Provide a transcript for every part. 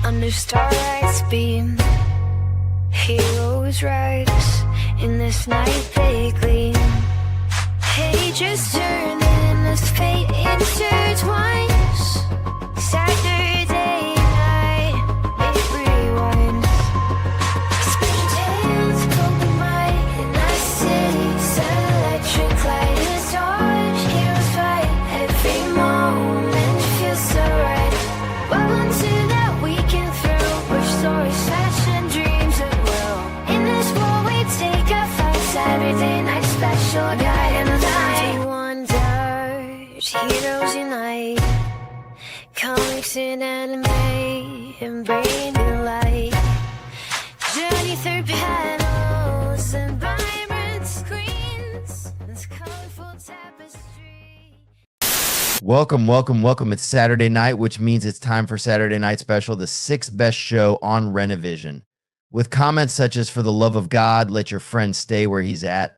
under starlight's beam. Heroes rise in this night they gleam. Pages turn and this fate intertwines. Saturday night, it rewinds. Spinning tales of the might in our city's electric light. It's dark, heroes fight, every moment feels so right. Welcome to that weekend thrill, where stories flash and dreams at will. In this world we take a fight, Saturday night special guide and the night. Wonders, heroes unite. Comics and anime and brain and light. Journey through panels and vibrant screens. This colorful tapestry. Welcome. It's Saturday night, which means it's time for Saturday Night Special, the sixth best show on Renovision. With comments such as, "For the love of God, let your friend stay where he's at,"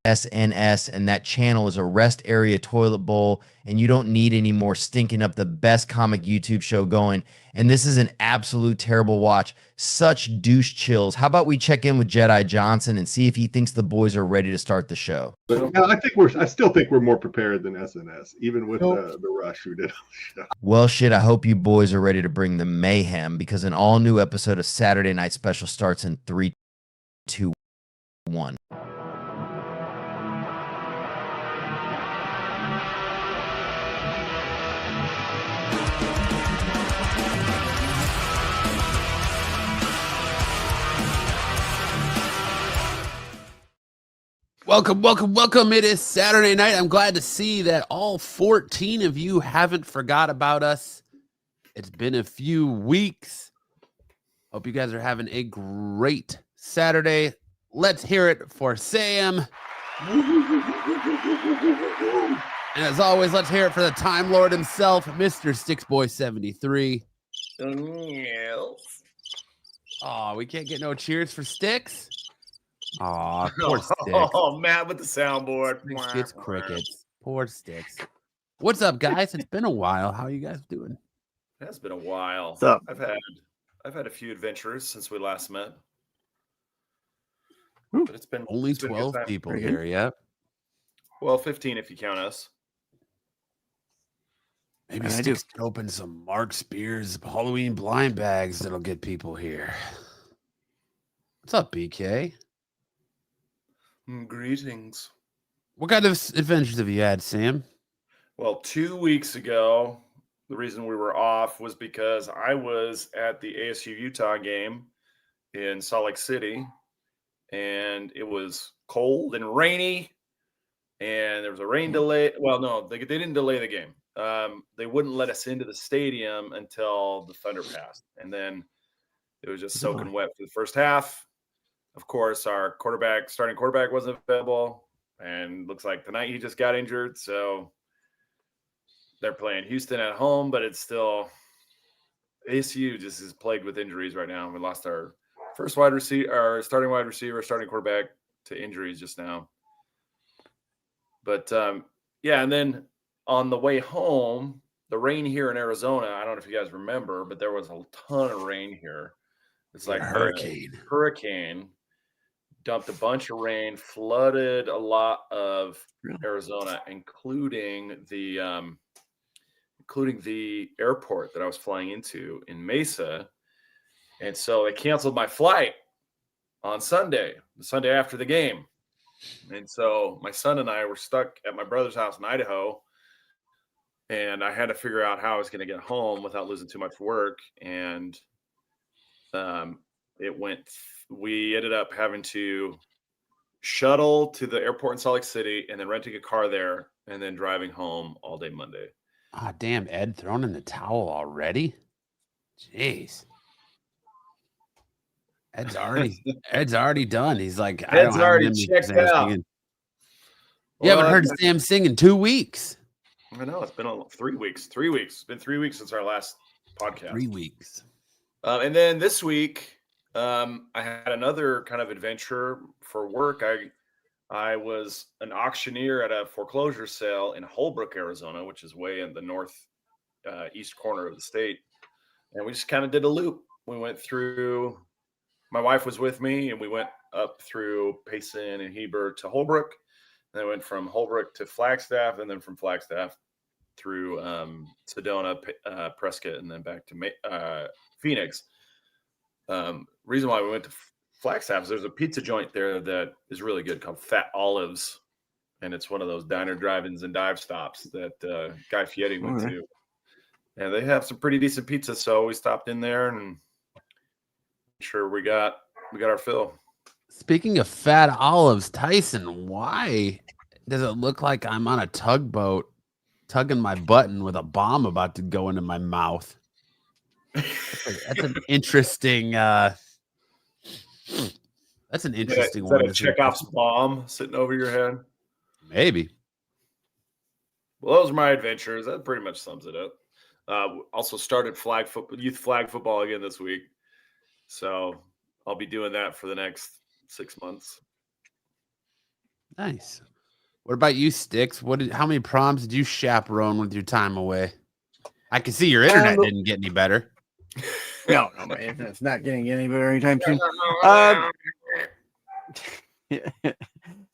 SNS, and "that channel is a rest area toilet bowl, and you don't need any more stinking up the best comic YouTube show going. And this is an absolute terrible watch. Such douche chills." How about we check in with Jedi Johnson and see if he thinks the boys are ready to start the show? I still think we're more prepared than SNS, even with the rush who did on the show. Well, shit, I hope you boys are ready to bring the mayhem, because an all-new episode of Saturday Night Special starts in 3, 2, 1. Welcome. It is Saturday night. I'm glad to see that all 14 of you haven't forgot about us. It's been a few weeks. Hope you guys are having a great Saturday. Let's hear it for Sam. And as always, let's hear it for the Time Lord himself, Mr. Sticksboy73. Oh, we can't get no cheers for Sticks? Aw, poor Sticks. Oh, Matt with the soundboard. Sticks gets crickets. Poor Sticks. What's up, guys? It's been a while. How you guys doing? It has been a while. What's up? I've had a few adventures since we last met. But it's been Only it's been a good 12 time. people here, yep. Well, 15 if you count us. Maybe Sticks can open some Mark Spears Halloween blind bags that'll get people here. What's up, BK? Greetings. What kind of adventures have you had, Sam? Well, 2 weeks ago, the reason we were off was because I was at the ASU Utah game in Salt Lake City, and it was cold and rainy, and there was a rain delay. Well, no, they didn't delay the game. They wouldn't let us into the stadium until the thunder passed, and then it was just soaking wet for the first half. Of course, our starting quarterback wasn't available, and looks like tonight he just got injured. So they're playing Houston at home, but it's still ASU just is plagued with injuries right now. We lost our first wide receiver, our starting wide receiver, starting quarterback to injuries just now. But yeah, and then on the way home, the rain here in Arizona, I don't know if you guys remember, but there was a ton of rain here. It's like hurricane dumped a bunch of rain, flooded a lot of Arizona, including the airport that I was flying into in Mesa. And so they canceled my flight on Sunday, the Sunday after the game. And so my son and I were stuck at my brother's house in Idaho, and I had to figure out how I was going to get home without losing too much work. And we ended up having to shuttle to the airport in Salt Lake City and then renting a car there and then driving home all day Monday. Ah, damn, Ed thrown in the towel already? Jeez. Ed's already done. He's like, Ed's already checked out. You haven't heard Sam sing in 2 weeks. I know, it's been 3 weeks. 3 weeks. It's been 3 weeks since our last podcast. 3 weeks. And then this week, I had another kind of adventure for work. I was an auctioneer at a foreclosure sale in Holbrook, Arizona, which is way in the north east corner of the state. and we just kind of did a loop. We went through. My wife was with me, and we went up through Payson and Heber to Holbrook. And then went from Holbrook to Flagstaff, and then from Flagstaff through Sedona, Prescott, and then back to Phoenix. Reason why we went to Flagstaff is there's a pizza joint there that is really good called Fat Olives, and it's one of those diner drive-ins and dive stops that Guy Fieri went to. And they have some pretty decent pizza, so we stopped in there and sure we got our fill. Speaking of Fat Olives, Tyson, why does it look like I'm on a tugboat tugging my button with a bomb about to go into my mouth? That's an interesting that's an interesting is one. Is that a Chekhov's bomb sitting over your head? Maybe. Well, those are my adventures. That pretty much sums it up. Also started youth flag football again this week. So I'll be doing that for the next 6 months. Nice. What about you, Sticks? How many proms did you chaperone with your time away? I can see your internet didn't get any better. No, my internet's not getting any better anytime soon.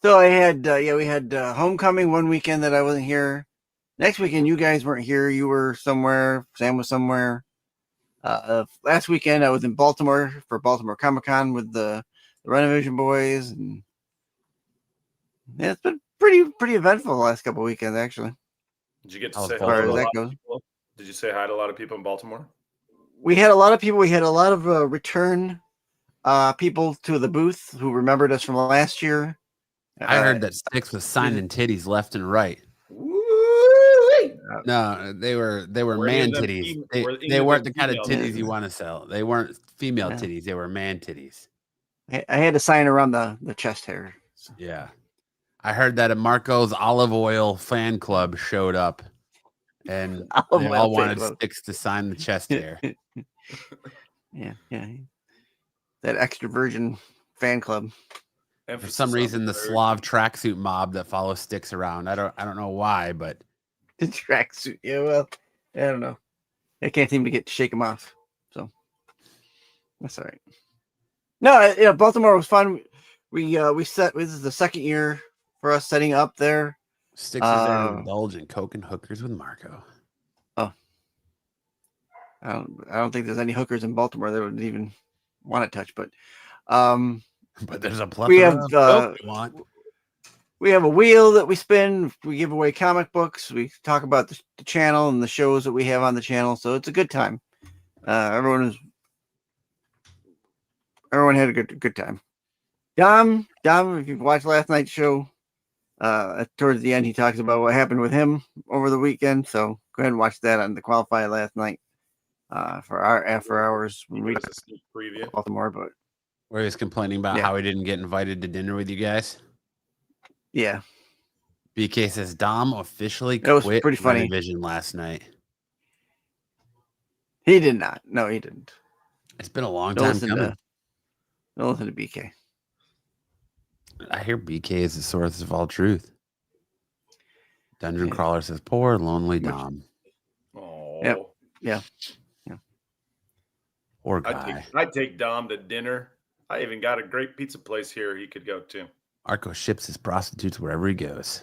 So I had, we had homecoming one weekend that I wasn't here. Next weekend, you guys weren't here. You were somewhere. Sam was somewhere. Last weekend, I was in Baltimore for Baltimore Comic-Con with the Renovision boys, and yeah, it's been pretty eventful the last couple of weekends, actually. Did you get to say as far hi to as a that lot goes? of people? Did you say hi to a lot of people in Baltimore? We had a lot of people. We had a lot of return people to the booth who remembered us from last year. I heard that Sticks was signing titties left and right. No, they were man titties. They weren't the kind of titties you want to sell. They weren't female titties. They were man titties. I had a sign around the chest hair. So. Yeah. I heard that a Marco's Olive Oil fan club showed up and they all wanted Sticks to sign the chest hair. Yeah. That extra virgin fan club. For some reason, the Slav tracksuit mob that follows Sticks around. I don't know why, but the tracksuit. Yeah, well, I don't know. I can't seem to shake them off. So that's all right. No, Baltimore was fun. This is the second year for us setting up there. Sticks is there to indulge in coke and hookers with Marco. Oh, I don't think there's any hookers in Baltimore that would even want to touch, but there's a plethora we have a wheel that we spin. We give away comic books. We talk about the channel and the shows that we have on the channel. So it's a good time. Everyone had a good time. Dom, if you've watched last night's show, towards the end, he talks about what happened with him over the weekend. So go ahead and watch that on the Qualify last night for our after hours when we preview Baltimore. But where he was complaining about how he didn't get invited to dinner with you guys. Yeah. BK says Dom officially that was quit pretty funny. Vision last night. He did not. No, he didn't. It's been a long time coming. Don't listen to BK. I hear BK is the source of all truth. Dungeon Crawler says, poor lonely Dom. Oh. Yeah. Poor guy. I'd take Dom to dinner. I even got a great pizza place here he could go to. Arco ships his prostitutes wherever he goes.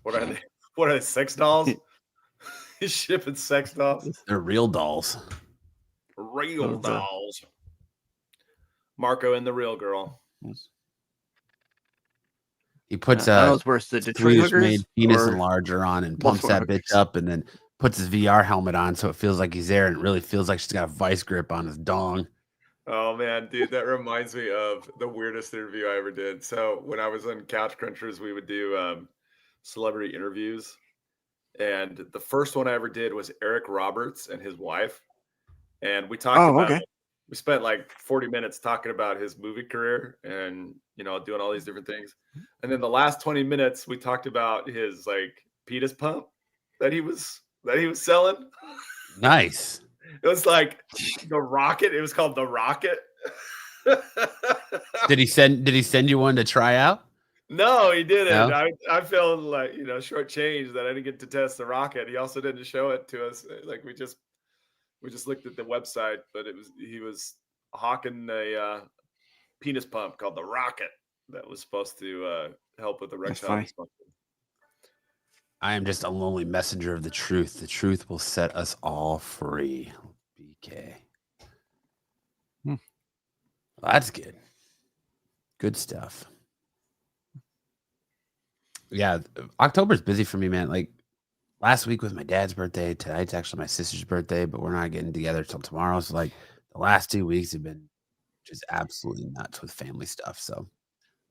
What are they? What are they? Sex dolls? He's shipping sex dolls. They're real dolls. Real dolls. Marco and the real girl. He puts the Detroit made penis enlarger on and pumps that bitch up and then puts his VR helmet on so it feels like he's there and it really feels like she's got a vice grip on his dong. Oh man, dude, that reminds me of the weirdest interview I ever did. So when I was on Couch Crunchers, we would do celebrity interviews. And the first one I ever did was Eric Roberts and his wife. And we talked about we spent like 40 minutes talking about his movie career and, doing all these different things. And then the last 20 minutes, we talked about his like penis pump that he was selling. Nice. It was like the Rocket. It was called the Rocket. Did he send you one to try out? No, he didn't. No? I felt like, shortchanged that I didn't get to test the Rocket. He also didn't show it to us. Like we just We just looked at the website, but he was hawking a penis pump called the Rocket that was supposed to help with erectile funny. dysfunction. I am just a lonely messenger of the truth. The truth will set us all free. BK. Well, that's good. Good stuff. Yeah, October's busy for me, man. Like last week was my dad's birthday. Tonight's actually my sister's birthday, but we're not getting together till tomorrow. So like the last 2 weeks have been just absolutely nuts with family stuff. So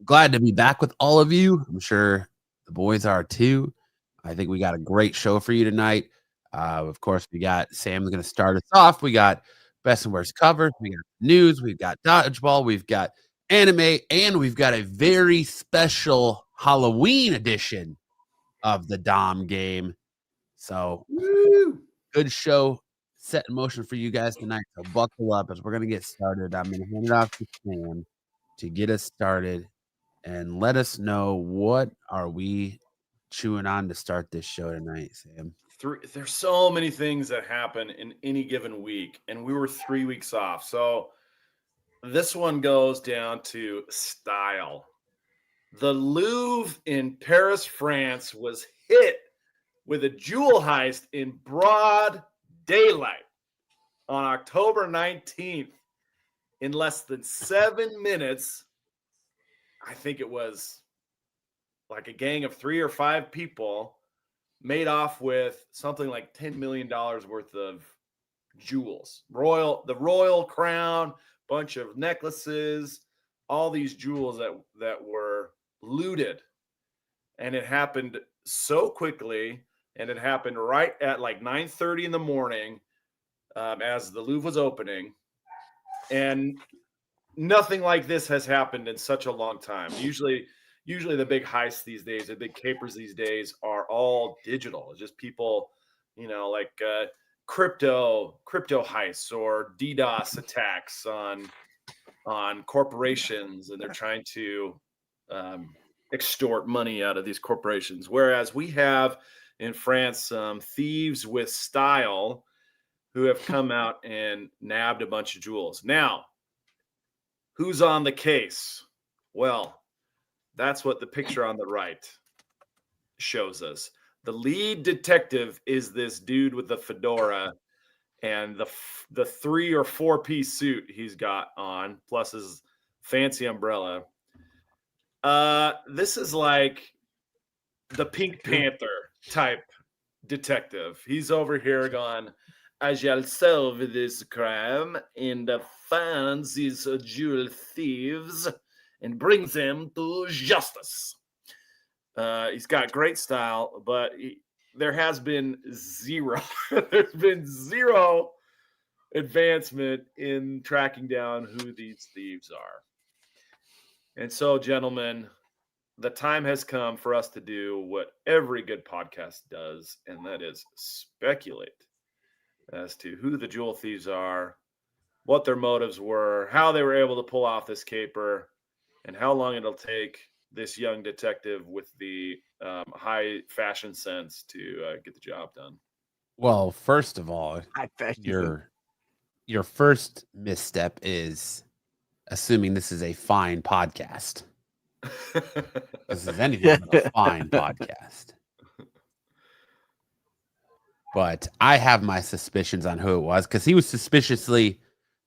glad to be back with all of you. I'm sure the boys are too. I think we got a great show for you tonight. Of course, we got Sam's going to start us off. We got best and worst covers. We got news. We've got dodgeball. We've got anime, and we've got a very special Halloween edition of the Dom game. So, good show set in motion for you guys tonight. So buckle up as we're going to get started. I'm going to hand it off to Sam to get us started and let us know what are we chewing on to start this show tonight, Sam. There's so many things that happen in any given week, and we were 3 weeks off. So this one goes down to style. The Louvre in Paris, France was hit with a jewel heist in broad daylight on October 19th. In less than 7 minutes, I think it was like a gang of 3 or 5 people made off with something like $10 million worth of jewels. The royal crown, bunch of necklaces, all these jewels that were looted. And it happened so quickly, and it happened right at like 9:30 in the morning as the Louvre was opening. And nothing like this has happened in such a long time. Usually the big heists these days, the big capers these days are all digital. It's just people, like crypto heists or DDoS attacks on corporations, and they're trying to extort money out of these corporations. Whereas we have in France thieves with style who have come out and nabbed a bunch of jewels. Now, who's on the case? Well, that's what the picture on the right shows us. The lead detective is this dude with the fedora and the 3 or 4 piece suit he's got on, plus his fancy umbrella. This is like the Pink Panther type detective. He's over here going, I shall solve this crime and find these jewel thieves and bring them to justice. He's got great style, but there has been zero. There's been zero advancement in tracking down who these thieves are. And so, gentlemen, the time has come for us to do what every good podcast does, and that is speculate as to who the jewel thieves are, what their motives were, how they were able to pull off this caper, and how long it'll take this young detective with the high fashion sense to get the job done. Well, first of all, your first misstep is assuming this is a fine podcast. This is anything but a fine podcast. But I have my suspicions on who it was, because he was suspiciously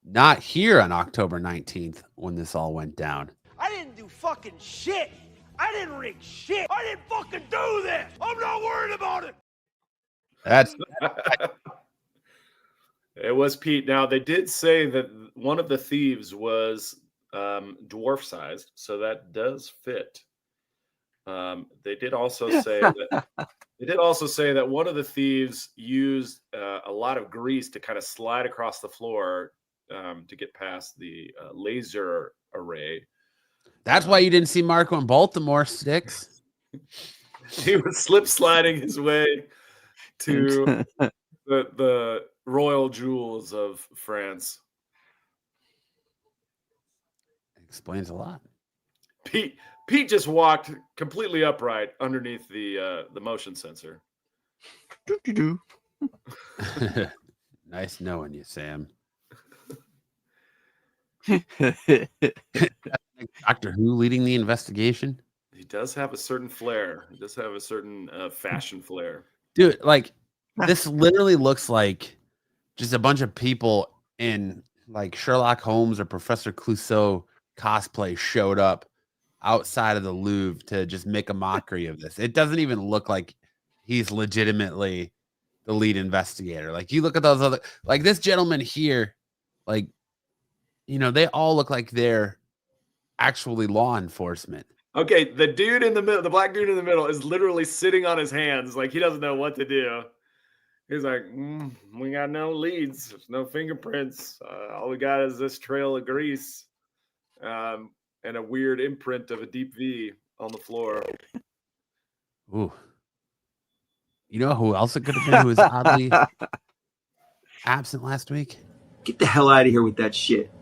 not here on October 19th when this all went down. I didn't do fucking shit. I didn't rig shit. I didn't fucking do this. I'm not worried about it. That's It was Pete. Now, they did say that one of the thieves was dwarf sized, so that does fit. They did also say that one of the thieves used a lot of grease to kind of slide across the floor to get past the laser array. That's why you didn't see Marco in Baltimore, Sticks. He was slip sliding his way to the royal jewels of France. Explains a lot. Pete just walked completely upright underneath the motion sensor. Nice Nice knowing you, Sam. Doctor Who leading the investigation. He does have a certain flair. He does have a certain fashion flair. Dude, like this literally looks like just a bunch of people in like Sherlock Holmes or Professor Clouseau cosplay showed up outside of the Louvre to just make a mockery of this. It doesn't even look like he's legitimately the lead investigator. Like you look at those other, like this gentleman here, like, you know, they all look like they're actually law enforcement. Okay, the dude in the middle, the black dude in the middle, is literally sitting on his hands, like he doesn't know what to do. He's like, we got no leads, there's no fingerprints. All we got is this trail of grease, and a weird imprint of a deep V on the floor. Ooh. You know who else it could have been who was oddly absent last week? Get the hell out of here with that shit.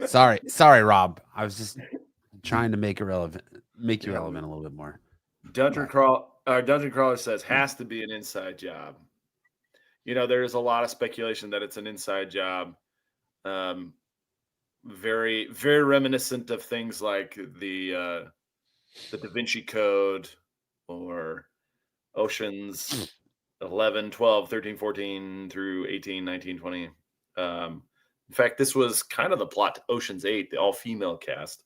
Sorry, Rob. I was just trying to make you relevant a little bit more. Dungeon Crawler says has to be an inside job. You know, there's a lot of speculation that it's an inside job. Very, very reminiscent of things like the Da Vinci Code or Oceans 11, 12, 13, 14 through 18, 19, 20. In fact, this was kind of the plot to Ocean's 8, the all-female cast.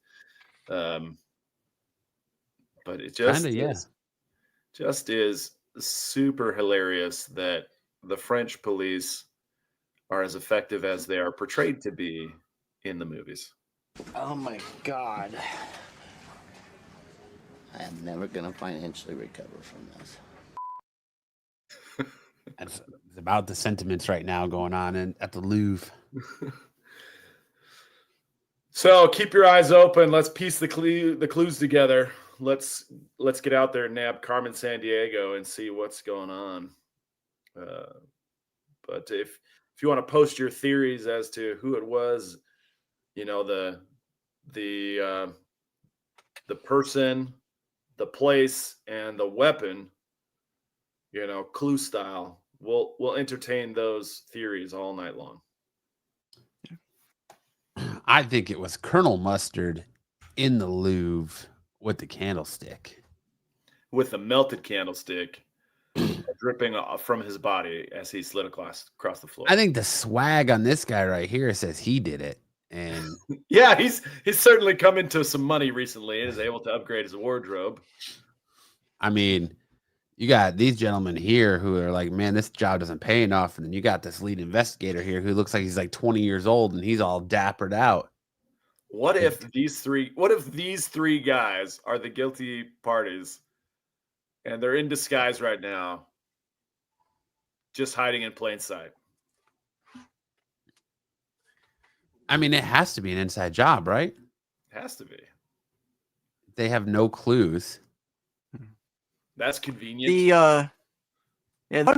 But it just is super hilarious that the French police are as effective as they are portrayed to be in the movies. Oh my God. I am never going to financially recover from this. It's about the sentiments right now going on at the Louvre. So keep your eyes open. Let's piece the clues together. Let's get out there and nab Carmen Sandiego and see what's going on. But if you want to post your theories as to who it was, you know, the person, the place, and the weapon, you know, clue style, we'll entertain those theories all night long. I think it was Colonel Mustard in the Louvre with the candlestick. With the melted candlestick dripping off from his body as he slid across the floor. I think the swag on this guy right here says he did it. And yeah, he's certainly come into some money recently and is able to upgrade his wardrobe. I mean, you got these gentlemen here who are like, man, this job doesn't pay enough. And then you got this lead investigator here who looks like he's like 20 years old and he's all dappered out. What if these three guys are the guilty parties and they're in disguise right now, just hiding in plain sight? I mean, it has to be an inside job, right? It has to be. They have no clues. That's convenient. The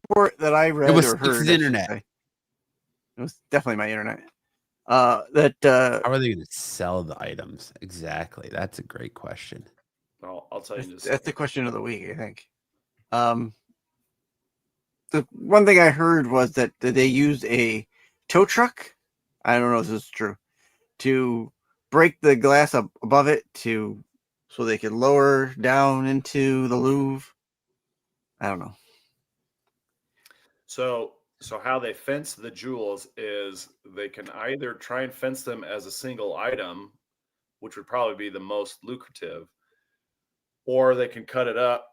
report that I read or heard, the internet. It was definitely my internet. How are they going to sell the items exactly? That's a great question. I'll tell you. That's the question of the week, I think. The one thing I heard was that they used a tow truck. I don't know if this is true, to break the glass up above it so they could lower down into the Louvre. I don't know. So how they fence the jewels is they can either try and fence them as a single item, which would probably be the most lucrative, or they can cut it up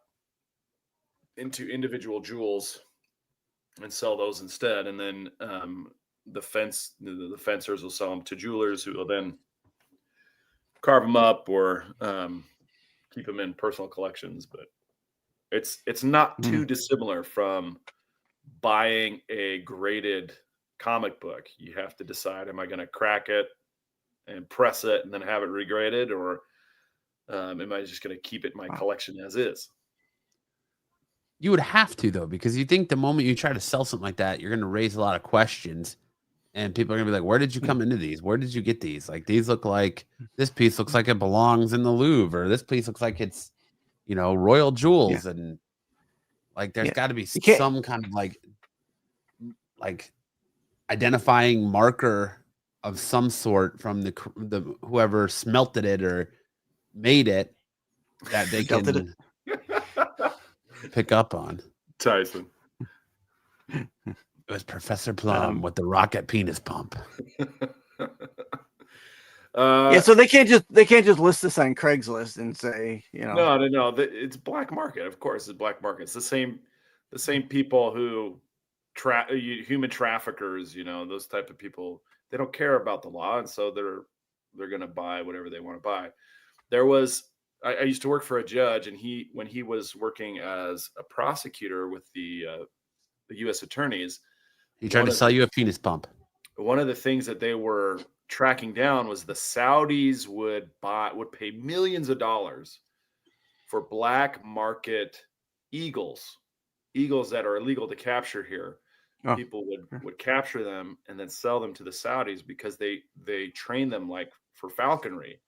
into individual jewels and sell those instead. And then the fencers will sell them to jewelers who will then carve them up or keep them in personal collections. But it's not too dissimilar from buying a graded comic book. You have to decide, am I going to crack it and press it and then have it regraded, or am I just going to keep it in my collection as is? You would have to, though, because you think the moment you try to sell something like that, you're going to raise a lot of questions. And people are going to be like, where did you come into these? Where did you get these? Like, these look like, this piece looks like it belongs in the Louvre, or this piece looks like it's, you know, royal jewels. Yeah. And Like there's Yeah. got to be You can't- some kind of like identifying marker of some sort from the whoever smelted it or made it that they Smelted can pick up on. Tyson. It was Professor Plum with the rocket penis pump. Yeah, so they can't just list this on Craigslist and say, No. It's black market. Of course, it's black market. It's the same people who human traffickers. Those type of people. They don't care about the law, and so they're going to buy whatever they want to buy. There was. I used to work for a judge, and when he was working as a prosecutor with the U.S. attorneys, He tried to sell you a penis pump. One of the things that they were tracking down was the Saudis would pay millions of dollars for black market eagles that are illegal to capture here. Oh. People would capture them and then sell them to the Saudis because they train them like for falconry.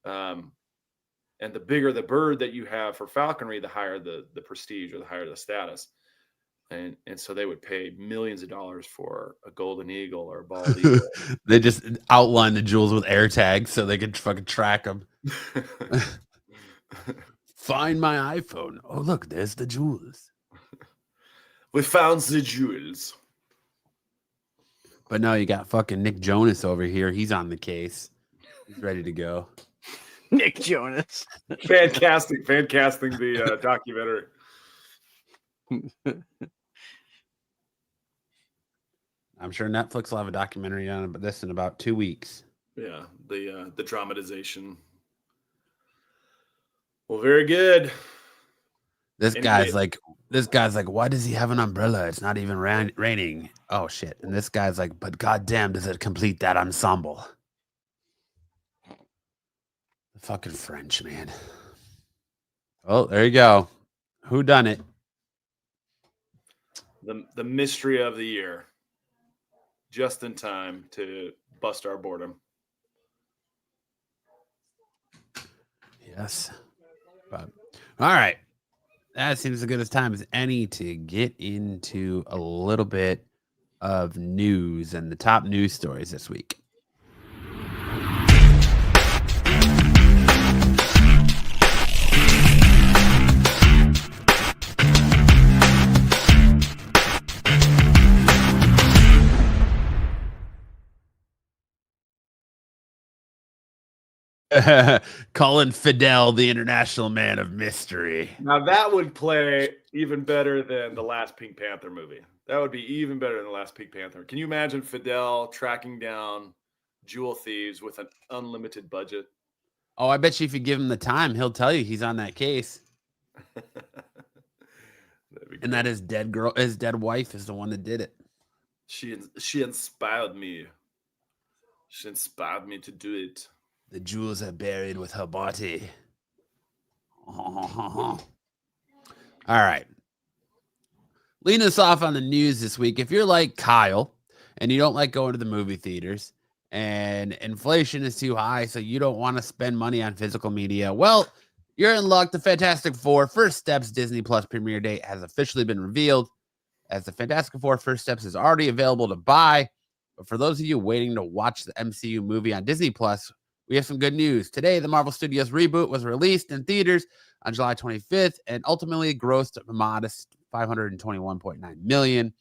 And the bigger the bird that you have for falconry, the higher the prestige or the higher the status. And so they would pay millions of dollars for a golden eagle or a bald eagle. They just outline the jewels with air tags so they could fucking track them. Find my iPhone. Oh, look, there's the jewels. We found the jewels. But no, you got fucking Nick Jonas over here. He's on the case. He's ready to go. Nick Jonas. Fan casting the documentary. I'm sure Netflix will have a documentary on this in about 2 weeks. Yeah, the dramatization. Well, very good. This guy's like, why does he have an umbrella? It's not even raining. Oh shit! And this guy's like, but goddamn, does it complete that ensemble? The fucking French, man. Oh, there you go. Who done it? The mystery of the year. Just in time to bust our boredom. Yes. But all right. That seems as good a time as any to get into a little bit of news and the top news stories this week. Calling Fidel the international man of mystery. Now that would play even better than the last Pink Panther movie. That would be even better than the last Pink Panther. Can you imagine Fidel tracking down jewel thieves with an unlimited budget? Oh, I bet you if you give him the time, he'll tell you he's on that case. And that his dead wife is the one that did it. She inspired me. She inspired me to do it. The jewels are buried with her body. All right. Leading us off on the news this week. If you're like Kyle and you don't like going to the movie theaters and inflation is too high, so you don't want to spend money on physical media, well, you're in luck. The Fantastic Four First Steps Disney Plus premiere date has officially been revealed, as the Fantastic Four First Steps is already available to buy. But for those of you waiting to watch the MCU movie on Disney Plus, we have some good news. Today, the Marvel Studios reboot was released in theaters on July 25th and ultimately grossed a modest $521.9 million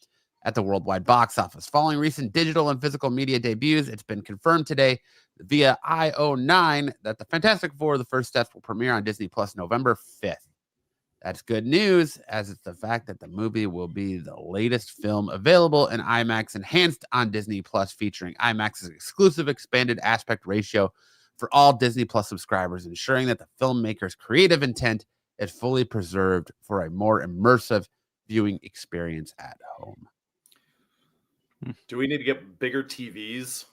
at the worldwide box office. Following recent digital and physical media debuts, it's been confirmed today via IO9 that the Fantastic Four: The First Steps will premiere on Disney Plus November 5th. That's good news, as it's the fact that the movie will be the latest film available in IMAX enhanced on Disney Plus, featuring IMAX's exclusive expanded aspect ratio for all Disney Plus subscribers, ensuring that the filmmaker's creative intent is fully preserved for a more immersive viewing experience at home. Do we need to get bigger TVs?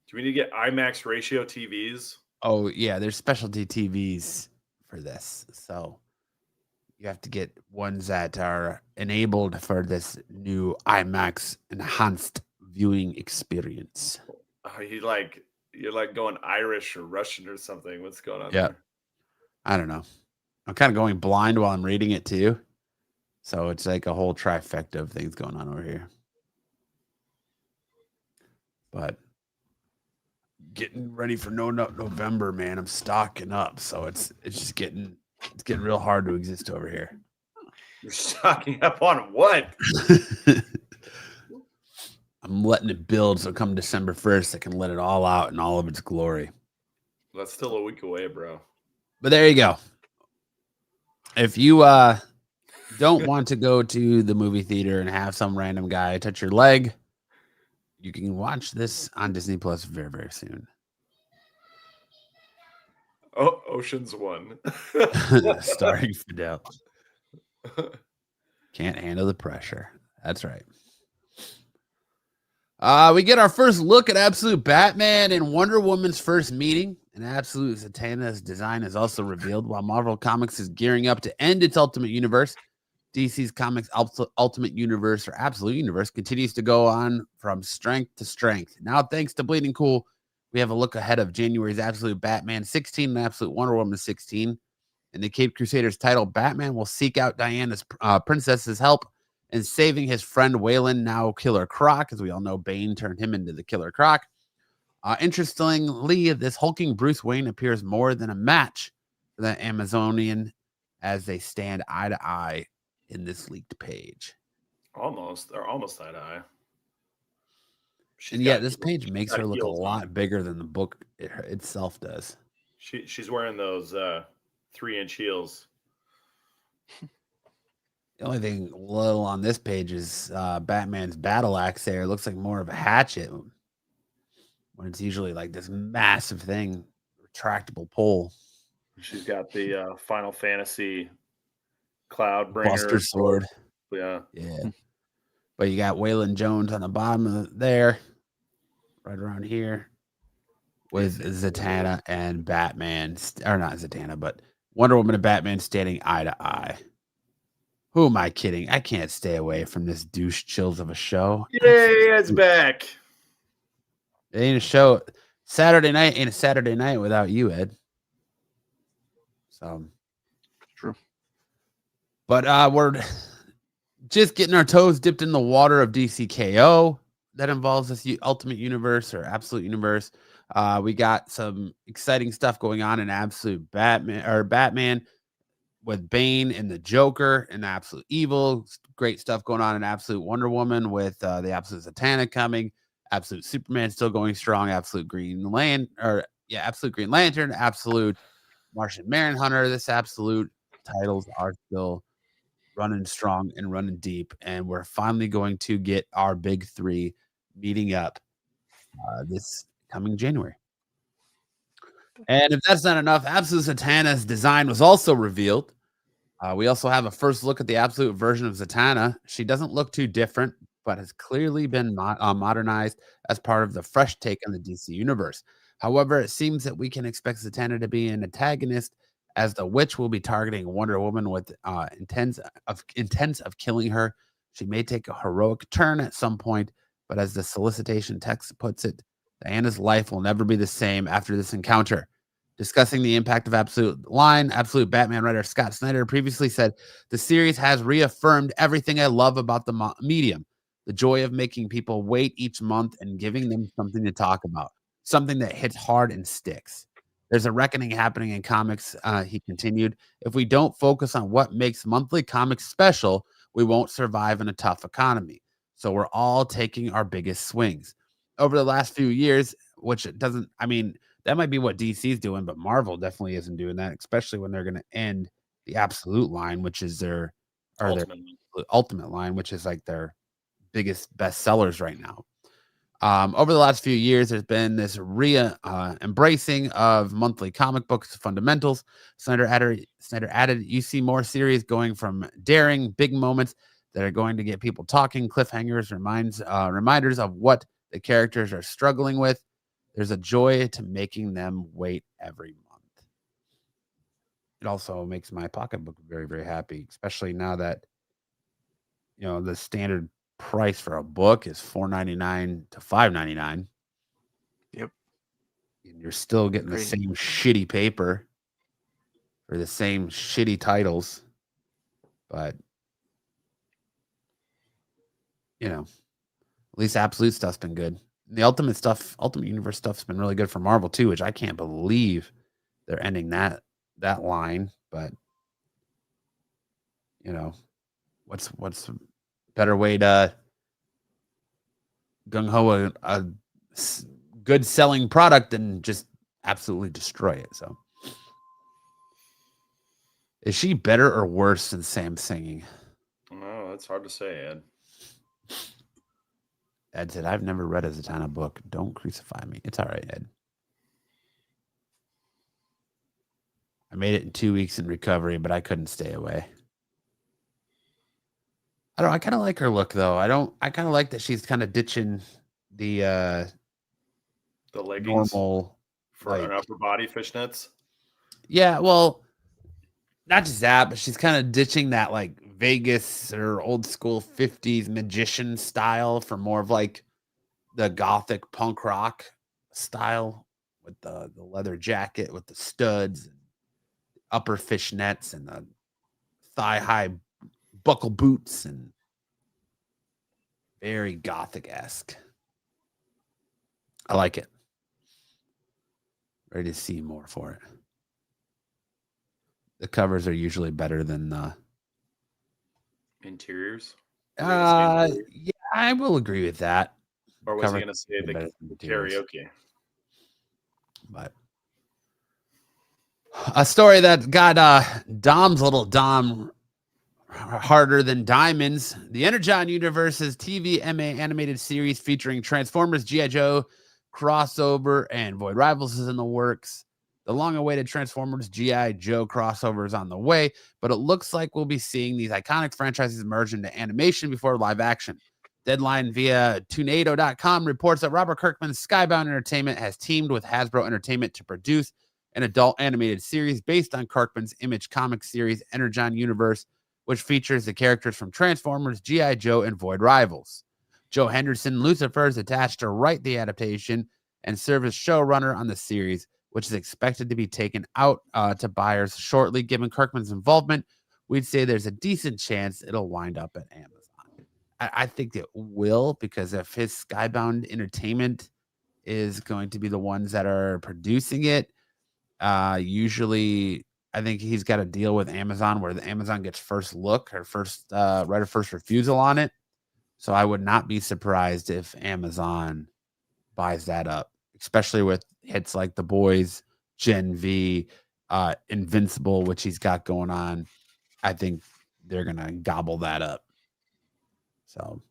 Do we need to get IMAX ratio TVs? Oh, yeah, there's specialty TVs for this. So you have to get ones that are enabled for this new IMAX enhanced viewing experience. You're like going Irish or Russian or something. What's going on Yeah. there? I don't know. I'm kind of going blind while I'm reading it too. So it's like a whole trifecta of things going on over here. But getting ready for November, man. I'm stocking up, so it's just getting real hard to exist over here. You're stocking up on what? I'm letting it build, so come December 1st, I can let it all out in all of its glory. That's still a week away, bro. But there you go. If you don't want to go to the movie theater and have some random guy touch your leg, you can watch this on Disney Plus very, very soon. Oh, Ocean's 1. Starring Fidel. Can't handle the pressure. That's right. We get our first look at Absolute Batman and Wonder Woman's first meeting. And Absolute Zatanna's design is also revealed while Marvel Comics is gearing up to end its Ultimate Universe. DC's Comics Ultimate Universe or Absolute Universe continues to go on from strength to strength. Now, thanks to Bleeding Cool, we have a look ahead of January's Absolute Batman 16 and Absolute Wonder Woman 16. In the Cape Crusaders title, Batman will seek out Diana's princess's help in saving his friend Waylon, now Killer Croc. As we all know, Bane turned him into the Killer Croc. Interestingly, this hulking Bruce Wayne appears more than a match for the Amazonian as they stand eye to eye in this leaked page. Almost. They're almost eye to eye. And yet this page makes her look a lot bigger than the book itself does. She's wearing those 3-inch heels. The only thing little on this page is Batman's battle axe there. It looks like more of a hatchet when it's usually like this massive thing, retractable pole. She's got the Final Fantasy Cloudbringer Buster sword. Yeah. But you got Waylon Jones on the bottom of there, right around here, with Zatanna and Batman, or not Zatanna, but Wonder Woman and Batman standing eye to eye. Who am I kidding? I can't stay away from this douche chills of a show. Yay, it's back. It ain't a show. Saturday night ain't a Saturday night without you, Ed. So true. But we're just getting our toes dipped in the water of DCKO that involves this Ultimate Universe or Absolute Universe. We got some exciting stuff going on in Absolute Batman with Bane and the Joker and Absolute Evil. Great stuff going on in Absolute Wonder Woman with the Absolute Zatanna coming. Absolute Superman still going strong. Absolute Green Absolute Green Lantern. Absolute Martian Manhunter. This Absolute titles are still running strong and running deep, and we're finally going to get our big three meeting up this coming January. And if that's not enough, Absolute Zatanna's design was also revealed. We also have a first look at the Absolute version of Zatanna. She doesn't look too different, but has clearly been modernized as part of the fresh take on the DC universe. However, it seems that we can expect Zatanna to be an antagonist, as the witch will be targeting Wonder Woman with intents of killing her. She may take a heroic turn at some point, but as the solicitation text puts it, Diana's life will never be the same after this encounter. Discussing the impact of Absolute line, Absolute Batman writer Scott Snyder previously said, "The series has reaffirmed everything I love about the medium, the joy of making people wait each month and giving them something to talk about, something that hits hard and sticks. There's a reckoning happening in comics," he continued. "If we don't focus on what makes monthly comics special, we won't survive in a tough economy. So we're all taking our biggest swings." Over the last few years, which doesn't, I mean, that might be what DC's doing, but Marvel definitely isn't doing that, especially when they're going to end the Absolute line, which is their Ultimate line, which is like their biggest bestsellers right now. Over the last few years, there's been this embracing of monthly comic books fundamentals. Snyder added, "You see more series going from daring, big moments that are going to get people talking, cliffhangers, reminders of what the characters are struggling with. There's a joy to making them wait every month." It also makes my pocketbook very, very happy, especially now that, the standard price for a book is $4.99 to $5.99. Yep. And you're still getting the same shitty paper or the same shitty titles. But you know, at least Absolute stuff's been good. The Ultimate Universe stuff's been really good for Marvel too, which I can't believe they're ending that line. But you know, what's a better way to gung ho a good selling product than just absolutely destroy it? So, is she better or worse than Sam singing? Oh, that's hard to say, Ed. Ed said, "I've never read a Zatanna book. Don't crucify me. It's all right, Ed. I made it in 2 weeks in recovery, but I couldn't stay away." I kind of like her look though. I kind of like that she's kind of ditching the leggings normal for an upper body fishnets. Yeah, well, not just that, but she's kind of ditching that like Vegas or old school 50s magician style for more of like the gothic punk rock style with the leather jacket with the studs and upper fishnets and the thigh high buckle boots and very gothic-esque. I like it. Ready to see more for it. The covers are usually better than the interiors. Yeah, I will agree with that. Or was he going to say the karaoke? But a story that got Dom's little Dom harder than diamonds. The Energon Universe's TV MA animated series featuring Transformers, G.I. Joe crossover, and Void Rivals is in the works. The long-awaited Transformers G.I. Joe crossover is on the way, but it looks like we'll be seeing these iconic franchises merge into animation before live action. Deadline via Tornado.com reports that Robert Kirkman's Skybound Entertainment has teamed with Hasbro Entertainment to produce an adult animated series based on Kirkman's Image comic series Energon Universe, which features the characters from Transformers, G.I. Joe, and Void Rivals. Joe Henderson Lucifer is attached to write the adaptation and serve as showrunner on the series, which is expected to be taken out to buyers shortly. Given Kirkman's involvement, we'd say there's a decent chance it'll wind up at Amazon. I think it will, because if his Skybound Entertainment is going to be the ones that are producing it, usually I think he's got a deal with Amazon where the Amazon gets first look or first right of first refusal on it. So I would not be surprised if Amazon buys that up, especially with hits like The Boys, Gen V, Invincible, which he's got going on. I think they're going to gobble that up. So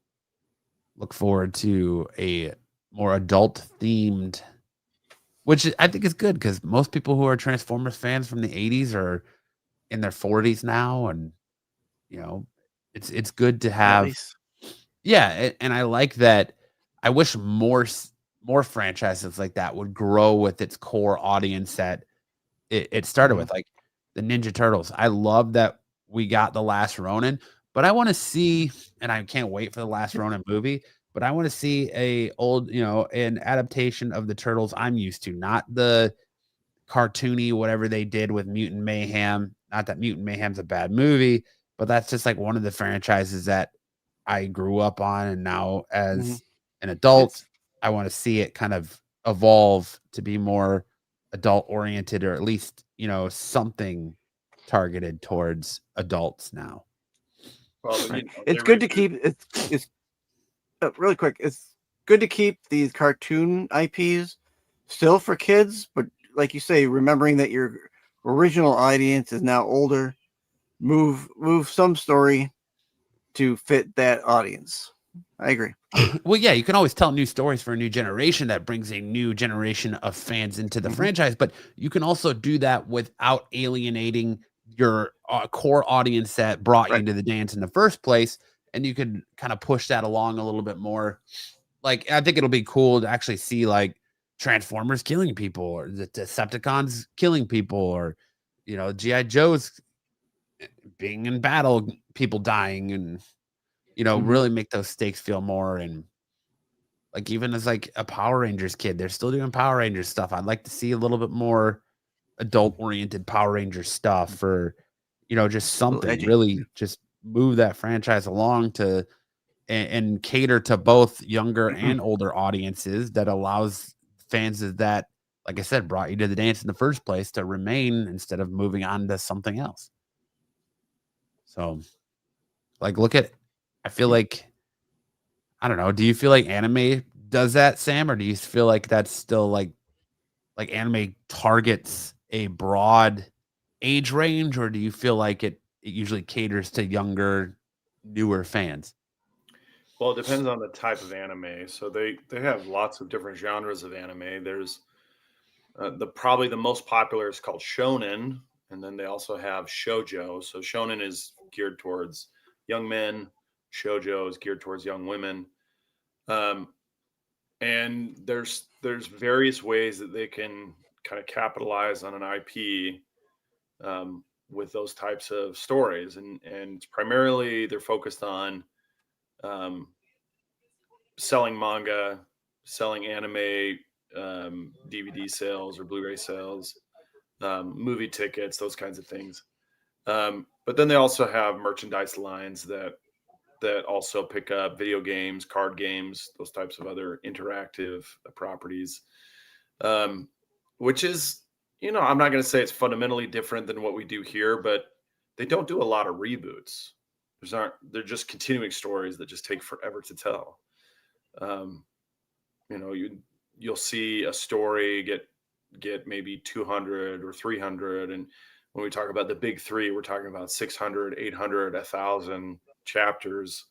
look forward to a more adult themed, which I think is good because most people who are Transformers fans from the 80s are in their 40s now. And, you know, it's good to have. Yeah. And I like that. I wish more franchises like that would grow with its core audience that it started with, like the Ninja Turtles. I love that we got The Last Ronin, but I want to see, and I can't wait for the Last Ronin movie, but I want to see an adaptation of the Turtles I'm used to, not the cartoony, whatever they did with Mutant Mayhem. Not that Mutant Mayhem's a bad movie, but that's just like one of the franchises that I grew up on. And now as an adult, I want to see it kind of evolve to be more adult oriented, or at least, something targeted towards adults now. Well, right. It's good to keep it's really quick. It's good to keep these cartoon IPs still for kids, but like you say, remembering that your original audience is now older, move some story to fit that audience. I agree. Well, yeah, you can always tell new stories for a new generation that brings a new generation of fans into the franchise, but you can also do that without alienating your core audience that brought you into the dance in the first place. And you could kind of push that along a little bit more. Like, I think it'll be cool to actually see like Transformers killing people, or the Decepticons killing people, or, G.I. Joe's being in battle, people dying, and, really make those stakes feel more. And like, even as like a Power Rangers kid, they're still doing Power Rangers stuff. I'd like to see a little bit more adult oriented Power Rangers stuff, for, just something really just move that franchise along to and cater to both younger and older audiences that allows fans that, like I said, brought you to the dance in the first place to remain instead of moving on to something else. So, like, I feel like, I don't know. Do you feel like anime does that, Sam, or do you feel like that's still like anime targets a broad age range, or do you feel like it usually caters to younger, newer fans? Well, it depends on the type of anime. So they have lots of different genres of anime. There's probably the most popular is called shonen, and then they also have shojo. So shonen is geared towards young men, shojo is geared towards young women. And there's various ways that they can kind of capitalize on an IP with those types of stories, and primarily they're focused on selling manga, selling anime, DVD sales or Blu-ray sales, movie tickets, those kinds of things. But then they also have merchandise lines that also pick up video games, card games, those types of other interactive properties, which is, I'm not going to say it's fundamentally different than what we do here, but they don't do a lot of reboots. They're just continuing stories that just take forever to tell. You'll see a story get maybe 200 or 300. And when we talk about the big three, we're talking about 600, 800, 1,000 chapters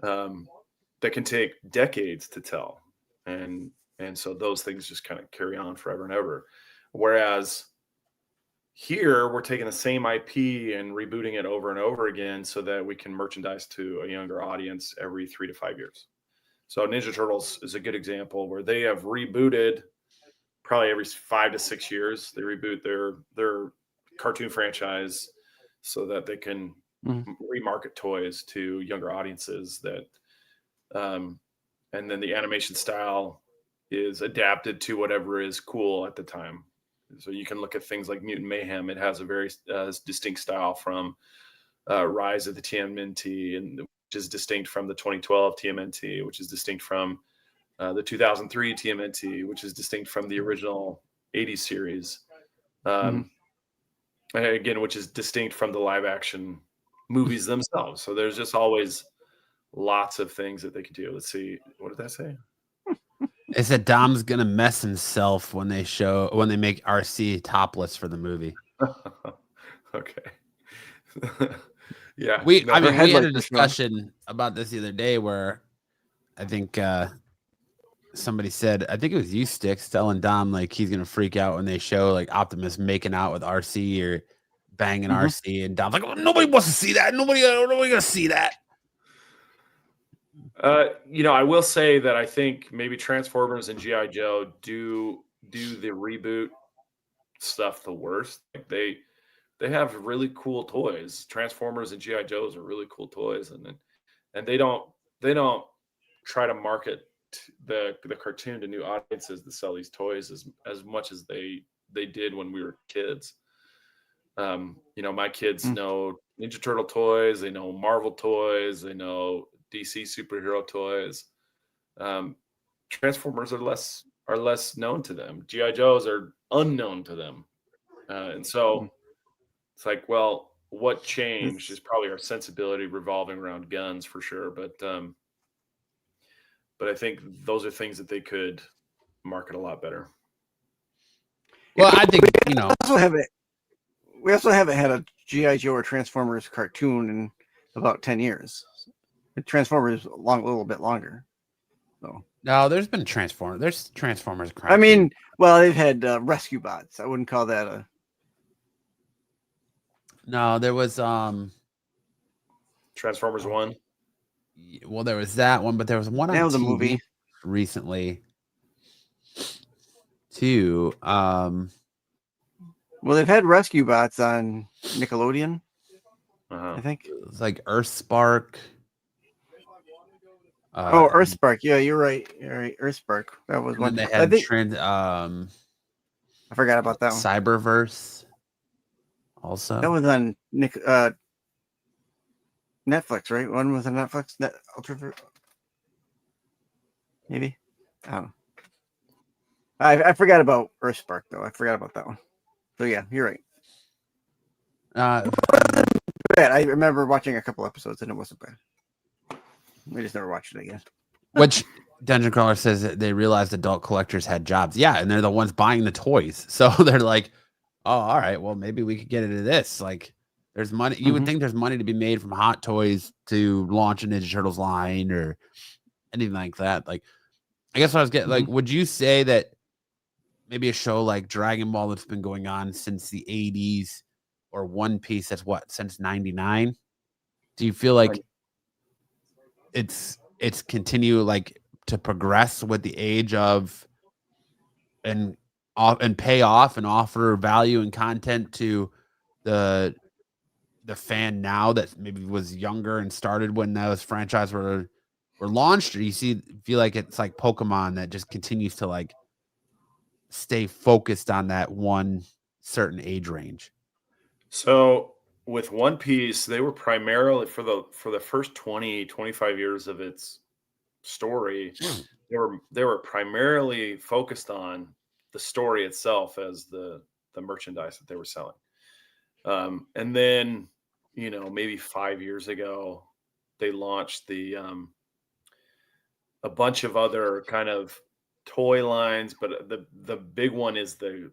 that can take decades to tell. And so those things just kind of carry on forever and ever. Whereas here we're taking the same IP and rebooting it over and over again so that we can merchandise to a younger audience every 3 to 5 years. So Ninja Turtles is a good example where they have rebooted probably every 5 to 6 years. They reboot their cartoon franchise so that they can remarket toys to younger audiences and then the animation style is adapted to whatever is cool at the time. So you can look at things like Mutant Mayhem. It has a very distinct style from Rise of the TMNT, and which is distinct from the 2012 TMNT, which is distinct from the 2003 TMNT, which is distinct from the original 80s series. Again, which is distinct from the live action movies themselves. So there's just always lots of things that they can do. Let's see. What did that say? It said Dom's gonna mess himself when they make RC topless for the movie. Okay. Yeah. We had a discussion about this the other day where I think somebody said, I think it was you, Sticks, telling Dom like he's gonna freak out when they show like Optimus making out with RC or banging RC, and Dom's like, oh, nobody wants to see that. Nobody gonna see that. I will say that I think maybe Transformers and G.I. Joe do the reboot stuff the worst. Like they have really cool toys. Transformers and G.I. Joes are really cool toys, and they don't try to market the cartoon to new audiences to sell these toys as much as they did when we were kids. My kids know Ninja Turtle toys, they know Marvel toys, they know DC superhero toys. Transformers are less known to them. G.I. Joes are unknown to them, and so it's like, well, what changed is probably our sensibility revolving around guns for sure. But I think those are things that they could market a lot better. Well, I think we also haven't had a G.I. Joe or Transformers cartoon in about 10 years. Transformers a little bit longer. So no, there's been Transformers. There's Transformers. I mean, well, they've had Rescue Bots. I wouldn't call that a. No, there was Transformers 1. Well, there was that one, but there was one on was a TV movie recently too. Well, they've had Rescue Bots on Nickelodeon. I think it was like Earthspark. Earthspark. Yeah, you're right. Earthspark. That was one. They had I forgot about that one. Cyberverse. Also, that was on Netflix, right? One with a Netflix maybe. I don't know. I forgot about Earthspark though. I forgot about that one. So yeah, you're right. Bad. I remember watching a couple episodes and it wasn't bad. We just never watched it again. Which Dungeon Crawler says that they realized adult collectors had jobs. Yeah, and they're the ones buying the toys. So they're like, oh, all right, well, maybe we could get into this. Like, there's money. You would think there's money to be made from Hot Toys to launch a Ninja Turtles line or anything like that. Like, I guess what I was getting, like, would you say that maybe a show like Dragon Ball that's been going on since the 80s or One Piece that's what, since 99? Do you feel like it's continue like to progress with the age of and pay off and offer value and content to the fan now that maybe was younger and started when those franchises were launched? Or you feel like it's like Pokemon that just continues to like stay focused on that one certain age range? So with One Piece, they were primarily for the first 25 years of its story, they were primarily focused on the story itself as the merchandise that they were selling. And then, maybe 5 years ago, they launched a bunch of other kind of toy lines, but the big one is the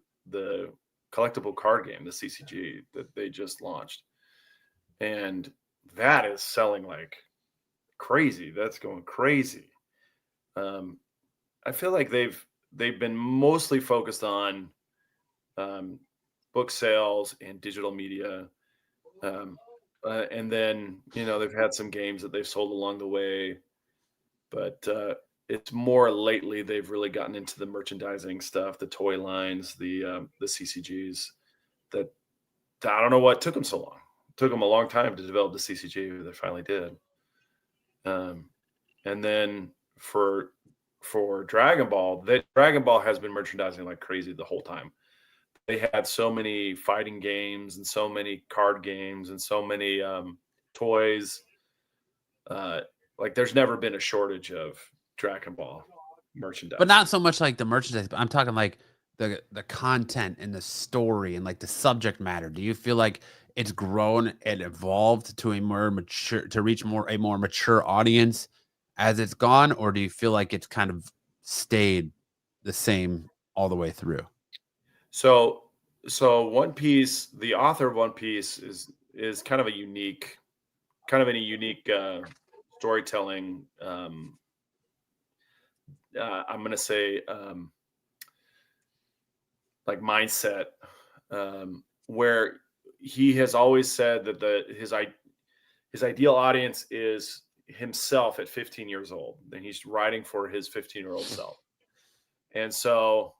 collectible card game, the CCG that they just launched. And that is selling like crazy. That's going crazy. I feel like they've been mostly focused on book sales and digital media. And then, they've had some games that they've sold along the way, but it's more lately they've really gotten into the merchandising stuff, the toy lines, the CCGs. That I don't know what took them so long. It took them a long time to develop the CCG. They finally did. And then for Dragon Ball, Dragon Ball has been merchandising like crazy the whole time. They had so many fighting games and so many card games and so many toys. Like there's never been a shortage of Dragon Ball merchandise. But not so much like the merchandise, but I'm talking like the content and the story and like the subject matter. Do you feel like it's grown and evolved to a more mature, to reach a more mature audience as it's gone, or do you feel like it's kind of stayed the same all the way through? So One Piece, the author of One Piece is kind of a unique storytelling. I'm going to say like mindset, where he has always said that his ideal audience is himself at 15 years old, and he's writing for his 15-year-old self. And so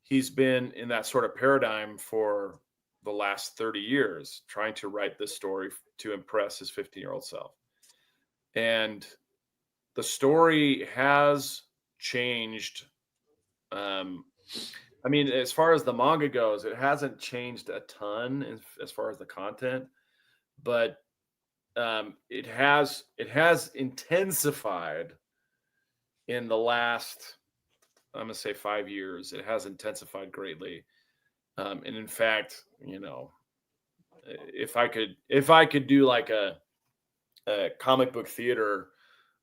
he's been in that sort of paradigm for the last 30 years, trying to write this story to impress his 15-year-old self. And the story has changed. I mean, as far as the manga goes, it hasn't changed a ton as far as the content, but it has intensified in the last, I'm going to say 5 years. It has intensified greatly. And in fact, if I could do like a comic book theater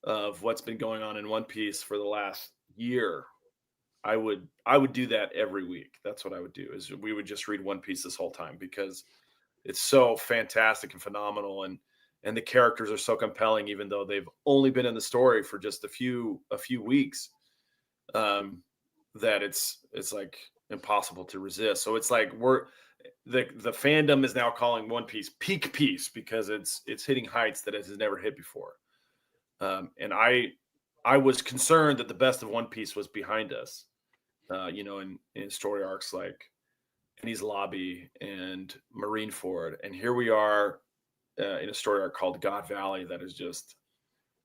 of what's been going on in One Piece for the last year, I would do that every week. That's what I would do, is we would just read One Piece this whole time, because it's so fantastic and phenomenal, and the characters are so compelling, even though they've only been in the story for just a few weeks, that it's like impossible to resist. So it's like the fandom is now calling One Piece peak piece, because it's hitting heights that it has never hit before. And I was concerned that the best of One Piece was behind us, in story arcs like Enies Lobby and Marineford. And here we are in a story arc called God Valley that is just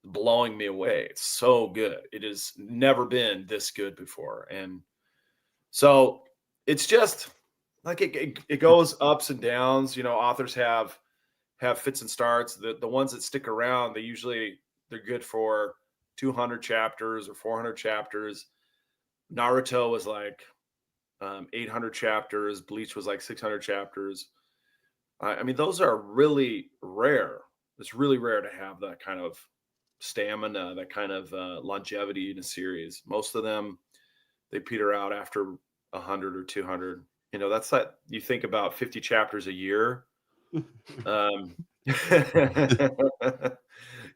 blowing me away. It's so good. It has never been this good before. And so it's just like it goes ups and downs. Authors have have fits and starts. The ones that stick around, they're good for 200 chapters or 400 chapters. Naruto was like 800 chapters. Bleach was like 600 chapters. I mean, those are really rare. It's really rare to have that kind of stamina, that kind of longevity in a series. Most of them, they peter out after 100 or 200. You know, that's like, you think about 50 chapters a year. You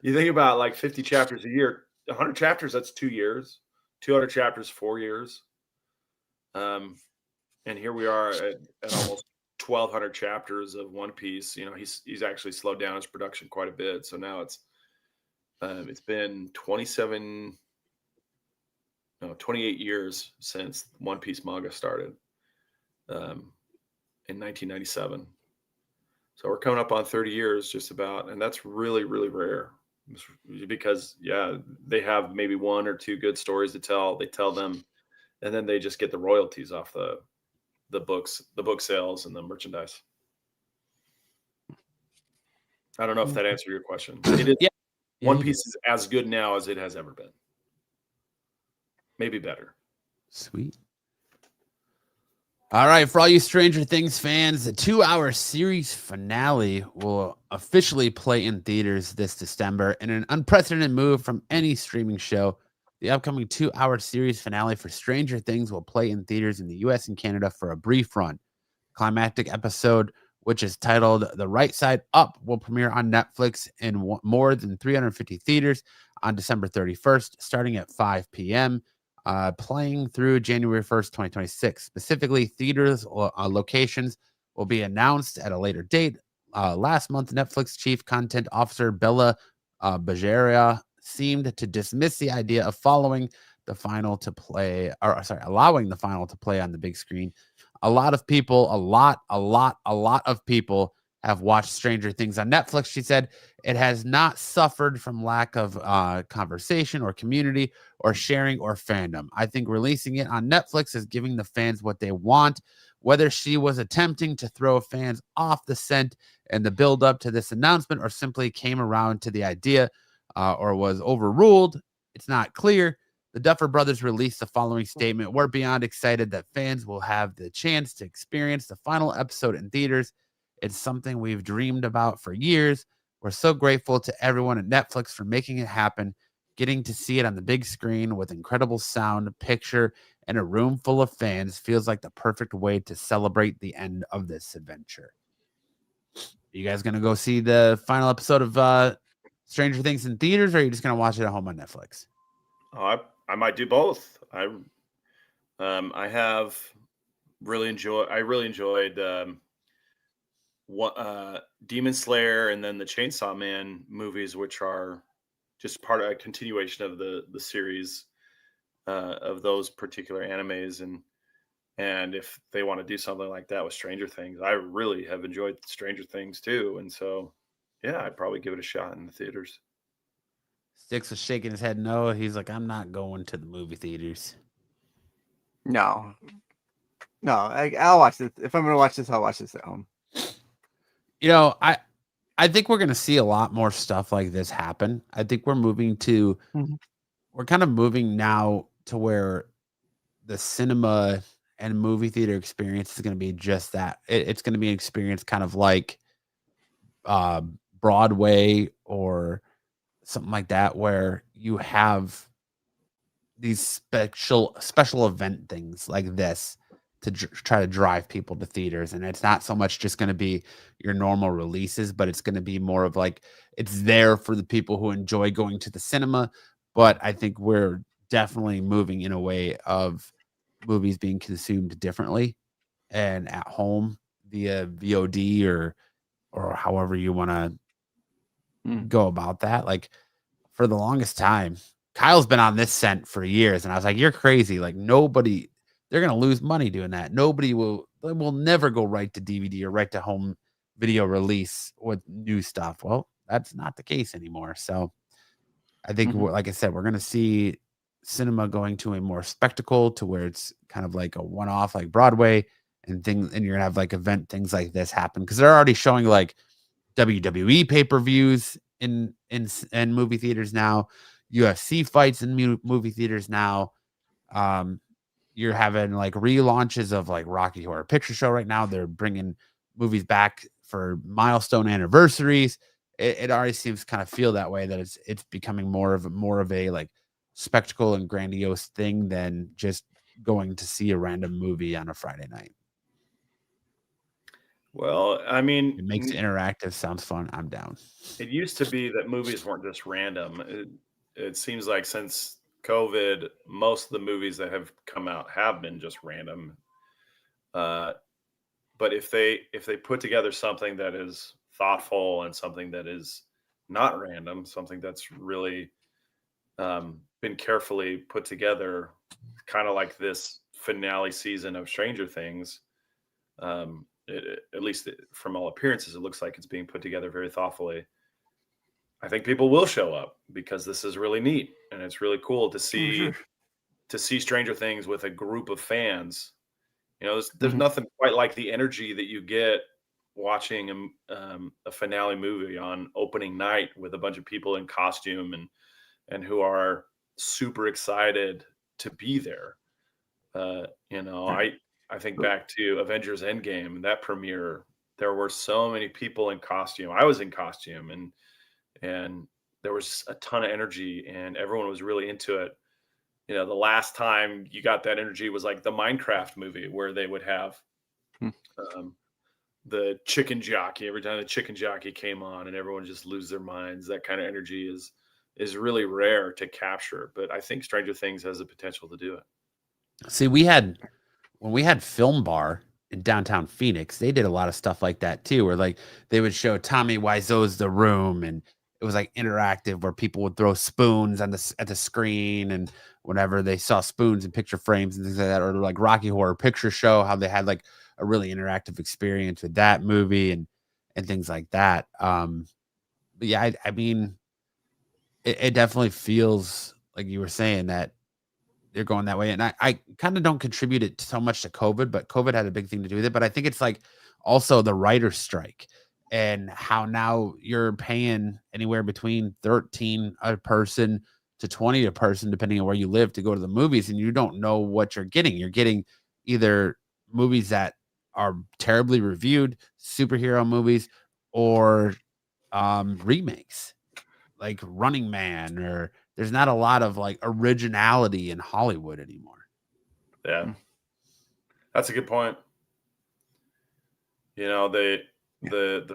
think about like 50 chapters a year, 100 chapters, that's 2 years. 200 chapters, 4 years. And here we are at almost 1,200 chapters of One Piece. You know, he's actually slowed down his production quite a bit. So now it's been 28 years since One Piece manga started in 1997. So we're coming up on 30 years just about, and that's really, really rare because, yeah, they have maybe 1 or 2 good stories to tell. They tell them, and then they just get the royalties off the books, the book sales, and the merchandise. I don't know if that answered your question. It is. Yeah. One Piece is as good now as it has ever been. Maybe better. Sweet. All right, for all you Stranger Things fans, the 2-hour series finale will officially play in theaters this December in an unprecedented move from any streaming show. The upcoming 2-hour series finale for Stranger Things will play in theaters in the US and Canada for a brief run. Climactic episode, which is titled The Right Side Up, will premiere on Netflix in more than 350 theaters on December 31st, starting at 5 p.m., playing through January 1st, 2026. Specifically, theaters locations will be announced at a later date. Last month, Netflix Chief Content Officer Bella Bajaria seemed to dismiss the idea of allowing the final to play on the big screen. A lot of people have watched Stranger Things on Netflix. She said it has not suffered from lack of conversation or community or sharing or fandom. I think releasing it on Netflix is giving the fans what they want. Whether she was attempting to throw fans off the scent in the build up to this announcement or simply came around to the idea or was overruled, it's not clear. The Duffer Brothers released the following statement: "We're beyond excited that fans will have the chance to experience the final episode in theaters. It's something we've dreamed about for years. We're so grateful to everyone at Netflix for making it happen. Getting to see it on the big screen with incredible sound, picture, and a room full of fans feels like the perfect way to celebrate the end of this adventure." You guys going to go see the final episode of Stranger Things in theaters, or are you just going to watch it at home on Netflix? I might do both. I really enjoyed Demon Slayer and then the Chainsaw Man movies, which are just part of a continuation of the series of those particular animes. And if they want to do something like that with Stranger Things, I really have enjoyed Stranger Things too. And so, yeah, I'd probably give it a shot in the theaters. Sticks was shaking his head no. He's like, I'm not going to the movie theaters. No, I'll watch this. If I'm going to watch this, I'll watch this at home. You know, I think we're going to see a lot more stuff like this happen. I think we're we're kind of moving now to where the cinema and movie theater experience is going to be just that. It's going to be an experience kind of like Broadway or something like that, where you have these special event things like this to try to drive people to theaters. And it's not so much just going to be your normal releases, but it's going to be more of like, it's there for the people who enjoy going to the cinema. But I think we're definitely moving in a way of movies being consumed differently and at home via VOD or however you want to go about that. Like, for the longest time, Kyle's been on this scent for years, and I was like, you're crazy. Like, nobody, they're going to lose money doing that. Nobody will never go right to DVD or right to home video release with new stuff. Well, that's not the case anymore. So I think, like I said, we're going to see cinema going to a more spectacle, to where it's kind of like a one-off, like Broadway and you're going to have like event things like this happen, because they're already showing like WWE pay-per-views in movie theaters now, UFC fights in movie theaters now. You're having like relaunches of like Rocky Horror Picture Show right now. They're bringing movies back for milestone anniversaries. It already seems kind of feel that way, that it's becoming more of a like spectacle and grandiose thing than just going to see a random movie on a Friday night. Well, I mean, It makes it interactive. Sounds fun. I'm down. it used to be that movies weren't just random. It seems like since COVID, most of the movies that have come out have been just random. But if they put together something that is thoughtful and something that is not random, something that's really been carefully put together, kind of like this finale season of Stranger Things. At least from all appearances, it looks like it's being put together very thoughtfully. I think people will show up because this is really neat and it's really cool to see Stranger Things with a group of fans. You know, there's nothing quite like the energy that you get watching a finale movie on opening night with a bunch of people in costume and who are super excited to be there. You know, I think back to Avengers Endgame, that premiere, there were so many people in costume. I was in costume and there was a ton of energy and everyone was really into it. You know, the last time you got that energy was like the Minecraft movie where they would have the chicken jockey. Every time the chicken jockey came on and everyone just lose their minds. That kind of energy is really rare to capture, but I think Stranger Things has the potential to do it. See, when we had Film Bar in downtown Phoenix, they did a lot of stuff like that too, where like they would show Tommy Wiseau's The Room, and it was like interactive where people would throw spoons at the screen, and whenever they saw spoons in picture frames and things like that, or like Rocky Horror Picture Show, how they had like a really interactive experience with that movie and things like that. But yeah, I mean, it definitely feels like you were saying that they're going that way. And I kind of don't contribute it so much to COVID, but COVID had a big thing to do with it. But I think it's like also the writer's strike and how now you're paying anywhere between 13 a person to 20 a person, depending on where you live, to go to the movies. And you don't know what you're getting. You're getting either movies that are terribly reviewed, superhero movies, or remakes like Running Man, or there's not a lot of like originality in Hollywood anymore. Yeah. That's a good point. You know, the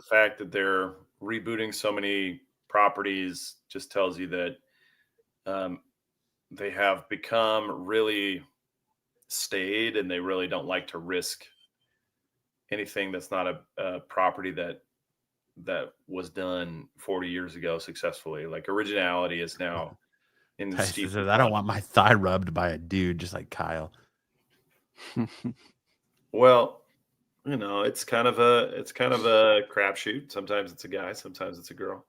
fact that they're rebooting so many properties just tells you that they have become really staid and they really don't like to risk anything that's not a property that was done 40 years ago successfully. Like originality is now in the Tyson steep. says, I don't want my thigh rubbed by a dude just like Kyle. Well, you know, it's kind of a crapshoot. Sometimes it's a guy, sometimes it's a girl.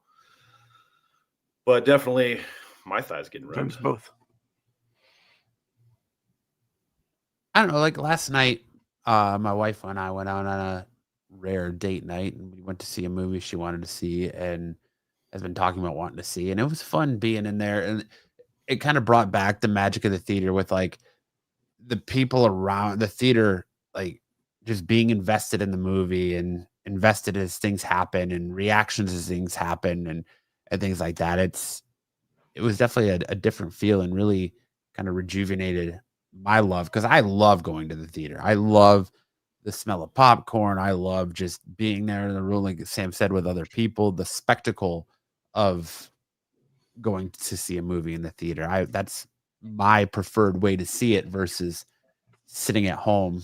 But definitely my thigh's getting rubbed. Both. I don't know, like last night, my wife and I went out on a rare date night and we went to see a movie she wanted to see and has been talking about wanting to see, and it was fun being in there, and it kind of brought back the magic of the theater with like the people around the theater, like just being invested in the movie and invested as things happen and reactions as things happen and things like that. It was definitely a different feel and really kind of rejuvenated my love, because I love going to the theater. I love the smell of popcorn. I love just being there in the room, like Sam said, with other people, the spectacle of going to see a movie in the theater. That's my preferred way to see it versus sitting at home.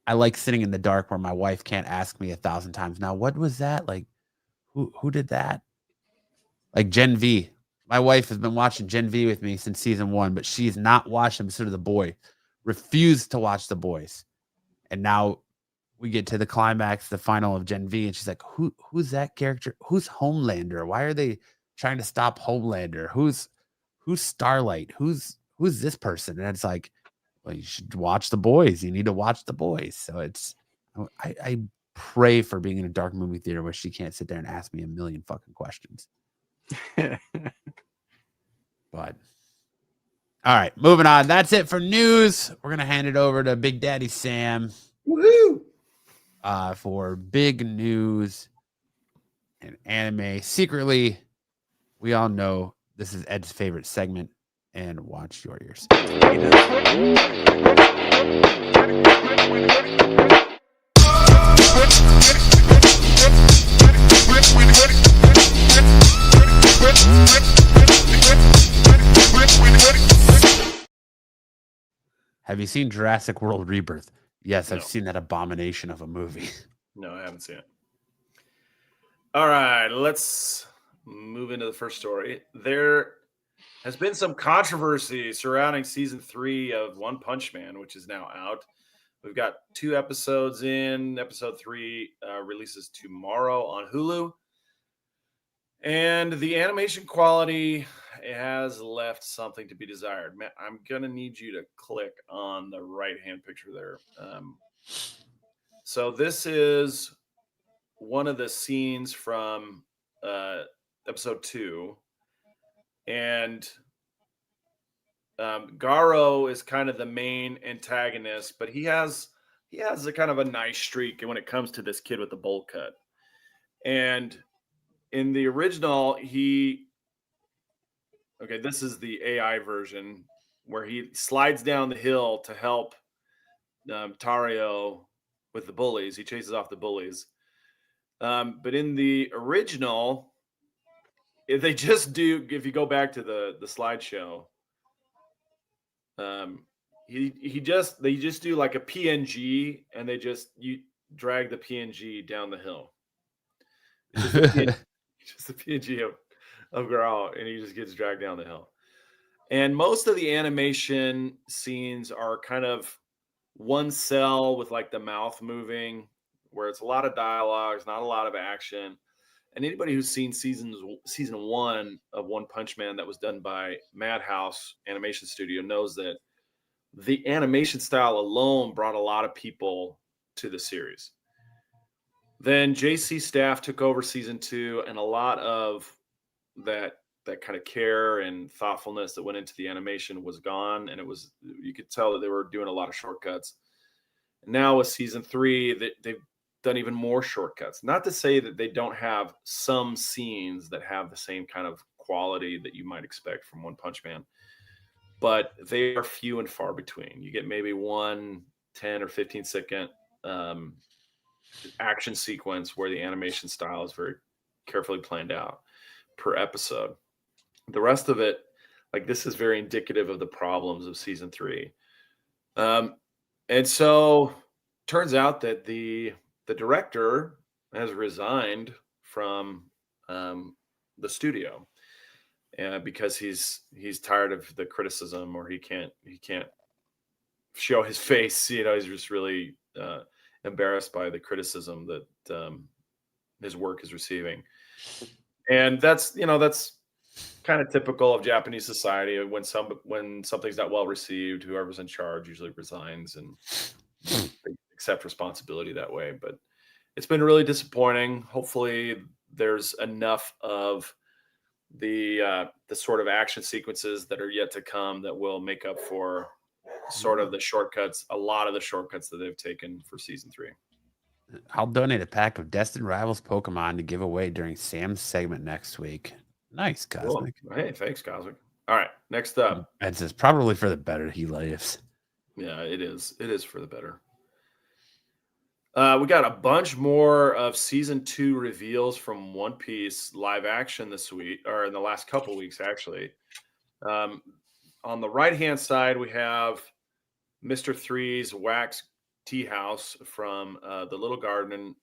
I like sitting in the dark where my wife can't ask me 1,000 times, now, what was that? Like, who did that? Like Gen V. My wife has been watching Gen V with me since season 1, but she's not watched episode of The Boy. Refused to watch The Boys. And now we get to the climax, the final of Gen V, and she's like, who's that character? Who's Homelander? Why are they trying to stop Homelander? Who's Starlight? Who's this person? And it's like, well, you should watch The Boys. You need to watch The Boys. So it's, I pray for being in a dark movie theater where she can't sit there and ask me a million fucking questions. But all right, moving on. That's it for news. We're gonna hand it over to Big Daddy Sam. Woohoo! For big news and anime. Secretly, we all know this is Ed's favorite segment, and watch your ears. Have you seen Jurassic World Rebirth? Yes, No. I've seen that abomination of a movie. No, I haven't seen it. All right, let's move into the first story. There has been some controversy surrounding season 3 of One Punch Man, which is now out. We've got 2 episodes in. Episode 3 releases tomorrow on Hulu. And the animation quality has left something to be desired. Man, I'm going to need you to click on the right-hand picture there. So this is one of the scenes from episode 2. And Garo is kind of the main antagonist, but he has a kind of a nice streak when it comes to this kid with the bowl cut. And in the original, this is the AI version where he slides down the hill to help Tario with the bullies. He chases off the bullies. But in the original, if you go back to the slideshow, they just do like a PNG, and you drag the PNG down the hill. Just the PNG of Garou, and he just gets dragged down the hill. And most of the animation scenes are kind of one cell with like the mouth moving, where it's a lot of dialogues, not a lot of action. And anybody who's seen season 1 of One Punch Man that was done by Madhouse Animation Studio knows that the animation style alone brought a lot of people to the series. Then JC Staff took over season 2, and a lot of that kind of care and thoughtfulness that went into the animation was gone, and you could tell that they were doing a lot of shortcuts. And now with season 3, they've done even more shortcuts. Not to say that they don't have some scenes that have the same kind of quality that you might expect from One Punch Man, but they are few and far between. You get maybe 1 10 or 15 second action sequence where the animation style is very carefully planned out per episode. The rest of it, like, this is very indicative of the problems of season 3. And so turns out that the director has resigned from the studio because he's tired of the criticism, or he can't show his face. He's just really embarrassed by the criticism that his work is receiving. And that's kind of typical of Japanese society. When something's not well received, whoever's in charge usually resigns, and they accept responsibility that way. But it's been really disappointing. Hopefully there's enough of the sort of action sequences that are yet to come that will make up for sort of a lot of the shortcuts that they've taken for season 3. I'll donate a pack of Destined Rivals Pokemon to give away during Sam's segment next week. Nice, Cosmic. Cool. Hey, thanks, Cosmic. All right, next up. Ed says probably for the better he lives. Yeah, it is. It is for the better. We got a bunch more of season 2 reveals from One Piece live action this week, or in the last couple weeks, actually. On the right-hand side, we have Mr. Three's Wax Tea House from the Little Garden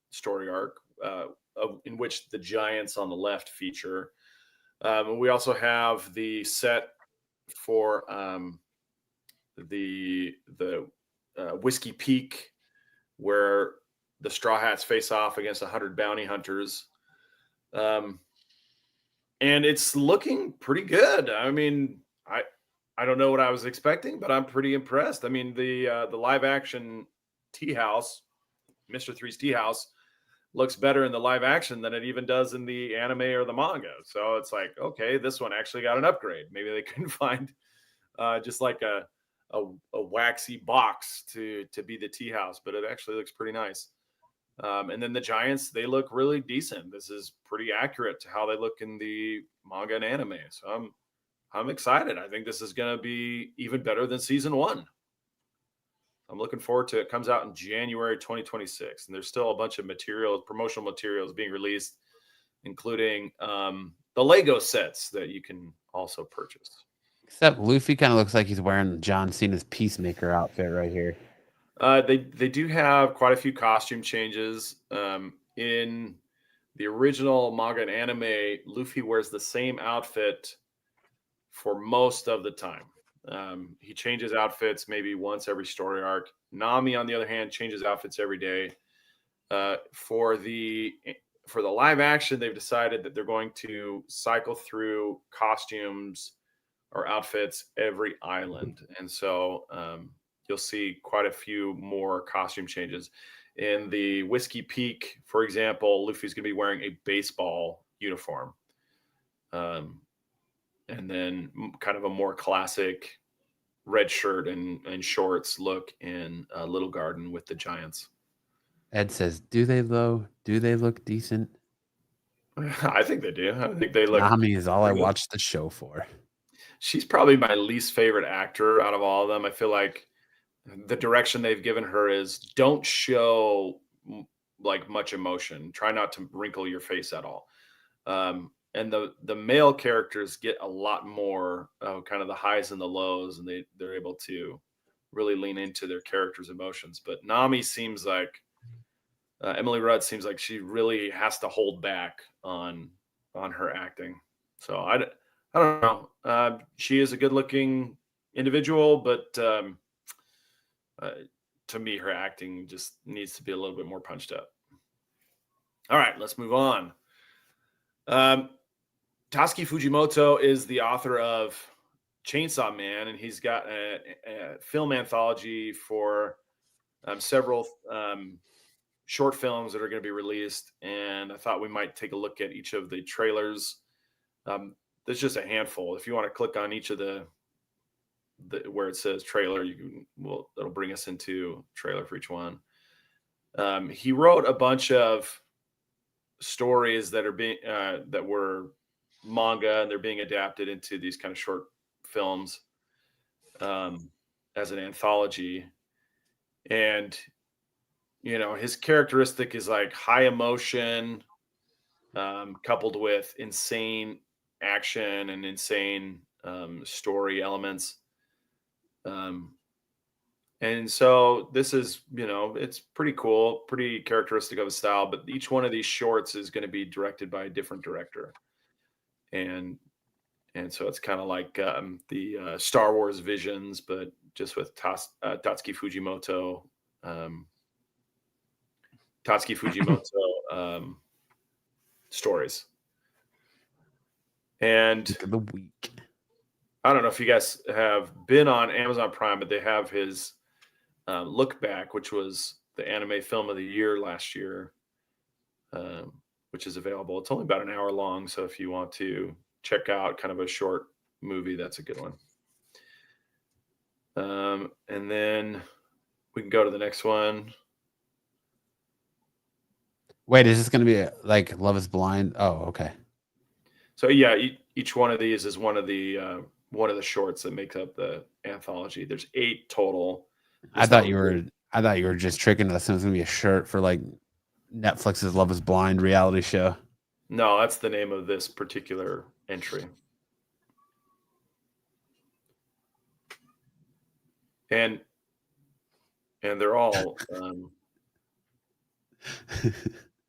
story arc, in which the giants on the left feature. We also have the set for the Whiskey Peak, where the Straw Hats face off against 100 bounty hunters. And it's looking pretty good. I mean, I don't know what I was expecting, but I'm pretty impressed. I mean, the live action Tea House Mr. Three's Tea House looks better in the live action than it even does in the anime or the manga. So it's like, okay, this one actually got an upgrade. Maybe they couldn't find just like a waxy box to be the tea house, but it actually looks pretty nice. And then the giants, they look really decent. This is pretty accurate to how they look in the manga and anime. So I'm excited. I think this is going to be even better than season 1. I'm looking forward to it. It comes out in January 2026, and there's still a bunch of materials, promotional materials being released, including the Lego sets that you can also purchase. Except Luffy kind of looks like he's wearing John Cena's Peacemaker outfit right here. They do have quite a few costume changes. In the original manga and anime, Luffy wears the same outfit for most of the time. He changes outfits maybe once every story arc. Nami, on the other hand, changes outfits every day. For the live action, they've decided that they're going to cycle through costumes or outfits every island, and so you'll see quite a few more costume changes. In the Whiskey Peak, for example, Luffy's going to be wearing a baseball uniform. And then kind of a more classic red shirt and shorts look in Little Garden with the Giants. Ed says, do they look decent? I think they do. I think they look. Nami is all I watched the show for. She's probably my least favorite actor out of all of them. I feel like the direction they've given her is don't show like much emotion. Try not to wrinkle your face at all. And the male characters get a lot more kind of the highs and the lows, and they're able to really lean into their characters' emotions. But Nami seems like Emily Rudd seems like she really has to hold back on her acting. So I don't know. She is a good-looking individual, but to me, her acting just needs to be a little bit more punched up. All right, let's move on. Tatsuki Fujimoto is the author of Chainsaw Man, and he's got a film anthology for several short films that are going to be released. And I thought we might take a look at each of the trailers. There's just a handful. If you want to click on each of the where it says trailer, it'll bring us into trailer for each one. He wrote a bunch of stories that are being that were manga, and they're being adapted into these kind of short films as an anthology. And his characteristic is like high emotion coupled with insane action and insane story elements. And so this is, it's pretty cool, pretty characteristic of his style, but each one of these shorts is going to be directed by a different director. And so it's kind of like the Star Wars Visions, but just with Tatsuki Fujimoto. Stories. And the week. I don't know if you guys have been on Amazon Prime, but they have his Look Back, which was the anime film of the year last year, which is available. It's only about an hour long, so if you want to check out kind of a short movie, that's a good one. And then we can go to the next one. Wait, is this going to be like Love is Blind? Oh, okay. So yeah, each one of these is one of the shorts that make up the anthology. There's 8 total. I thought you were just tricking us. It was going to be a shirt for like Netflix's Love is Blind reality show. No, that's the name of this particular entry. And they're all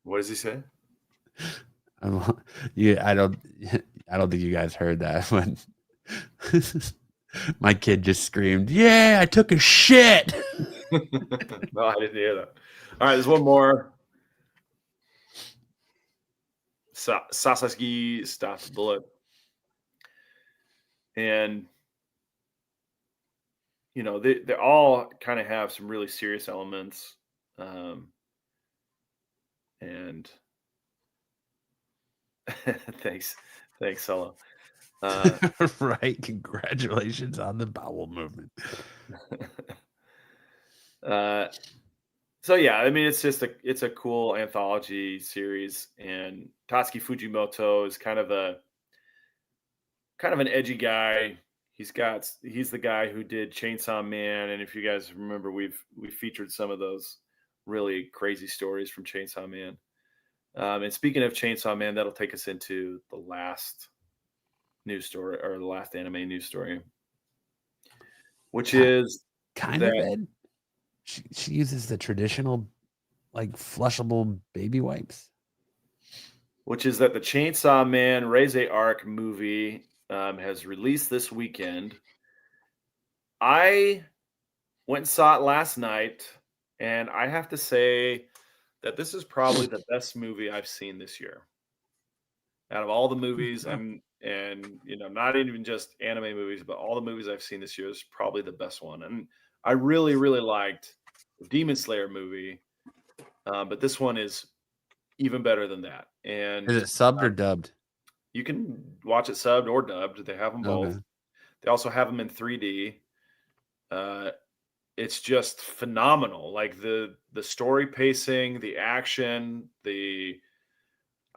what does he say? I don't think you guys heard that when my kid just screamed, "Yeah, I took a shit." No, I didn't hear that. All right, there's one more. Sasaki stops the bullet. And they all kind of have some really serious elements. And thanks, Solo. Right. Congratulations on the bowel movement. So yeah, I mean, it's a cool anthology series, and Tatsuki Fujimoto is kind of an edgy guy. He's the guy who did Chainsaw Man, and if you guys remember, we featured some of those really crazy stories from Chainsaw Man. And speaking of Chainsaw Man, that'll take us into the last news story, or the last anime news story, which is Kind that, of, Ed. She uses the traditional, like, flushable baby wipes. which is that the Chainsaw Man Raise Arc movie has released this weekend. I went and saw it last night, and I have to say that this is probably the best movie I've seen this year. Out of all the movies, and not even just anime movies, but all the movies I've seen this year, is probably the best one. And I really, really liked the Demon Slayer movie, but this one is even better than that. And Is it subbed or dubbed? you can watch it subbed or dubbed. They have them both. Okay. They also have them in 3D. It's just phenomenal. Like the story pacing, the action, they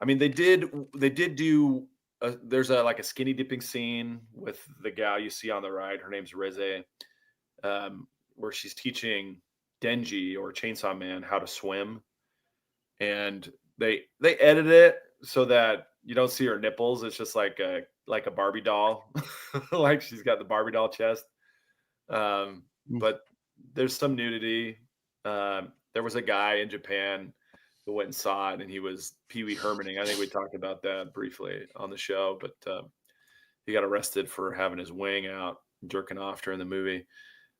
did do there's like a skinny dipping scene with the gal you see on the right. Her name's Reze, where she's teaching Denji, or Chainsaw Man, how to swim. And they edit it so that you don't see her nipples. It's just like a Barbie doll. Like she's got the Barbie doll chest. But there's some nudity. There was a guy in Japan who went and saw it, and he was Pee Wee Hermaning. I think we talked about that briefly on the show, but he got arrested for having his wang out, jerking off during the movie.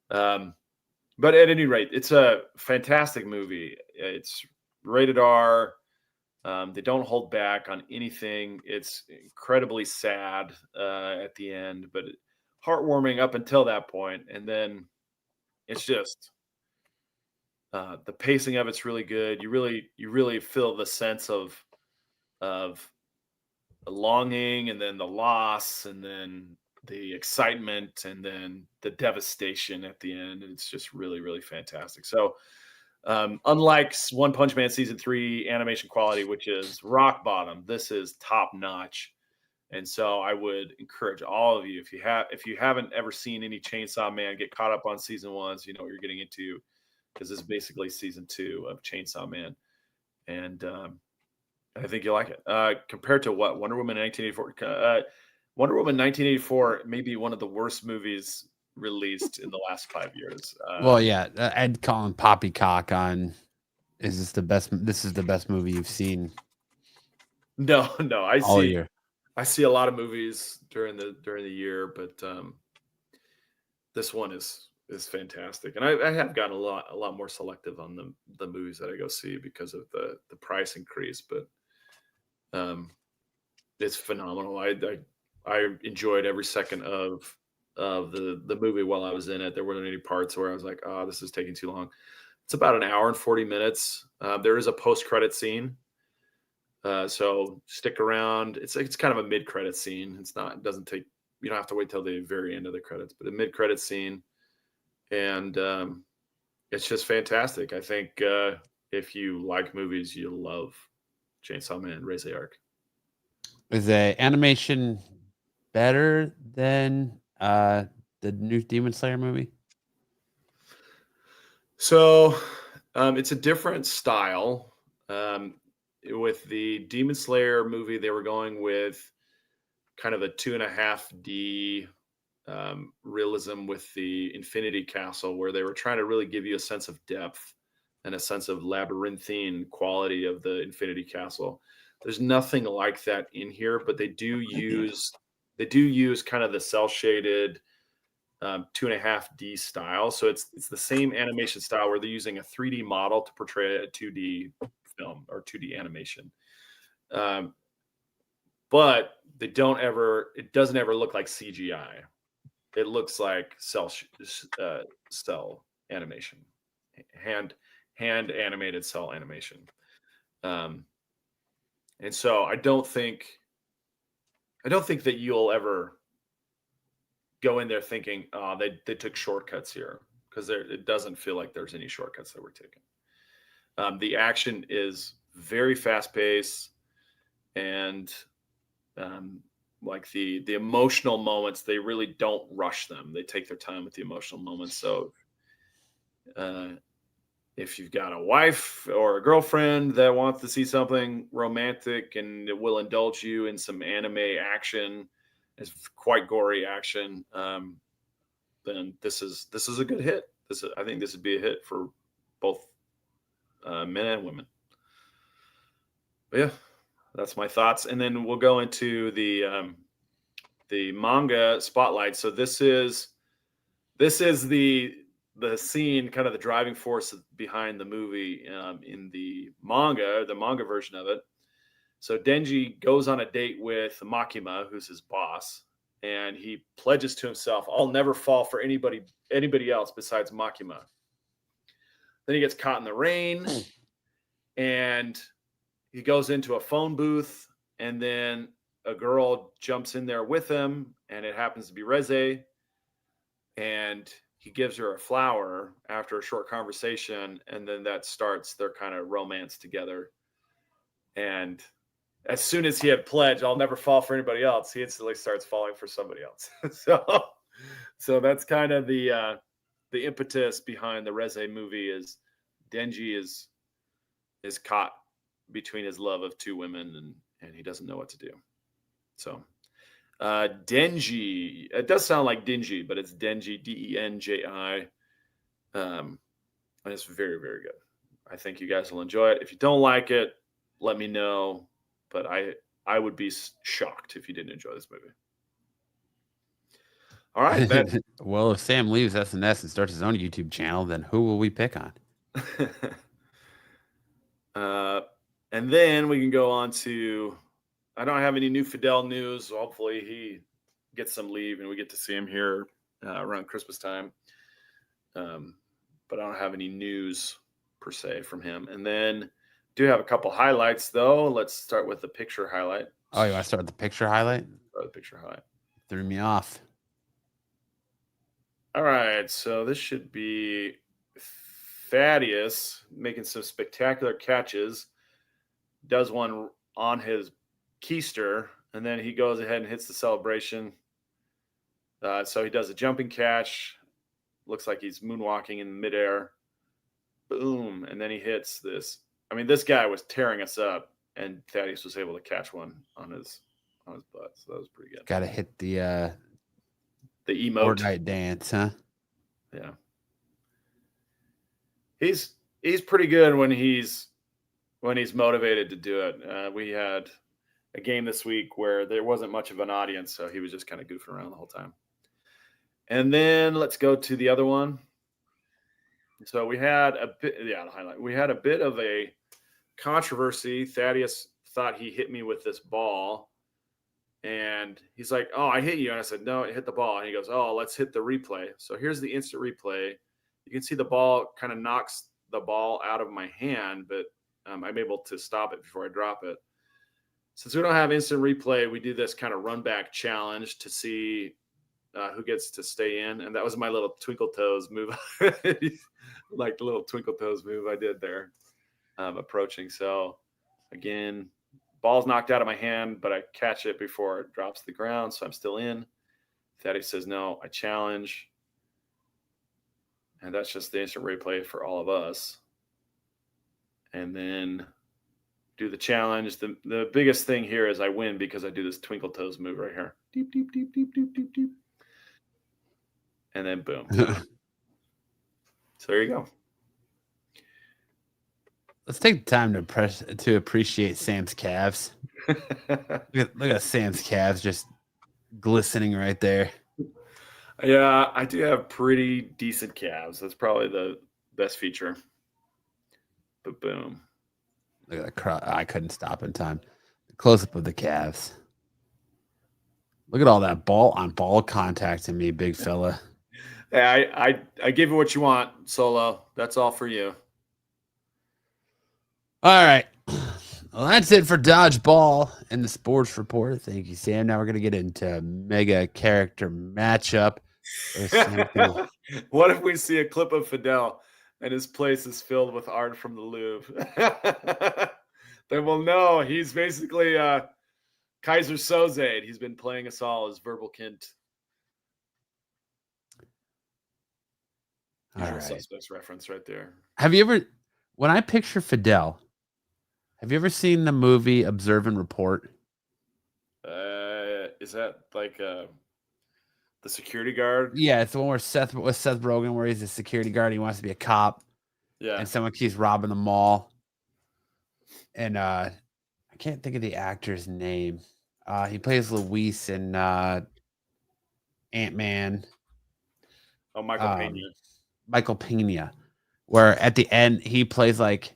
But at any rate, it's a fantastic movie. It's rated R. They don't hold back on anything. It's incredibly sad at the end, but heartwarming up until that point. And then it's just the pacing of it's really good. You really feel the sense of longing, and then the loss, and then the excitement, and then the devastation at the end. And it's just really, really fantastic. So unlike One Punch Man season 3 animation quality, which is rock bottom, this is top notch. And so I would encourage all of you, if you haven't ever seen any Chainsaw Man, get caught up on season 1, so you know what you're getting into, because this is basically season 2 of Chainsaw Man. And I think you'll like it. Compared to what? Wonder Woman 1984. Wonder Woman 1984 may be one of the worst movies released in the last 5 years. Well, yeah, I'd call him poppycock on. Is this the best? This is the best movie you've seen. No, all year. I see a lot of movies during the year, but this one is fantastic. And I have gotten a lot more selective on the movies that I go see because of the price increase. But it's phenomenal. I enjoyed every second of the movie while I was in it. There weren't any parts where I was like, oh, this is taking too long. It's about an hour and 40 minutes. There is a post-credit scene. So stick around. It's kind of a mid-credit scene. It doesn't take, you don't have to wait till the very end of the credits, but a mid-credit scene. And it's just fantastic. I think if you like movies, you'll love Chainsaw Man Raise Arc. Is the animation better than the new Demon Slayer movie? So it's a different style. With the Demon Slayer movie, they were going with kind of a 2.5D realism with the Infinity Castle, where they were trying to really give you a sense of depth and a sense of labyrinthine quality of the Infinity Castle. There's nothing like that in here, but they do use kind of the cell shaded 2.5D style. So it's the same animation style where they're using a 3D model to portray a 2D film or 2D animation. But it doesn't ever look like CGI. It looks like cell animation, hand animated cell animation. And so I don't think that you'll ever go in there thinking, oh, they took shortcuts here, because it doesn't feel like there's any shortcuts that were taken. The action is very fast paced, and like the emotional moments, they really don't rush them. They take their time with the emotional moments. So if you've got a wife or a girlfriend that wants to see something romantic and it will indulge you in some anime action, it's quite gory action, then this is a good hit. I think this would be a hit for both men and women. But yeah, that's my thoughts. And then we'll go into the manga spotlight. So this is the scene, kind of the driving force behind the movie in the manga version of it. So Denji goes on a date with Makima, who's his boss, and he pledges to himself, I'll never fall for anybody else besides Makima. Then he gets caught in the rain, and he goes into a phone booth, and then a girl jumps in there with him, and it happens to be Reze, and he gives her a flower after a short conversation, and then that starts their kind of romance together. And as soon as he had pledged, I'll never fall for anybody else, he instantly starts falling for somebody else. So that's kind of the impetus behind the Reze movie, is Denji is caught between his love of two women, and he doesn't know what to do. So Denji, it does sound like dingy, but it's Denji, Denji. And it's very, very good. I think you guys will enjoy it. If you don't like it, let me know. But I would be shocked if you didn't enjoy this movie. All right. Well, if Sam leaves SNS and starts his own YouTube channel, then who will we pick on? And then we can go on to, I don't have any new Fidel news. Hopefully he gets some leave and we get to see him here around Christmas time. But I don't have any news per se from him. And then do have a couple highlights, though. Let's start with the picture highlight. Oh, you want to start with the picture highlight? Start with the picture highlight. Threw me off. All right. So this should be Thaddeus making some spectacular catches. Does one on his keister, and then he goes ahead and hits the celebration. So he does a jumping catch. Looks like he's moonwalking in midair. Boom. And then he hits this. I mean, this guy was tearing us up, and Thaddeus was able to catch one on his butt. So that was pretty good. Got to hit the emote Fortnite dance, huh? Yeah. He's pretty good when he's motivated to do it. We had a game this week where there wasn't much of an audience, so he was just kind of goofing around the whole time. And then let's go to the other one. So we had a bit, the highlight. We had a bit of a controversy. Thaddeus thought he hit me with this ball, and he's like, "Oh, I hit you," and I said, "No, it hit the ball." And he goes, "Oh, let's hit the replay." So here's the instant replay. You can see the ball kind of knocks the ball out of my hand, but I'm able to stop it before I drop it. Since we don't have instant replay, we do this kind of run back challenge to see who gets to stay in. And that was my little twinkle toes move. Like the little twinkle toes move I did there, approaching. So again, ball's knocked out of my hand, but I catch it before it drops to the ground. So I'm still in. Thaddeus says, "No, I challenge." And that's just the instant replay for all of us. And then do the challenge. The biggest thing here is I win because I do this twinkle toes move right here. Deep, deep, deep, deep, deep, deep, deep. And then boom. So there you go. Let's take the time to appreciate Sam's calves. Look at Sam's calves just glistening right there. Yeah, I do have pretty decent calves. That's probably the best feature. But boom. Look at that. I couldn't stop in time. Close up of the calves. Look at all that ball contact in me, big fella. Yeah, I give you what you want, Solo. That's all for you. All right. Well, that's it for Dodgeball and the Sports Report. Thank you, Sam. Now we're going to get into mega character matchup. What if we see a clip of Fidel and his place is filled with art from the Louvre? Then we'll know he's basically Kaiser Soze. He's been playing us all as verbal Kint. Usual Suspects reference right there. Have you ever, when I picture Fidel, have you ever seen the movie Observe and Report? Is that like the security guard? Yeah, it's the one where Seth Rogen, where he's a security guard. He wants to be a cop. Yeah. And someone keeps robbing the mall. And I can't think of the actor's name. He plays Luis in Ant-Man. Oh, Michael Pena. Michael Pena, where at the end he plays like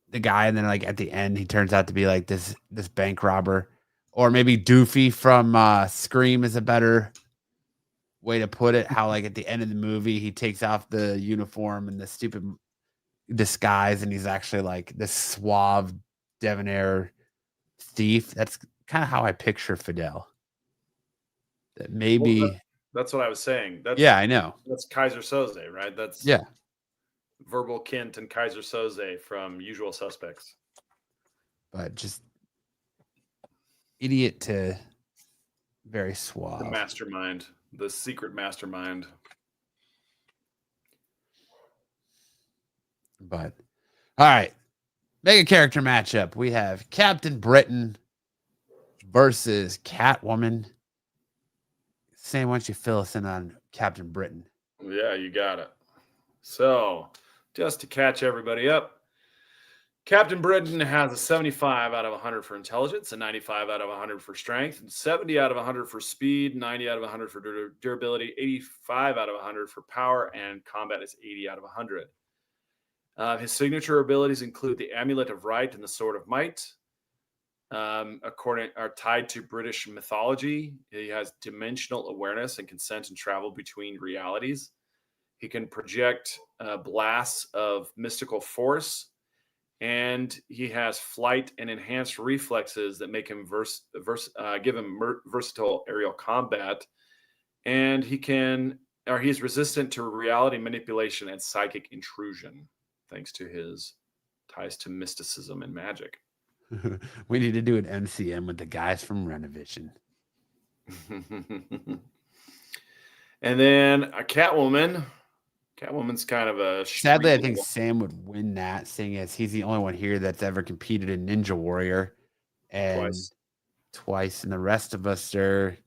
the guy, and then like at the end he turns out to be like this bank robber, or maybe Doofy from Scream is a better way to put it. How like at the end of the movie he takes off the uniform and the stupid disguise, and he's actually like this suave debonair thief. That's kind of how I picture Fidel. That maybe. Well, that's what I was saying. Yeah, I know. That's Kaiser Soze, right? That's Verbal Kint and Kaiser Soze from Usual Suspects. But just idiot to very suave. The mastermind, the secret mastermind. But all right, mega character matchup. We have Captain Britain versus Catwoman. Sam, why don't you fill us in on Captain Britain? Yeah, you got it. So, just to catch everybody up, Captain Britain has a 75 out of 100 for intelligence, a 95 out of 100 for strength, and 70 out of 100 for speed, 90 out of 100 for durability, 85 out of 100 for power, and combat is 80 out of 100. His signature abilities include the Amulet of Right and the Sword of Might. Are tied to British mythology. He has dimensional awareness and can sense and travel between realities. He can project blasts of mystical force, and he has flight and enhanced reflexes that make him give him versatile aerial combat. And he's resistant to reality manipulation and psychic intrusion, thanks to his ties to mysticism and magic. We need to do an MCM with the guys from Renovision. And then a Catwoman. Catwoman's kind of a... Sadly, I think Sam would win that, seeing as he's the only one here that's ever competed in Ninja Warrior. And twice. And the rest of us are,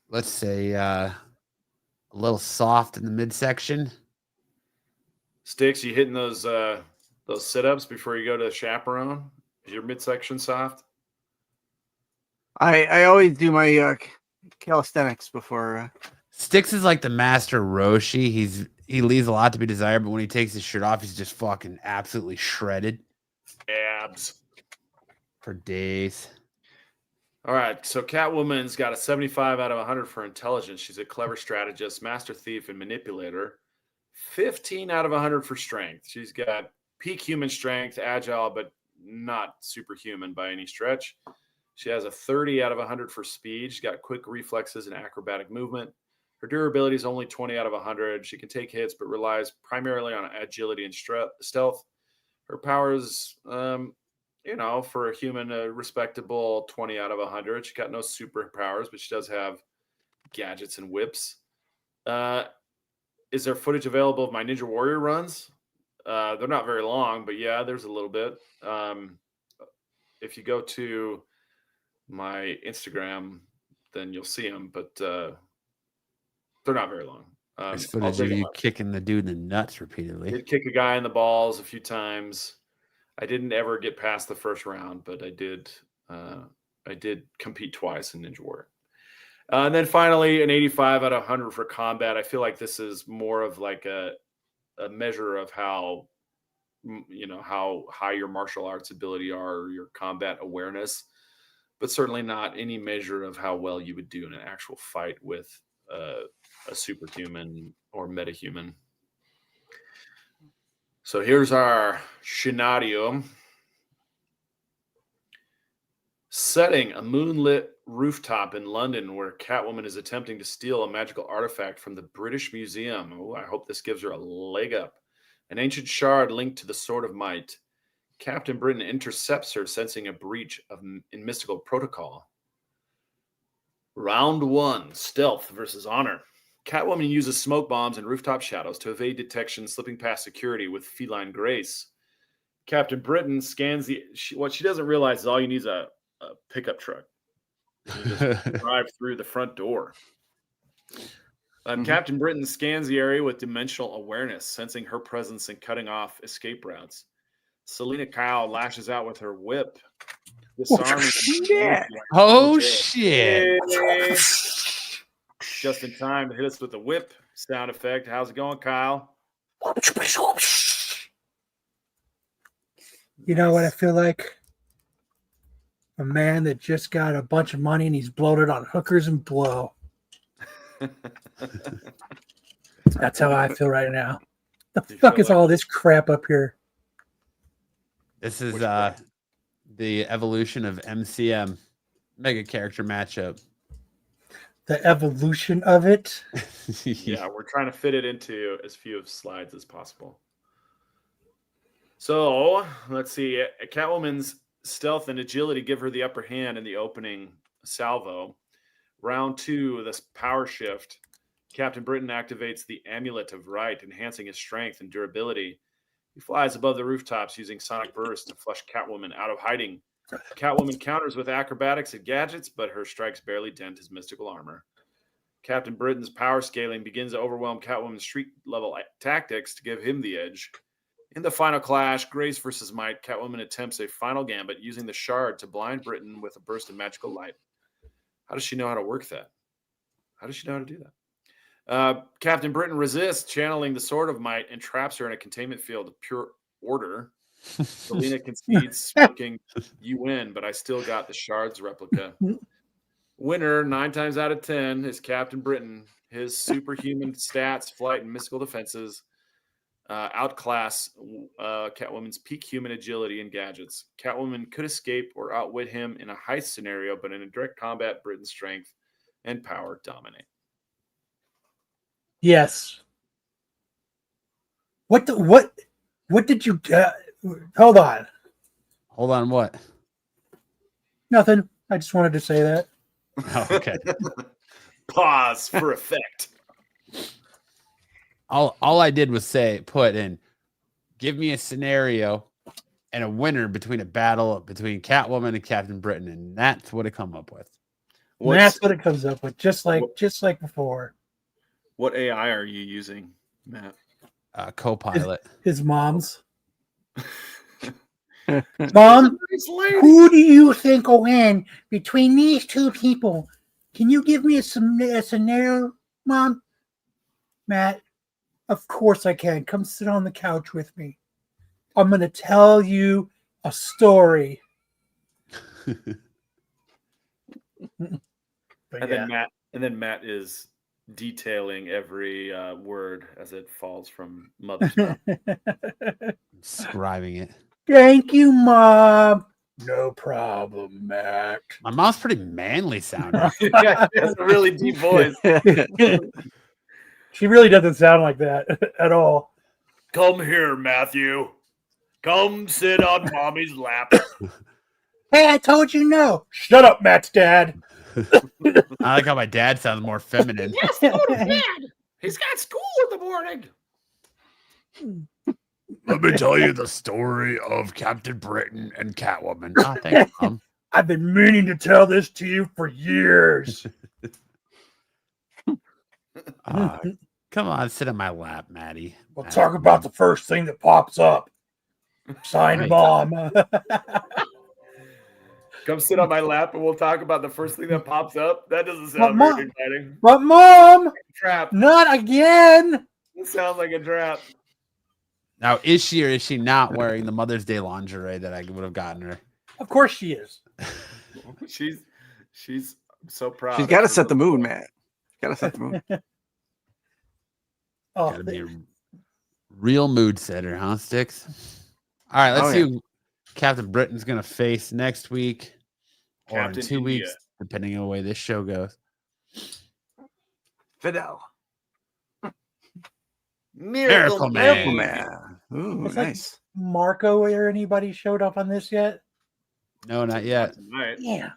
let's say, a little soft in the midsection. Sticks, you hitting those sit-ups before you go to the chaperone? Is your midsection soft? I always do my calisthenics before. Sticks is like the master Roshi. He leaves a lot to be desired, but when he takes his shirt off, he's just fucking absolutely shredded. Abs. For days. All right, so Catwoman's got a 75 out of 100 for intelligence. She's a clever strategist, master thief, and manipulator. 15 out of 100 for strength. She's got peak human strength, agile, but not superhuman by any stretch. She has a 30 out of 100 for speed. She's got quick reflexes and acrobatic movement. Her durability is only 20 out of 100. She can take hits, but relies primarily on agility and stealth. Her powers, for a human, a respectable 20 out of 100. She got no superpowers, but she does have gadgets and whips. Is there footage available of my Ninja Warrior runs? They're not very long, but yeah, there's a little bit. If you go to my Instagram, then you'll see them, but they're not very long. There's footage of you kicking the dude in the nuts repeatedly. Did kick a guy in the balls a few times. I didn't ever get past the first round, but I did compete twice in Ninja Warrior. And then finally, an 85 out of 100 for combat. I feel like this is more of like a measure of how high your martial arts ability are, or your combat awareness, but certainly not any measure of how well you would do in an actual fight with a superhuman or metahuman. So here's our scenario. Setting a moonlit rooftop in London where Catwoman is attempting to steal a magical artifact from the British Museum. Oh, I hope this gives her a leg up. An ancient shard linked to the Sword of Might. Captain Britain intercepts her, sensing a breach in mystical protocol. Round 1, stealth versus honor. Catwoman uses smoke bombs and rooftop shadows to evade detection, slipping past security with feline grace. Captain Britain scans what she doesn't realize is all you need is a pickup truck. You just drive through the front door. Captain Britain scans the area with dimensional awareness, sensing her presence and cutting off escape routes. Selena Kyle lashes out with her whip, disarming. Oh, shit. Just in time to hit us with the whip sound effect. How's it going, Kyle? You know what I feel like? A man that just got a bunch of money and he's bloated on hookers and blow. That's how I feel right now. The fuck is all this crap up here? This is the evolution of MCM, mega character matchup. The evolution of it. Yeah, we're trying to fit it into as few of slides as possible. So let's see. Catwoman's stealth and agility give her the upper hand in the opening salvo. Round 2, this power shift. Captain Britain activates the Amulet of Right, enhancing his strength and durability. He flies above the rooftops using sonic burst to flush Catwoman out of hiding. Catwoman counters with acrobatics and gadgets, but her strikes barely dent his mystical armor. Captain Britain's power scaling begins to overwhelm Catwoman's street-level tactics to give him the edge. In the final clash, Grace versus Might, Catwoman attempts a final gambit using the shard to blind Britain with a burst of magical light. How does she know how to work that? How does she know how to do that? Captain Britain resists, channeling the Sword of Might, and traps her in a containment field of pure order. Selena concedes, speaking, "You win, but I still got the shard's replica." Winner, 9 times out of 10, is Captain Britain. His superhuman stats, flight, and mystical defenses outclass Catwoman's peak human agility and gadgets. Catwoman could escape or outwit him in a heist scenario, but in a direct combat, Britain's strength and power dominate. Yes. What did you hold on. Hold on, what? Nothing. I just wanted to say that. Oh, okay. Pause for effect. All I did was put in, give me a scenario and a winner between a battle between Catwoman and Captain Britain, and that's what it come up with. That's what it comes up with, just like before. What AI are you using, Matt? Copilot. His mom's. Mom, who do you think will win between these two people? Can you give me a scenario, Mom? Matt, of course I can. Come sit on the couch with me. I'm going to tell you a story. Then Matt is detailing every word as it falls from Mother's mouth. Scribing it. Thank you, Mom. No problem, Matt. My mom's pretty manly sounding. Yeah, she has a really deep voice. She really doesn't sound like that at all. Come here, Matthew. Come sit on Mommy's lap. Hey, I told you no. Shut up, Matt's dad. I like how my dad sounds more feminine. Yes, go to bed. He's got school in the morning. Let me tell you the story of Captain Britain and Catwoman. Oh, thanks, Mom. I've been meaning to tell this to you for years. Come on, sit on my lap, Maddie. We'll talk about the first thing that pops up. Signed, Mom. Come sit on my lap and we'll talk about the first thing that pops up. That doesn't sound very exciting. But Mom, trap. Not again. It sounds like a trap. Now, is she or is she not wearing the Mother's Day lingerie that I would have gotten her? Of course she is. She's so proud. She's got to set the mood, Matt. Got to set the mood. Oh, Gotta be Real mood setter, huh, Sticks? All right, let's Oh, see yeah. who Captain Britain's going to face next week or Captain in 2 India. weeks, depending on the way this show goes. Fidel. Miracle Miracle Man. Man. Ooh, It's like nice. Marco or anybody showed up on this yet? No, not yet. Tonight. Yeah.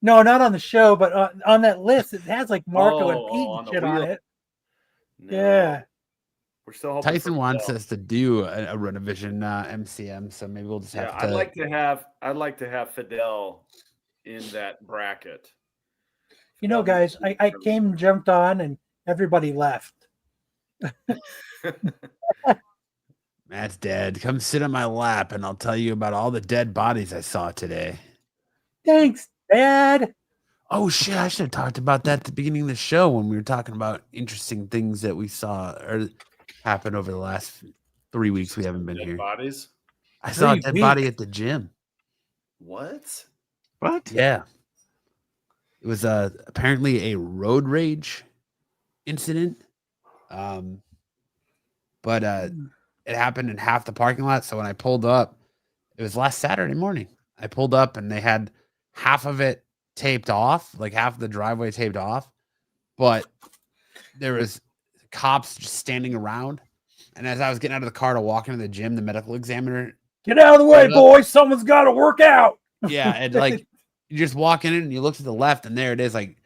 No, not on the show, but on that list, it has like Marco and Oh, Pete on and the shit on wheel. it. No. Yeah. We're still hoping Tyson for wants Fidel. us to do a Renovision MCM, so maybe we'll just have Yeah, to. I'd like to have Fidel in that bracket. You know, Fidel guys, needs to I be came and jumped on and everybody left. Matt's dead. Come sit on my lap, and I'll tell you about all the dead bodies I saw today. Thanks, Dad. Oh shit! I should have talked about that at the beginning of the show when we were talking about interesting things that we saw or happened over the last 3 weeks we haven't been Dead here. bodies. I saw a 3 dead body weeks. at the gym. What? What? Yeah, it was apparently a road rage incident. But it happened in half the parking lot. So when I pulled up, it was last Saturday morning. I pulled up and they had half of it taped off, like half of the driveway taped off, but there was cops just standing around. And as I was getting out of the car to walk into the gym, the medical examiner, Get out of the way, Shut up. boys. Someone's got to work out. yeah, and like you just walk in and you look to the left, and there it is, like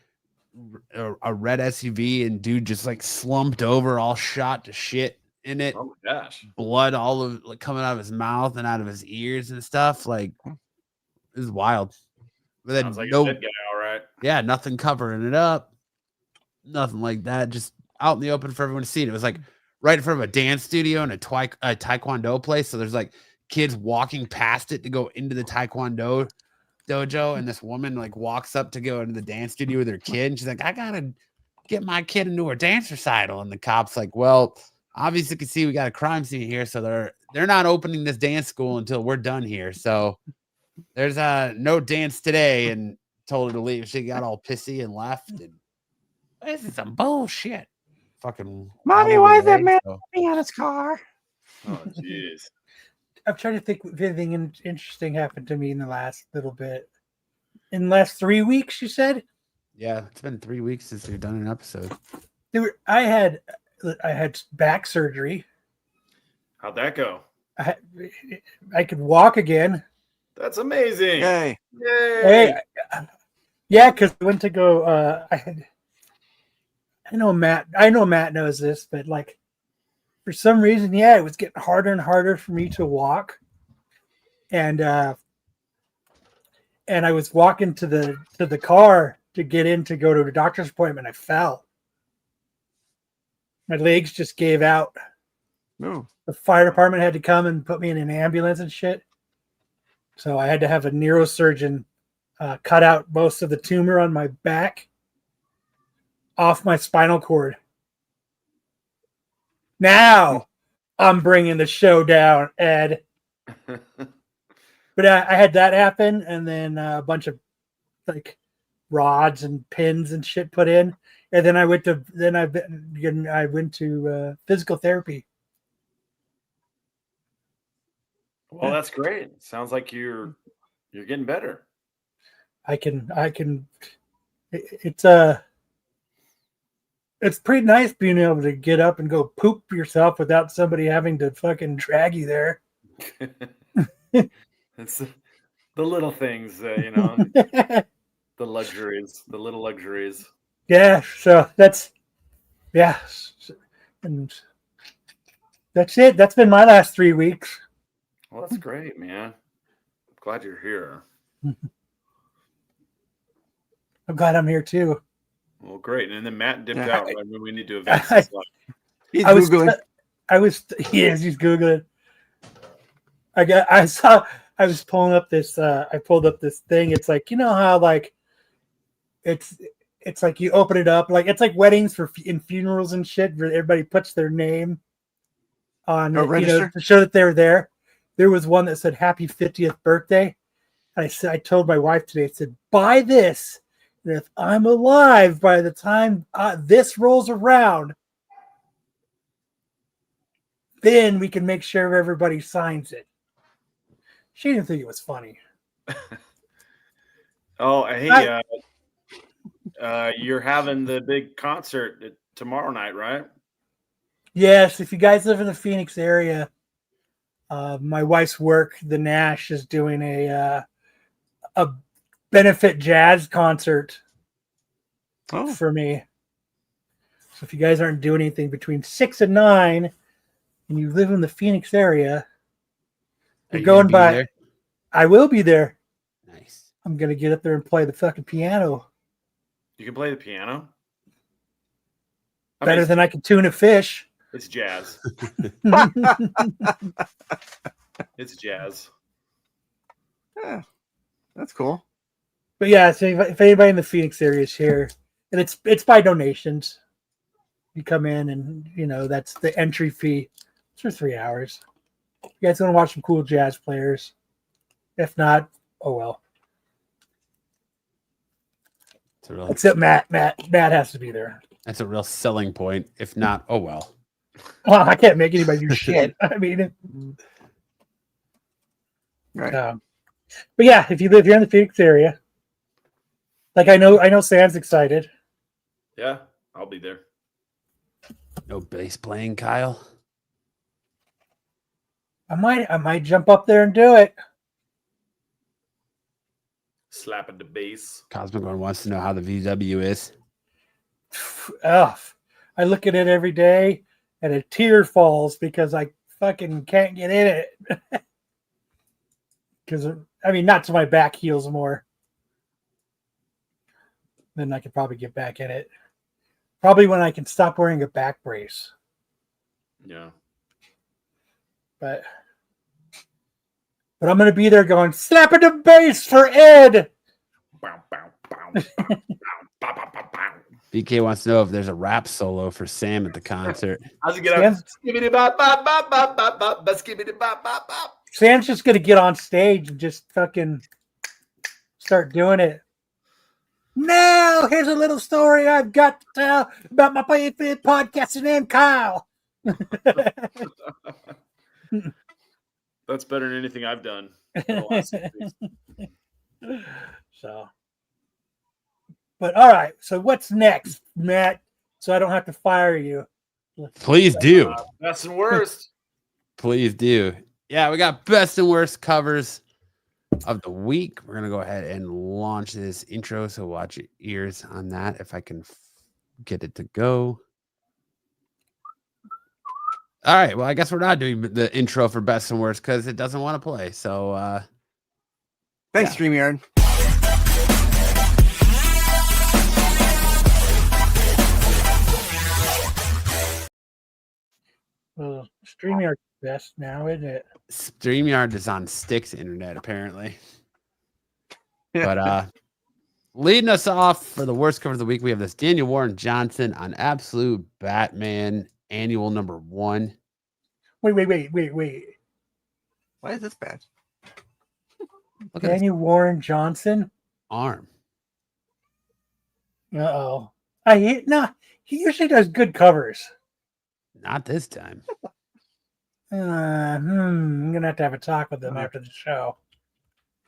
a red SUV, and dude just like slumped over, all shot to shit in it. Oh my gosh. Blood all of like coming out of his mouth and out of his ears and stuff. Like it was wild. But then Sounds like no, a dead guy, all right. yeah, nothing covering it up, nothing like that. Just out in the open for everyone to see. And it was like right in front of a dance studio and a taekwondo place. So there's like kids walking past it to go into the taekwondo dojo, and this woman like walks up to go into the dance studio with her kid, and she's like, I gotta get my kid into her dance recital. And the cops like, well, obviously you can see we got a crime scene here, so they're not opening this dance school until we're done here. So there's no dance today, and told her to leave. She got all pissy and left. And this is some bullshit. Fucking Mommy, why is that man on his car? Oh jeez. I'm trying to think if anything interesting happened to me in the last little bit. In the last 3 weeks, you said? Yeah, it's been 3 weeks since we've done an episode. I had back surgery. How'd that go? I could walk again. That's amazing. Yay. Yay. Hey, yeah, because I went to go. I know Matt knows this, but like for some reason, yeah, it was getting harder and harder for me to walk, and I was walking to the car to get in to go to a doctor's appointment. I fell. My legs just gave out. No. The fire department had to come and put me in an ambulance and shit. So I had to have a neurosurgeon cut out most of the tumor on my back off my spinal cord. Now I'm bringing the show down, Ed. But I had that happen, and then a bunch of like rods and pins and shit put in, and then I went to physical therapy. Well, that's great. Sounds like you're getting better. I can. It's pretty nice being able to get up and go poop yourself without somebody having to fucking drag you there. It's the little things, the luxuries, the little luxuries. Yeah. So that's and that's it. That's been my last 3 weeks. Well, that's great, man. I'm glad you're here. I'm glad I'm here too. Well, great. And then Matt dipped out right when we need to advance this line. He's Googling. He's Googling. I was pulling up this, I pulled up this thing. It's like, you know how like, it's like you open it up, like it's like weddings in funerals and shit where everybody puts their name on, to show that they were there. There was one that said happy 50th birthday. I told my wife today, I said, buy this. And if I'm alive by the time this rolls around, then we can make sure everybody signs it. She didn't think it was funny. Oh, hey, you're having the big concert tomorrow night, right? Yes, if you guys live in the Phoenix area, my wife's work, the Nash, is doing a benefit jazz concert for me. So if you guys aren't doing anything between 6 and 9, and you live in the Phoenix area, you're going by. There? I will be there. Nice. I'm gonna get up there and play the fucking piano. You can play the piano? Better than I can tune a fish. It's jazz. It's jazz. Yeah, that's cool. But yeah, so if anybody in the Phoenix area is here, and it's by donations. You come in and, you know, that's the entry fee. It's for 3 hours. You guys want to watch some cool jazz players? If not, oh well. Except Matt. Matt has to be there. That's a real selling point. If not, oh well. Well, I can't make anybody do shit. I mean, right. But yeah, if you're in the Phoenix area, like I know Sam's excited. Yeah, I'll be there. No bass playing, Kyle. I might jump up there and do it. Slapping the bass. Cosmic One wants to know how the VW is. Ugh. I look at it every day and a tear falls because I fucking can't get in it. Because, I mean, not to my back heels more. Then I could probably get back in it. Probably when I can stop wearing a back brace. Yeah. But I'm going to be there going, slapping the bass for Ed. BK wants to know if there's a rap solo for Sam at the concert. How's it get up? Sam's just going to get on stage and just fucking start doing it. Now, here's a little story I've got to tell about my podcasting name, Kyle. That's better than anything I've done. In the last 6 weeks. So, but all right. So what's next, Matt? So I don't have to fire you. Please do. Best and worst. Please do. Yeah, we got best and worst covers of the week. We're gonna go ahead and launch this intro. So watch your ears on that. If I can get it to go. All right. Well, I guess we're not doing the intro for best and worst because it doesn't want to play. So thanks, StreamYard. Well, StreamYard's best now, isn't it? StreamYard is on Styx internet, apparently. But leading us off for the worst cover of the week, we have this Daniel Warren Johnson on Absolute Batman Annual #1. Wait. Why is this bad? Look at Daniel Warren Johnson arm. Uh-oh. He usually does good covers. Not this time. I'm gonna have a talk with him after the show.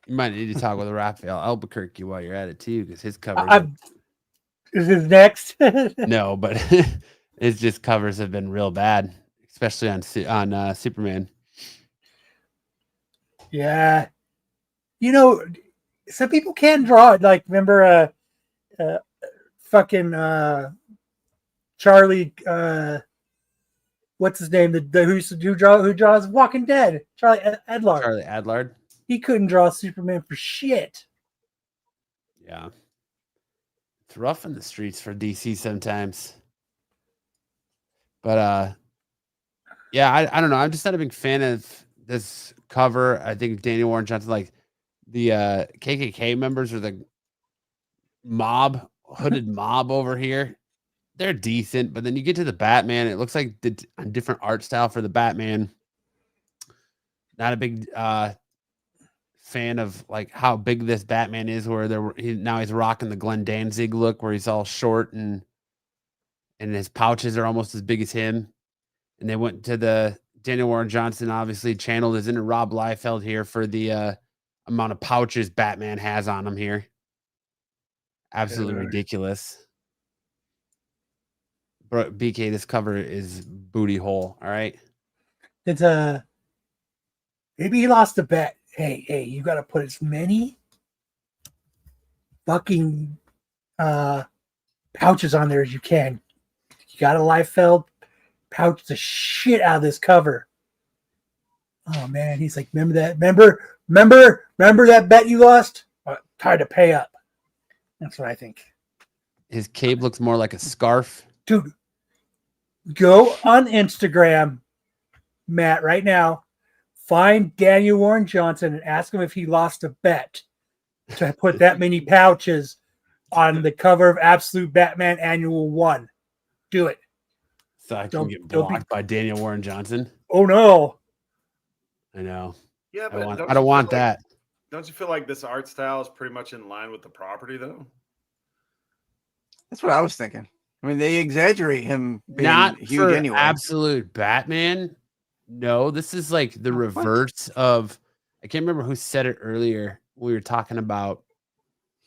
You might need to talk with Raphael Albuquerque while you're at it too, because his covers. Is this next? No, but his just covers have been real bad, especially on Superman. Yeah, you know, some people can draw it. Like, remember, fucking Charlie. What's his name? Who draws Walking Dead? Charlie Adlard. Charlie Adlard. He couldn't draw Superman for shit. Yeah, it's rough in the streets for DC sometimes. But yeah, I don't know. I'm just not a big fan of this cover. I think Daniel Warren Johnson, like the KKK members or the hooded mob over here, they're decent. But then you get to the Batman, it looks like a different art style for the Batman. Not a big fan of like how big this Batman is, where now he's rocking the Glenn Danzig look, where he's all short and his pouches are almost as big as him. And they went to the Daniel Warren Johnson obviously channeled his inner Rob Liefeld here for the amount of pouches Batman has on him here. Absolutely ridiculous. Bro, BK, this cover is booty hole. All right. It's maybe he lost a bet. Hey, you got to put as many fucking pouches on there as you can. You got a Liefeld pouch the shit out of this cover. Oh man, he's like, remember that? Remember that bet you lost? Time to pay up. That's what I think. His cape looks more like a scarf. Dude, go on Instagram, Matt, right now. Find Daniel Warren Johnson and ask him if he lost a bet to put that many pouches on the cover of Absolute Batman Annual 1. Do it. So I can get blocked by Daniel Warren Johnson. Oh no. I know. Yeah, but I don't want that. Don't you feel like this art style is pretty much in line with the property, though? That's what I was thinking. I mean, they exaggerate him being Not huge for anyway. Absolute Batman. No, this is like the reverse of. I can't remember who said it earlier. We were talking about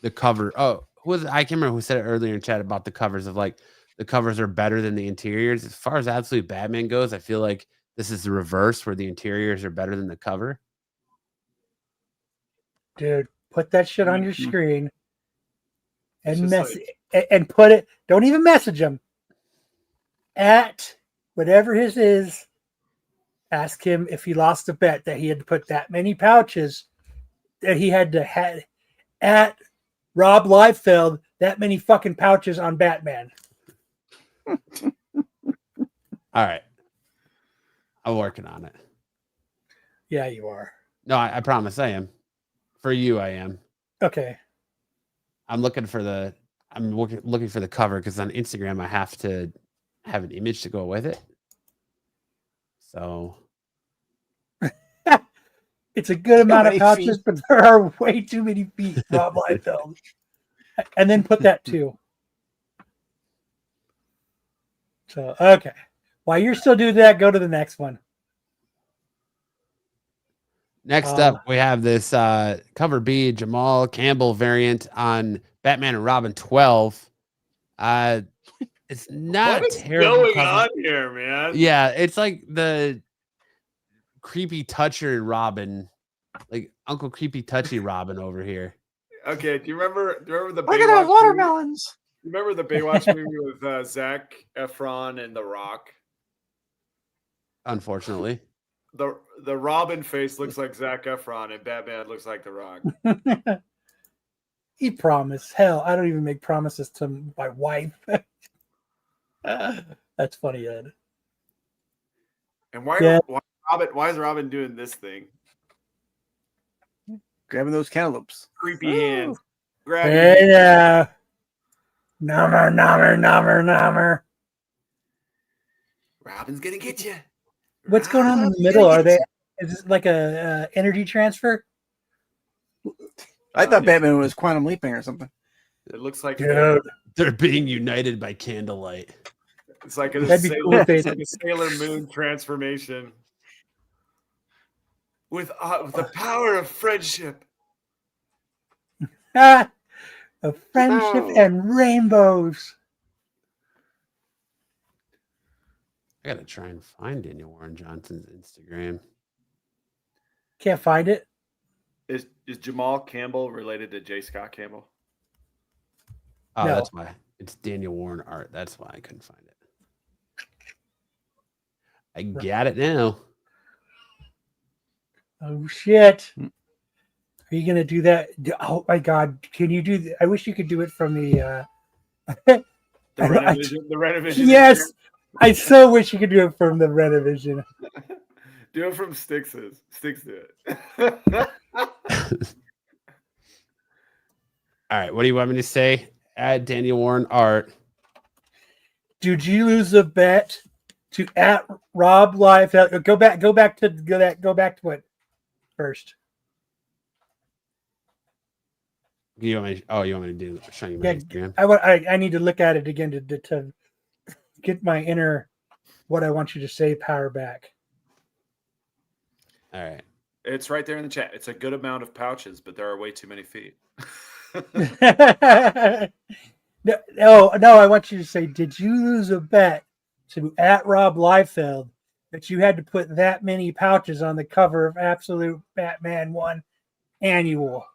the cover. Oh, who was I can't remember who said it earlier in chat about the covers of like the covers are better than the interiors. As far as Absolute Batman goes, I feel like this is the reverse where the interiors are better than the cover. Dude, put that shit on your screen and and put it. Don't even message him. At whatever his is, ask him if he lost a bet that he had to put that many pouches that he had to had at Rob Liefeld that many fucking pouches on Batman. All right. I'm working on it. Yeah, you are. No, I promise I am. For you, I am. Okay. I'm looking for the cover because on Instagram I have to have an image to go with it. So it's a good amount of pouches, but there are way too many feet, Rob Liefeld. And then put that too. So okay. While you're still doing that, go to the next one. Next up, we have this cover B Jamal Campbell variant on Batman and Robin 12. It's not what is terrible going cover. on here, man? Yeah, it's like the creepy toucher Robin, like Uncle Creepy Touchy Robin over here. Okay, do you remember the Look at those watermelons? Remember the Baywatch movie with Zac Efron and The Rock? Unfortunately. The Robin face looks like Zac Efron and Batman looks like The Rock. He promised. Hell, I don't even make promises to my wife. That's funny, Ed. And why is Robin doing this thing? Grabbing those cantaloupes. Creepy hands. Grabbing. Hey now. Number. Robin's gonna get you. What's going on in the middle? Is it like a energy transfer? I thought Batman was quantum leaping or something. It looks like they're being united by candlelight. It's like That'd a Sailor Moon transformation with the power of friendship. Of friendship and rainbows. I gotta try and find Daniel Warren Johnson's Instagram. Can't find it. Is Jamal Campbell related to J. Scott Campbell? Oh, No. That's why. It's Daniel Warren art. That's why I couldn't find it. I got it now. Oh shit. Are you gonna do that? Oh my god. Can you do I wish you could do it from the The Renovision. Yes. I so wish you could do it from the Renovision. Do it from Styx's. Styx do it. All right. What do you want me to say? Add Daniel Warren art. Did you lose a bet to at Rob Liefeld? Go back to what first? You want me to do show you my Instagram? I need to look at it again to get my inner what I want you to say power back. All right. It's right there in the chat. It's a good amount of pouches, but there are way too many feet. No, I want you to say, did you lose a bet to @Rob Liefeld that you had to put that many pouches on the cover of Absolute Batman 1 Annual?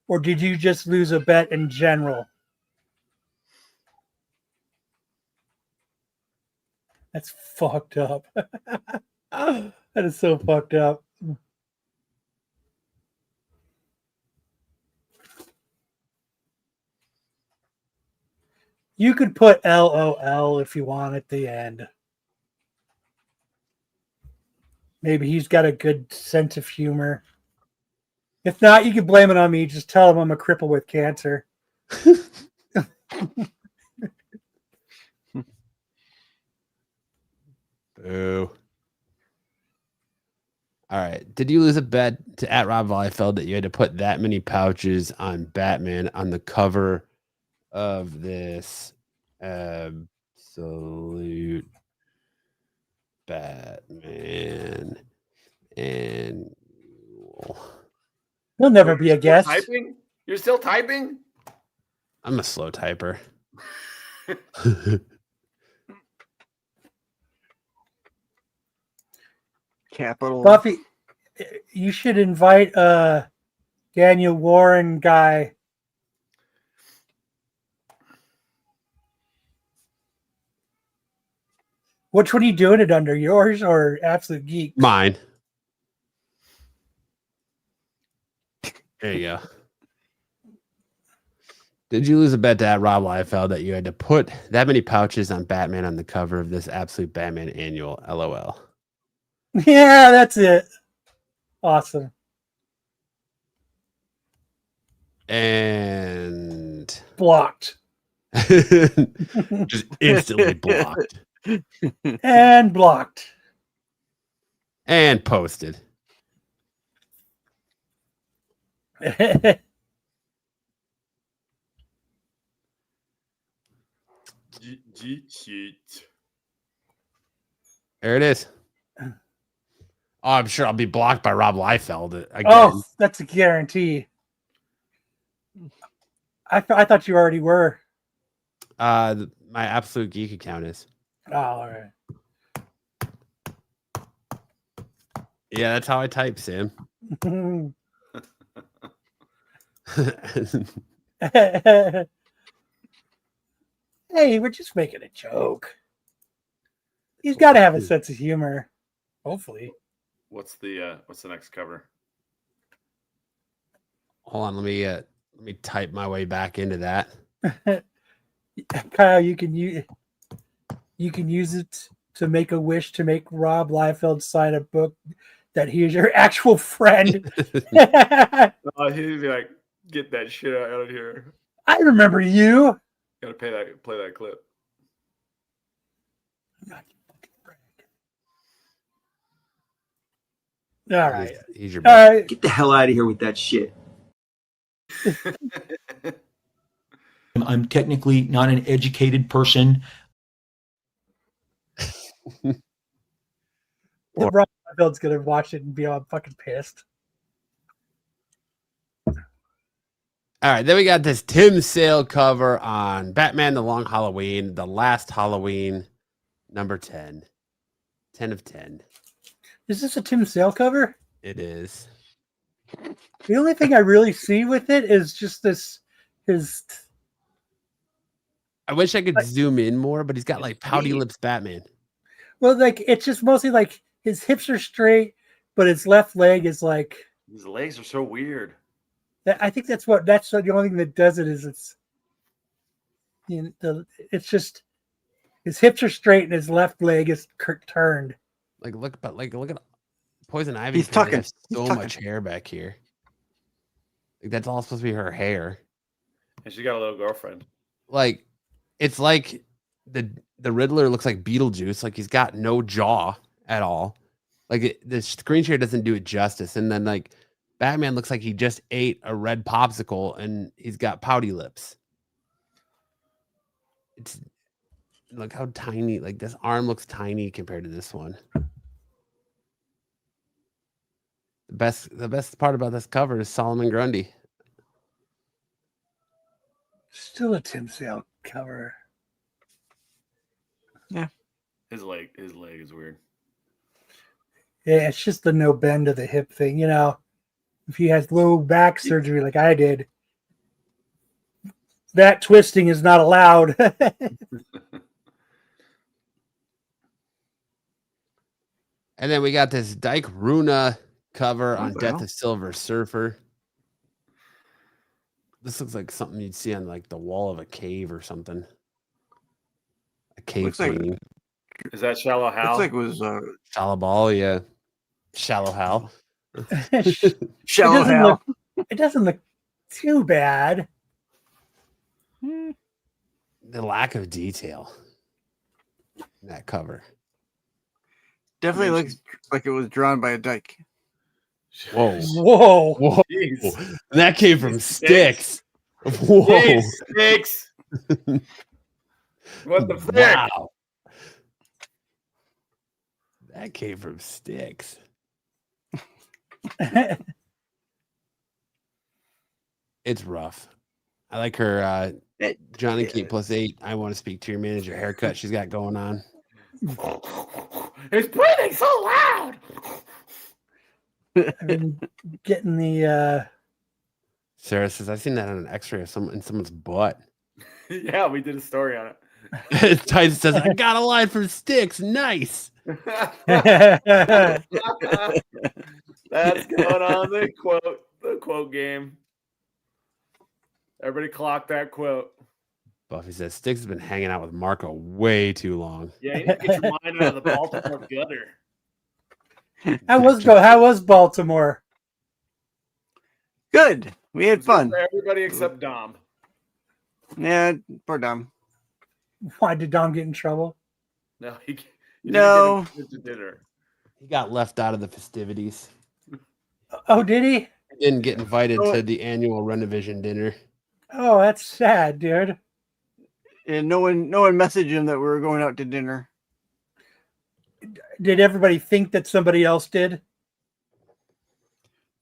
Or did you just lose a bet in general? That's fucked up. That is so fucked up. You could put LOL if you want at the end. Maybe he's got a good sense of humor. If not, you can blame it on me. Just tell him I'm a cripple with cancer. Boo. All right. Did you lose a bet to @Rob Liefeld that you had to put that many pouches on Batman on the cover of this Absolute Batman Annual? He'll never be a guest. Typing? You're still typing? I'm a slow typer. Capital. Buffy, you should invite Daniel Warren guy. Which one are you doing it under? Yours or Absolute Geek? Mine. There you go. Did you lose a bet to @Rob Liefeld that you had to put that many pouches on Batman on the cover of this Absolute Batman Annual? LOL. Yeah, that's it. Awesome. And blocked. Just instantly blocked. And blocked. And posted. There it is. Oh, I'm sure I'll be blocked by Rob Liefeld again. Oh, that's a guarantee. I thought you already were. My Absolute Geek account is. Oh, all right. Yeah, that's how I type, Sam. Hey, we're just making a joke. He's got to have a sense of humor. Hopefully. What's the next cover? Hold on, let me type my way back into that. Kyle, you can use it to make a wish to make Rob Liefeld sign a book that he is your actual friend. He'd be like, "Get that shit out of here." I remember you. Gotta play that clip. All right. He's your best. Right. Get the hell out of here with that shit. I'm technically not an educated person. Rob Liefeld's gonna watch it and be all fucking pissed. All right, then we got this Tim Sale cover on Batman The Long Halloween, The Last Halloween, number 10. 10 of 10. Is this a Tim Sale cover? It is. The only thing I really see with it is just his. I wish I could zoom in more, but he's got like pouty lips Batman. Well, like it's just mostly like his hips are straight, but his left leg is like. His legs are so weird. I think that's the only thing that does it is it's. It's just his hips are straight and his left leg is turned. Look at Poison Ivy. He's tucking so much hair back here. Like that's all supposed to be her hair. And she got a little girlfriend. Like it's like the Riddler looks like Beetlejuice. Like he's got no jaw at all. Like the screen share doesn't do it justice. And then like Batman looks like he just ate a red popsicle and he's got pouty lips. It's look how tiny. Like this arm looks tiny compared to this one. The best part about this cover is Solomon Grundy. Still a Tim Sale cover. Yeah. His leg is weird. Yeah, it's just the no bend of the hip thing. You know, if he has low back surgery like I did, that twisting is not allowed. And then we got this Dyke Runa cover on Death of Silver Surfer. This looks like something you'd see on like the wall of a cave or something. A cave painting. Is that Shallow Hal? Looks like it was Shallow Ball, yeah. Shallow Hal. Shallow Hal. It doesn't look too bad. The lack of detail in that cover. Definitely looks like it was drawn by a Dyke. Whoa. Whoa. Whoa. That came from Sticks. Whoa. Sticks. What the frick? Wow. That came from Sticks. It's rough. I like her Johnny Kate +8. I want to speak to your manager haircut she's got going on. It's breathing so loud. I've been getting the Sarah says, I've seen that on an x-ray of in someone's butt. Yeah, we did a story on it. Tyson says, I got a line from Sticks. Nice. That's going on the quote game. Everybody clock that quote. Buffy says Sticks has been hanging out with Marco way too long. Yeah, you need to get your mind out of the Baltimore gutter. How was Baltimore? Good. We had fun. For everybody except Dom. Yeah, poor Dom. Why did Dom get in trouble? No, he No. didn't get invited to dinner. He got left out of the festivities. Oh, did he? He didn't get invited to the annual Renovision dinner. Oh, that's sad, dude. And no one messaged him that we were going out to dinner. Did everybody think that somebody else did?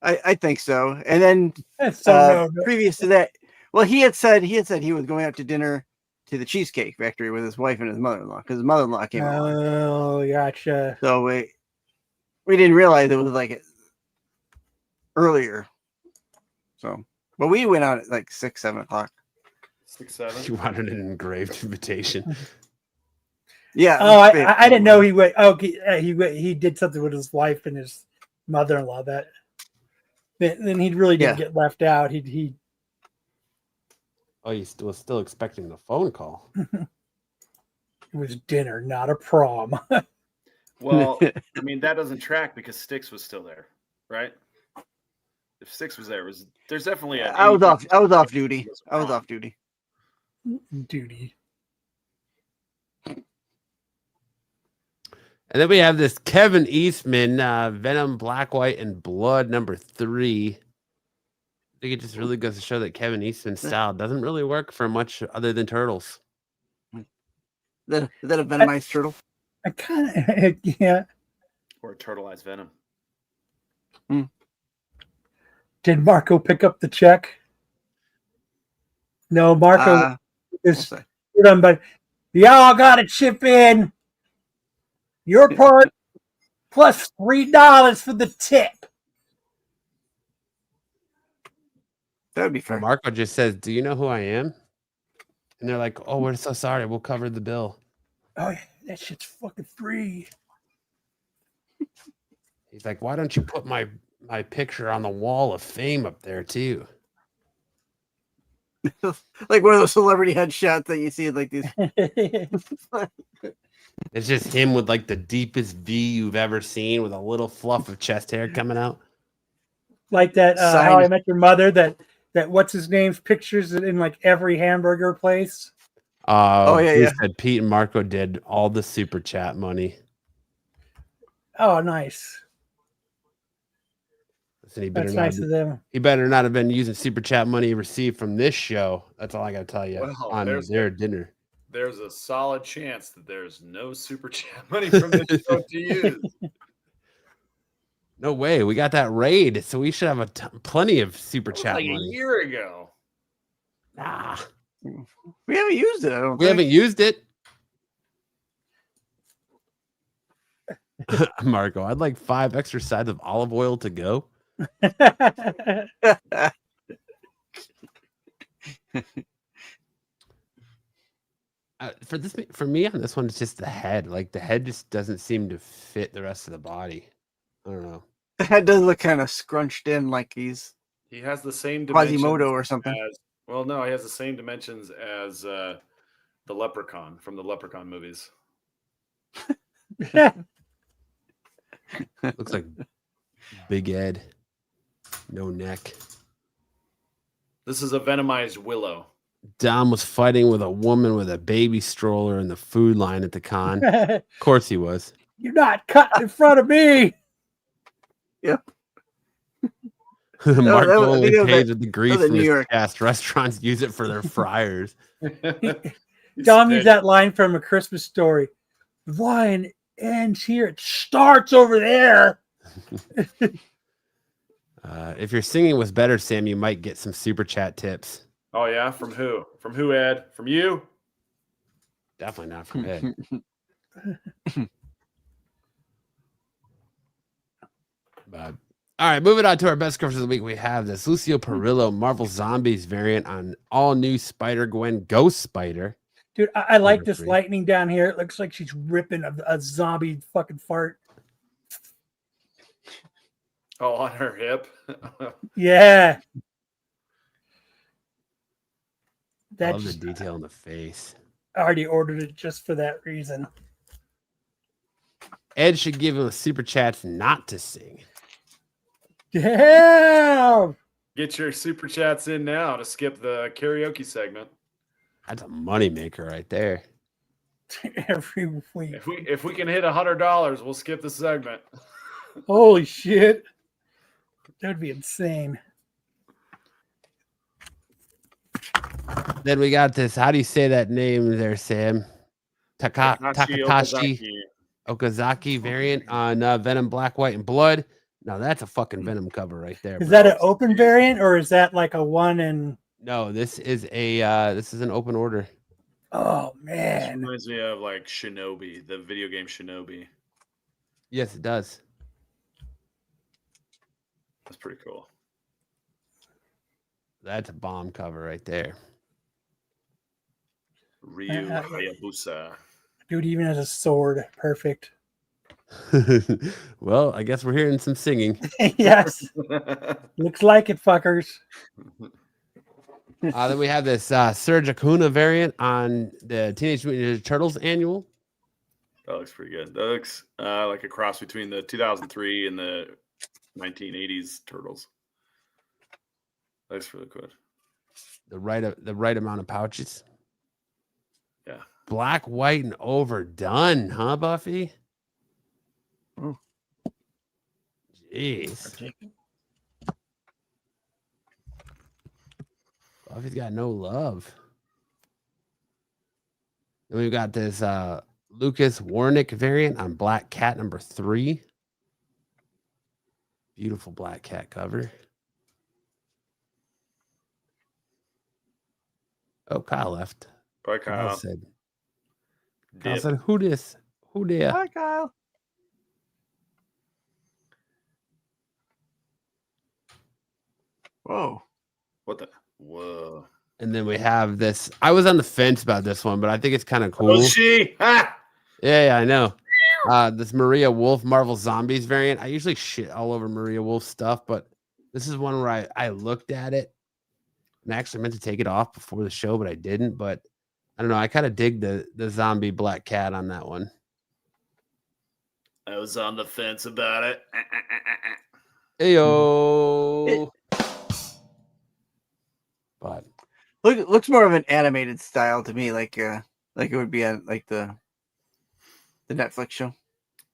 I think so. And then No. previous to that, well, he had said he was going out to dinner to the Cheesecake Factory with his wife and his mother-in-law because his mother-in-law came along. Oh, gotcha. So we didn't realize it was like earlier. So, but we went out at like 6, 7 o'clock. 6, 7. He wanted an engraved invitation. Yeah. Oh, I didn't know he went. Oh, he did something with his wife and his mother-in-law. Then he really didn't get left out. He. Oh, he was still expecting the phone call. It was dinner, not a prom. Well, I mean that doesn't track because Sticks was still there, right? If Sticks was there, there's definitely a. I was off duty. Duty. And then we have this Kevin Eastman, Venom, Black, White, and Blood #3. I think it just really goes to show that Kevin Eastman's style doesn't really work for much other than turtles. Is that a venomized turtle? I kind of, yeah. Or a turtleized Venom. Did Marco pick up the check? No, Marco is done, but y'all got to chip in your part plus $3 for the tip. That would be fair. Marco just says, do you know who I am? And they're like, oh, we're so sorry. We'll cover the bill. Oh, yeah, that shit's fucking free. He's like, why don't you put my picture on the wall of fame up there too? Like one of those celebrity headshots that you see like these. It's just him with like the deepest V you've ever seen with a little fluff of chest hair coming out. Like that How I Met Your Mother, that what's his name's pictures in like every hamburger place. He said Pete and Marco did all the super chat money. Oh, nice. Listen, That's nice of them. He better not have been using super chat money received from this show. That's all I got to tell you on their dinner. There's a solid chance that there's no super chat money from this show to use. No way. We got that raid, so we should have plenty of super That was chat like money. a year ago. Nah. We haven't used it. I don't We think. haven't used it. Marco, I'd like 5 extra sides of olive oil to go. For me on this one, it's just the head. Like the head just doesn't seem to fit the rest of the body. I don't know. The head does look kind of scrunched in, like he's He has the same dimensions Quasimodo or something. Well, no, he has the same dimensions as the Leprechaun from the Leprechaun movies. Looks like Big Ed. No neck. This is a venomized willow. Dom was fighting with a woman with a baby stroller in the food line at the con. Of course he was. You're not cutting in front of me. Yep. Marco only pays with the grease in from New his York. cast. Restaurants use it for their fryers. Dom used that line from A Christmas Story. The line ends here. It starts over there. If your singing was better, Sam, you might get some super chat tips. Oh yeah, from who? From who, Ed? From you? Definitely not from Ed. But all right, moving on to our best covers of the week. We have this Lucio Perillo Marvel Zombies variant on all new Spider-Gwen Ghost Spider. Dude, I like Number this 3. lightning down here. It looks like she's ripping a zombie fucking fart. Oh, on her hip. Yeah. I love the detail in the face. I already ordered it just for that reason. Ed should give him a super chats not to sing. Damn! Get your super chats in now to skip the karaoke segment. That's a moneymaker right there. Every week. If we can hit $100, we'll skip the segment. Holy shit. That would be insane. Then we got this. How do you say that name there, Sam? Takatashi Okazaki variant on Venom Black, White, and Blood. Now that's a fucking Venom cover right there. Is that an open variant or is that like a one and No, this is an open order. oh This man. reminds me of like Shinobi, the video game Shinobi. Yes, it does. That's pretty cool. That's a bomb cover right there. Ryu Hayabusa. Dude even has a sword. Perfect. Well, I guess we're hearing some singing. Yes. Looks like it, fuckers. Then we have this Serge Acuna variant on the Teenage Mutant Ninja Turtles annual. That looks pretty good. That looks like a cross between the 2003 and the 1980s Turtles. That's really good. The right amount of pouches. Yeah. Black, white, and overdone, huh, Buffy? Oh. Jeez. Buffy's got no love. Then we've got this Lucas Warnick variant on Black Cat number 3. Beautiful Black Cat cover. Oh, Kyle left. Bye, Kyle. Kyle said, who this? Who there? Hi, Kyle. Whoa. What the? Whoa. And then we have this. I was on the fence about this one, but I think it's kind of cool. Oh, she? Ah! Yeah, I know. This Maria Wolf Marvel Zombies variant. I usually shit all over Maria Wolf stuff, but this is one where I looked at it and I actually meant to take it off before the show, but I didn't. But I don't know. I kind of dig the zombie Black Cat on that one. I was on the fence about it. Ayo. But Looks more of an animated style to me, like it would be on like the Netflix show.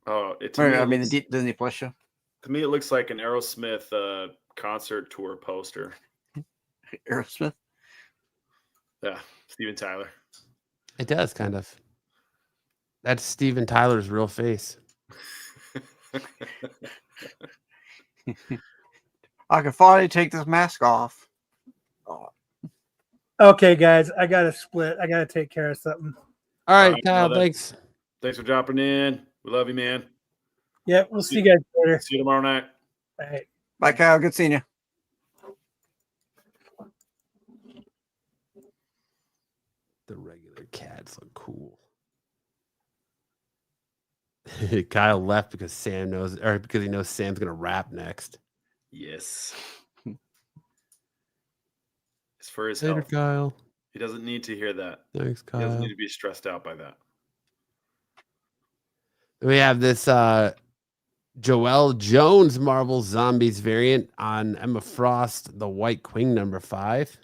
Oh, it's. I mean the Disney Plus show. To me, it looks like an Aerosmith concert tour poster. Aerosmith. Yeah, Steven Tyler. it does kind of. That's Steven Tyler's real face. I can finally take this mask off. Okay, guys, I gotta split. I gotta take care of something. All right, Kyle, Kyle, thanks. Thanks for dropping in. We love you, man. Yeah, we'll see you guys later. See you tomorrow night. All right. Bye, Kyle. Good seeing you. The regular cats look cool. Kyle left because Sam knows, or because he knows Sam's gonna rap next. Yes. It's for his Later, health. Kyle. He doesn't need to hear that. Thanks, He doesn't Kyle. need to be stressed out by that. We have this Joelle Jones Marvel Zombies variant on Emma Frost, the White Queen #5.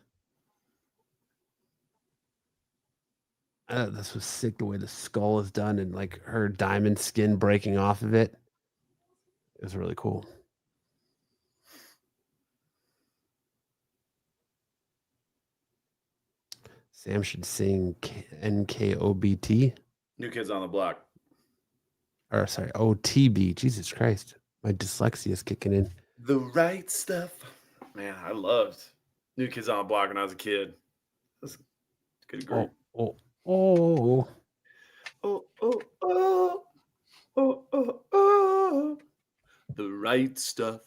This was sick the way the skull is done and like her diamond skin breaking off of it. It was really cool. Sam should sing NKOBT. New Kids on the Block. Or sorry, OTB. Jesus Christ. My dyslexia is kicking in. The right stuff. Man, I loved New Kids on the Block when I was a kid. That's good group. Oh. Oh, oh, oh, oh, oh, oh. The right stuff.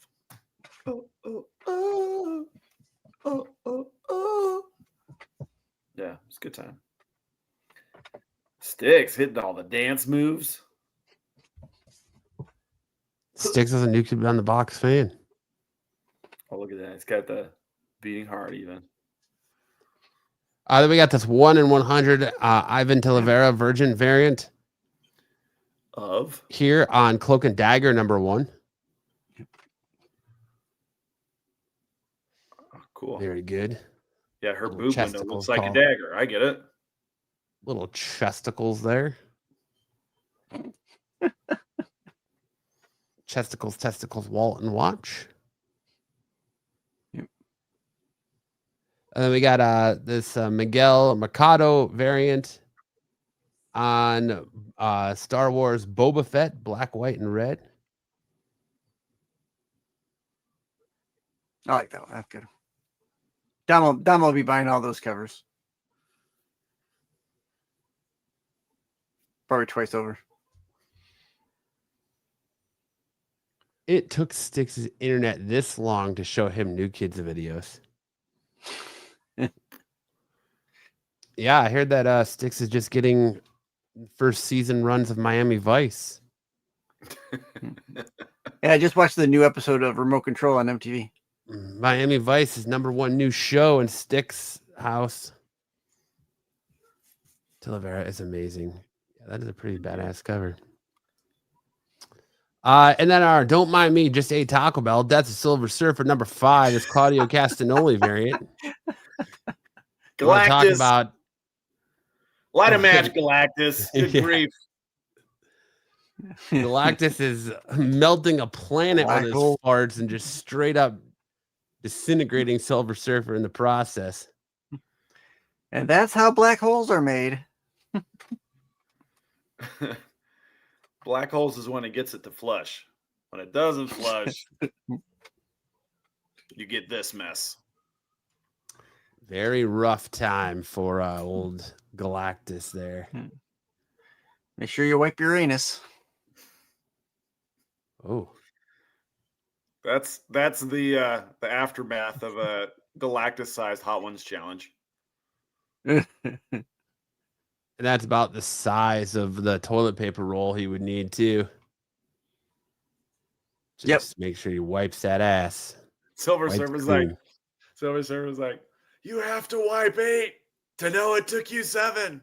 Oh, oh, oh, oh, oh, oh. Yeah, it's a good time. Sticks hitting all the dance moves. Sticks is a New Kid on the Box fan. Oh, look at that. It's got the beating heart even. Then we got this 1 in 100 Ivan Talavera Virgin variant Of? here on Cloak and Dagger #1. Oh, cool. Very good. Yeah, her Little boob window chesticles looks like a call. dagger. I get it. Little chesticles there. Chesticles, testicles, wallet, and watch. Yep. And then we got this Miguel Mercado variant on Star Wars Boba Fett, black, white, and red. I like that one. That's good. Dom will be buying all those covers. Probably twice over. It took Styx' internet this long to show him New Kids videos. Yeah, I heard that Styx is just getting first season runs of Miami Vice. Yeah, I just watched the new episode of Remote Control on MTV. Miami Vice is #1 new show in Styx' house. Talavera is amazing. Yeah, that is a pretty badass cover. And then our Don't Mind Me, Just Ate Taco Bell. That's a Silver Surfer #5. Is Claudio Castagnoli variant. Galactus. Want to talk about Light a match, Galactus. Good Yeah. grief. Galactus is melting a planet Black with his hole. farts and just straight up disintegrating Silver Surfer in the process. And that's how black holes are made. Black holes is when it gets it to flush. When it doesn't flush, you get this mess. Very rough time for old Galactus there. Make sure you wipe your anus. Oh, That's the aftermath of a Galactus-sized Hot Ones challenge. and that's about the size of the toilet paper roll he would need too. Just make sure he wipes that ass. Silver Wipes Surfer's clean. like, you have to wipe 8 to know it took you 7.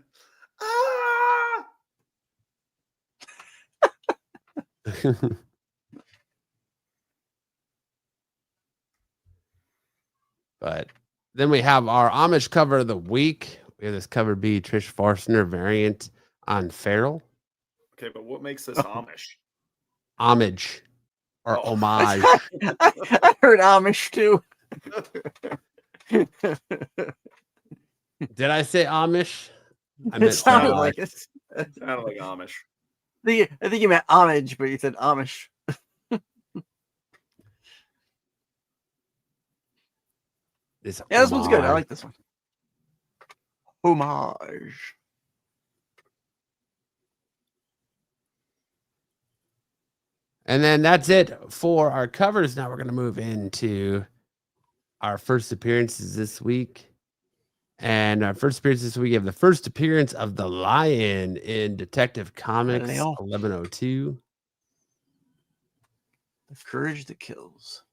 Ah! But then we have our Amish cover of the week. We have this cover B Trish Forstner variant on Feral. Okay, but what makes this Amish? Homage or Oh. homage. I heard Amish too. Did I say Amish? I It meant sounded homage. like it. Sounded like Amish. I think you meant homage, but you said Amish. this one's good. I homage. like this one. Homage. And then that's it for our covers. Now we're going to move into our first appearances this week. And our first appearance this week, we have the first appearance of the Lion in Detective Comics Hello. 1102. The Courage That Kills.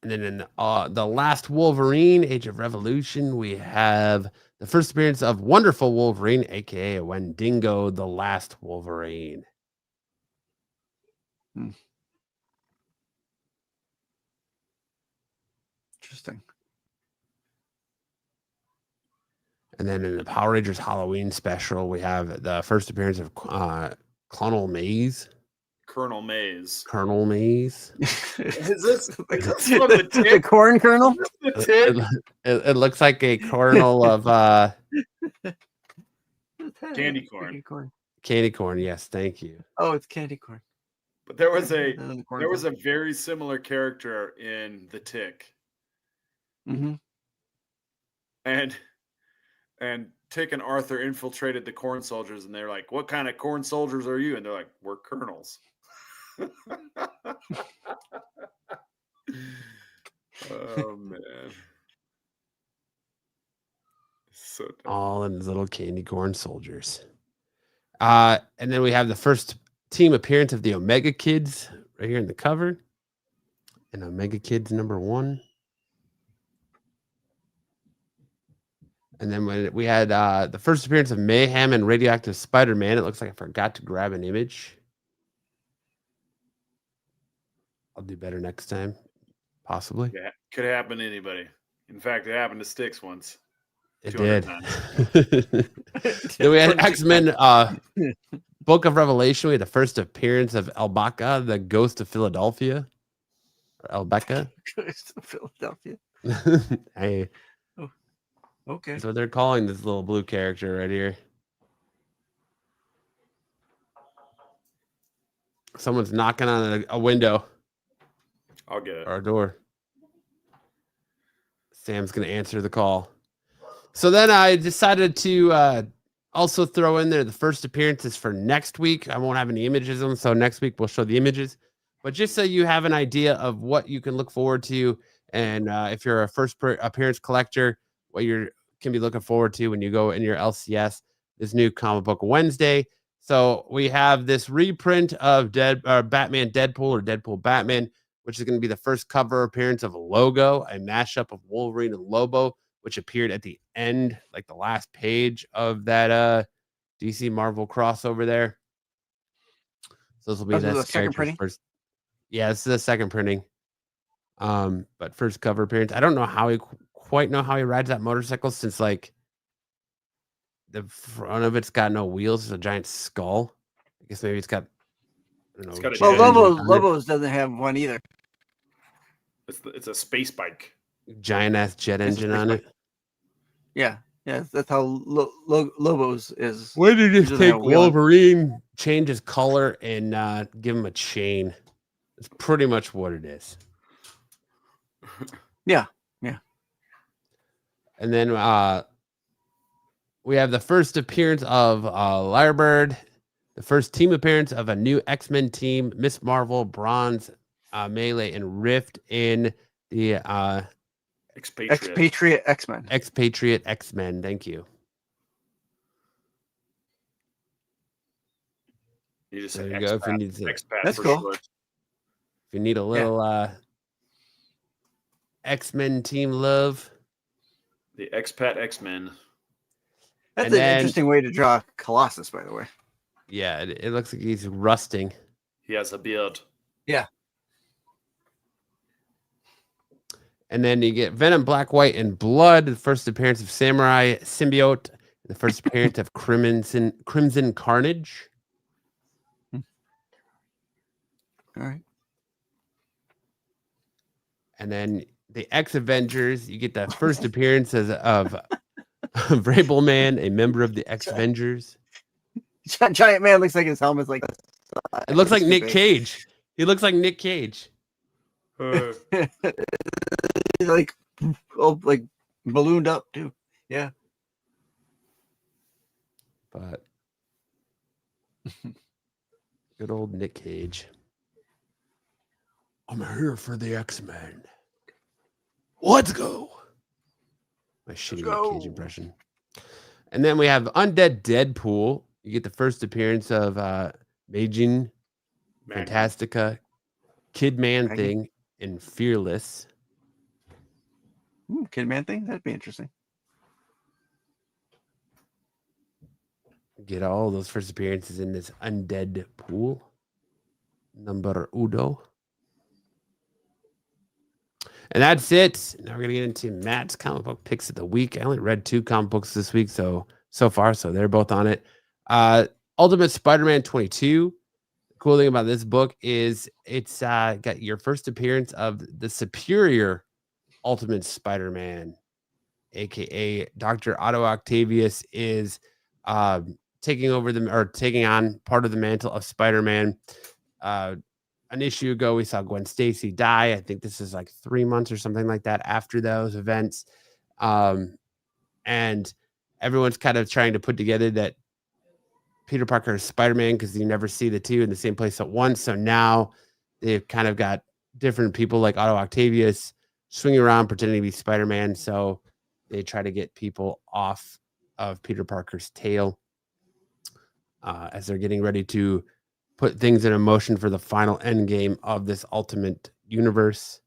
And then in the last Wolverine, Age of Revolution, we have the first appearance of Wonderful Wolverine, aka Wendigo, the Last Wolverine. Interesting. And then in the Power Rangers Halloween special, we have the first appearance of Colonel Maze. Colonel Maze. Colonel Maze. Is this from the Tick? corn kernel? The Tick? It looks like a kernel of Candy corn. candy corn. Yes, thank you. Oh, it's candy corn. But there was a Corn there was a very similar character in The Tick. Mm-hmm. And Tick and Arthur infiltrated the corn soldiers, and they're like, "What kind of corn soldiers are you?" And they're like, "We're colonels." Oh man, so dumb. All in these little candy corn soldiers. And then we have the first team appearance of the Omega Kids right here in the cover. And Omega Kids #1. And then when we had the first appearance of Mayhem and Radioactive Spider-Man, it looks like I forgot to grab an image. I'll do better next time, possibly. Yeah, could happen to anybody. In fact, it happened to Styx once. It 200 did. times. Then we had X-Men Book of Revelation. We had the first appearance of Elbaka, the Ghost of Philadelphia. Or Elbeka. Ghost of Philadelphia. Hey. Okay. That's what they're calling this little blue character right here. Someone's knocking on a window. I'll get it. Or a door. Sam's going to answer the call. So then I decided to also throw in there the first appearances for next week. I won't have any images of them, so next week we'll show the images. But just so you have an idea of what you can look forward to, and if you're a first appearance collector, what you can be looking forward to when you go in your LCS, this new Comic Book Wednesday. So we have this reprint of Batman Deadpool or Deadpool Batman, which is going to be the first cover appearance of Logo, a mashup of Wolverine and Lobo, which appeared at the end, like the last page of that DC Marvel crossover there. So this will be the second printing. First. Yeah, this is the second printing. But first cover appearance. I don't know how he quite know how he rides that motorcycle, since like the front of it's got no wheels. It's a giant skull. I guess maybe it's got, I don't know. Well, Lobo's doesn't have one either. It's a space bike. Giant ass jet engine on it. Yeah, that's how Lobo's is. Why did you just take Wolverine, change his color, and give him a chain? That's pretty much what it is. Yeah. And then we have the first appearance of Lyrebird, the first team appearance of a new X-Men team, Miss Marvel, Bronze, Melee, and Rift in the Expatriate X-Men. Expatriate X-Men. Thank you. You just there said you go. If you need that's cool. Short. If you need a little X-Men team love. The Expat X-Men. That's an interesting way to draw Colossus, by the way. Yeah, it looks like he's rusting. He has a beard. Yeah. And then you get Venom, Black, White, and Blood, the first appearance of Samurai Symbiote, the first appearance of Crimson Carnage. All right. And then the X-Avengers, you get the first appearances of Vrabel Man, a member of the X-Avengers. Giant Man looks like his helmet's like the It looks like It's Nick big. Cage. He looks like Nick Cage. like ballooned up too. Yeah. But good old Nick Cage. I'm here for the X-Men. Let's go. My shitty Nick Cage impression. And then we have Undead Deadpool. You get the first appearance of Majin, Fantastica, Kid Man Thing, and Fearless. Kid Man Thing? That'd be interesting. Get all those first appearances in this Undead Pool. Number uno. And that's it. Now we're going to get into Matt's comic book picks of the week. I only read 2 comic books this week so far, so they're both on it. Ultimate Spider-Man 22. The cool thing about this book is it's got your first appearance of the superior Ultimate Spider-Man, aka Dr. Otto Octavius, is taking on part of the mantle of Spider-Man. An issue ago, we saw Gwen Stacy die. I think this is like 3 months or something like that after those events. And everyone's kind of trying to put together that Peter Parker is Spider-Man because you never see the two in the same place at once. So now they've kind of got different people like Otto Octavius swinging around pretending to be Spider-Man. So they try to get people off of Peter Parker's tail as they're getting ready to put things in motion for the final end game of this Ultimate Universe.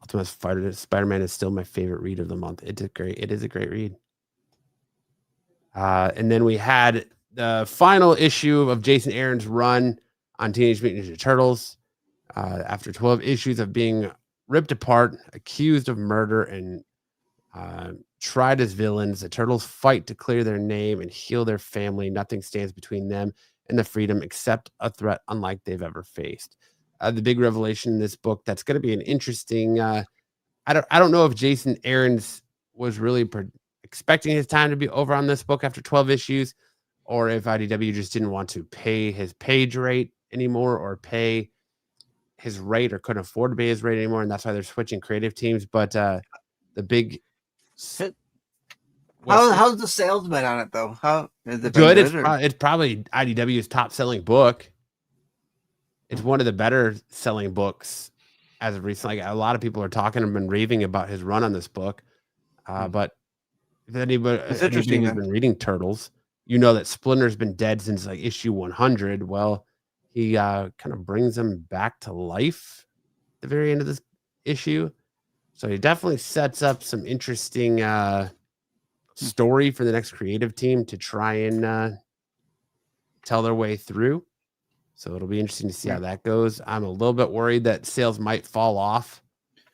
Ultimate Spider-Man is still my favorite read of the month. It is a great read. And then we had the final issue of Jason Aaron's run on Teenage Mutant Ninja Turtles. After 12 issues of being ripped apart, accused of murder, and tried as villains, the Turtles fight to clear their name and heal their family. Nothing stands between them and the freedom except a threat unlike they've ever faced. The big revelation in this book that's going to be an interesting. I don't know if Jason Aaron's was really expecting his time to be over on this book after 12 issues, or if IDW just didn't want to pay his page rate anymore, or pay his rate, or couldn't afford to pay his rate anymore, and that's why they're switching creative teams. But the big. How's the sales been on it though? How is it good? It's probably IDW's top selling book. It's one of the better selling books as of recently. Like, a lot of people are talking and been raving about his run on this book. But if anybody's been reading Turtles, you know that Splinter's been dead since like issue 100. Well, he kind of brings him back to life at the very end of this issue. So he definitely sets up some interesting story for the next creative team to try and tell their way through. So it'll be interesting to see how that goes. I'm a little bit worried that sales might fall off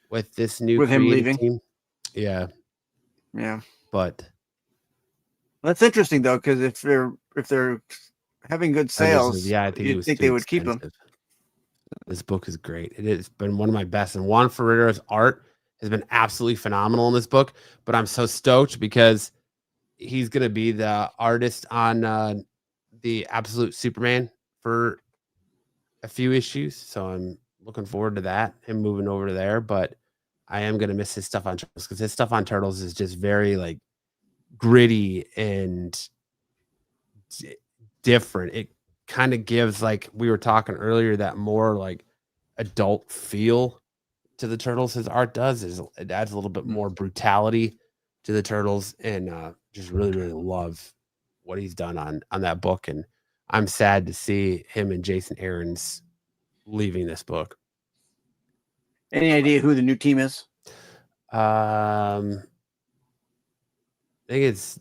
with this new him leaving team. Yeah. But that's interesting though, because if they're having good sales, I think you'd think they would keep them. This book is great. It has been one of my best, and Juan Ferreira's art has been absolutely phenomenal in this book. But I'm so stoked because he's going to be the artist on the Absolute Superman for a few issues. So I'm looking forward to that, him moving over to there. But I am going to miss his stuff on Turtles because his stuff on Turtles is just very like gritty and different. It kind of gives, like we were talking earlier, that more like adult feel to the Turtles. His art does is it adds a little bit more brutality to the Turtles, and just really love what he's done on that book. And I'm sad to see him and Jason Aaron's leaving this book. Any idea who the new team is? I think it's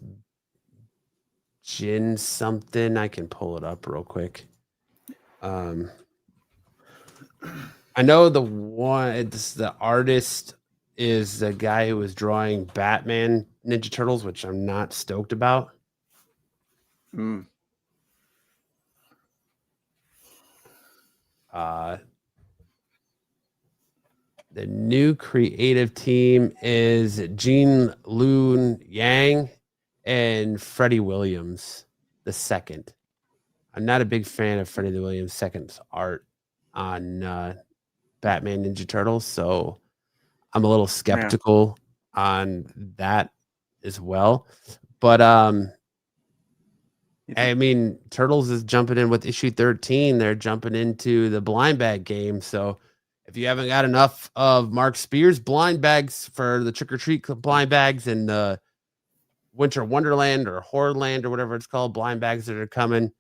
Jin something. I can pull it up real quick. I know the artist is the guy who was drawing Batman Ninja Turtles, which I'm not stoked about. The new creative team is Jean Lun Yang and Freddie Williams II. I'm not a big fan of Freddie Williams' second art on Batman Ninja Turtles, so I'm a little skeptical on that as well. But I mean, Turtles is jumping in with issue 13. They're jumping into the blind bag game. So if you haven't got enough of Mark Spears blind bags for the trick or treat blind bags and the Winter Wonderland or Horrorland or whatever it's called, blind bags that are coming,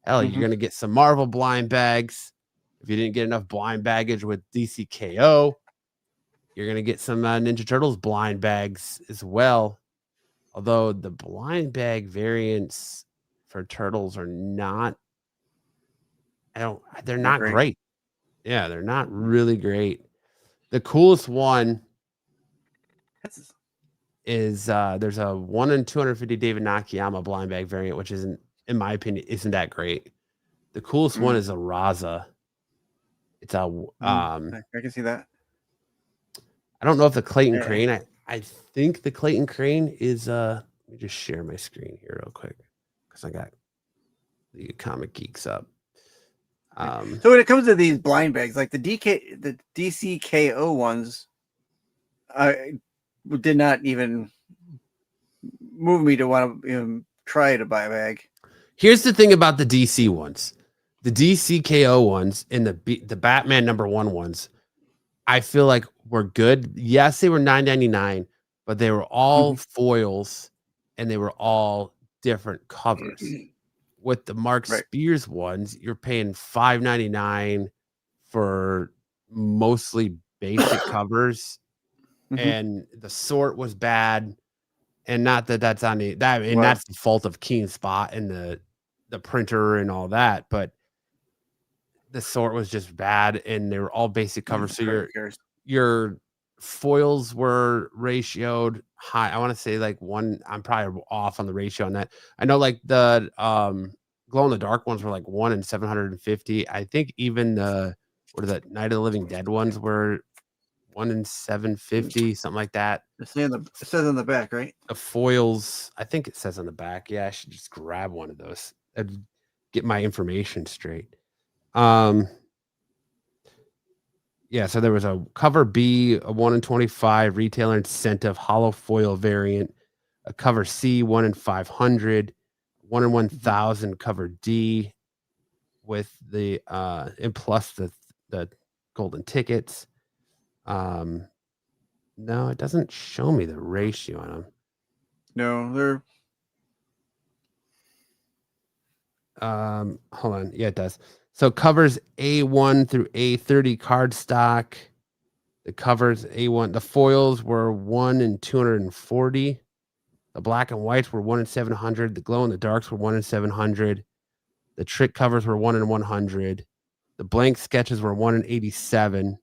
hell, you're going to get some Marvel blind bags. If you didn't get enough blind baggage with DCKO, you're going to get some Ninja Turtles blind bags as well. Although the blind bag variants for Turtles are not, they're not great. Yeah, they're not really great. The coolest one is there's a 1 in 250 David Nakayama blind bag variant, which isn't, in my opinion, isn't that great. The coolest one is a Raza. It's a I can see that. I don't know if the Clayton Crane. I think the Clayton Crane is let me just share my screen here real quick because I got the Comic Geeks up. So when it comes to these blind bags, like the DCKO ones, I did not even move me to want to try to buy a bag. Here's the thing about the DC ones. The DCKO ones and the Batman #1 ones, I feel like were good. Yes, they were $9.99, but they were all foils and they were all different covers. With the Mark Spears ones, you're paying $5.99 for mostly basic covers, and the sort was bad. And not that that's on that's the fault of Keen Spot and the printer and all that, but the sort was just bad, and they were all basic covers. So your foils were ratioed high. I want to say like one. I'm probably off on the ratio on that. I know like the glow in the dark ones were like 1 in 750. I think even the Night of the Living Dead ones were 1 in 750, something like that. It says on the back, right? The foils, I think it says on the back. Yeah, I should just grab one of those and get my information straight. Yeah, so there was a cover B, a 1 in 25 retailer incentive hollow foil variant, a cover C, 1 in 500, 1 in 1,000 cover D with the and plus the golden tickets. No, it doesn't show me the ratio on them. No, they're hold on. Yeah, it does. So covers A1 through A30 cardstock. The covers A1, the foils were 1 in 240. The black and whites were 1 in 700. The glow in the darks were 1 in 700. The trick covers were 1 in 100. The blank sketches were 1 in 87.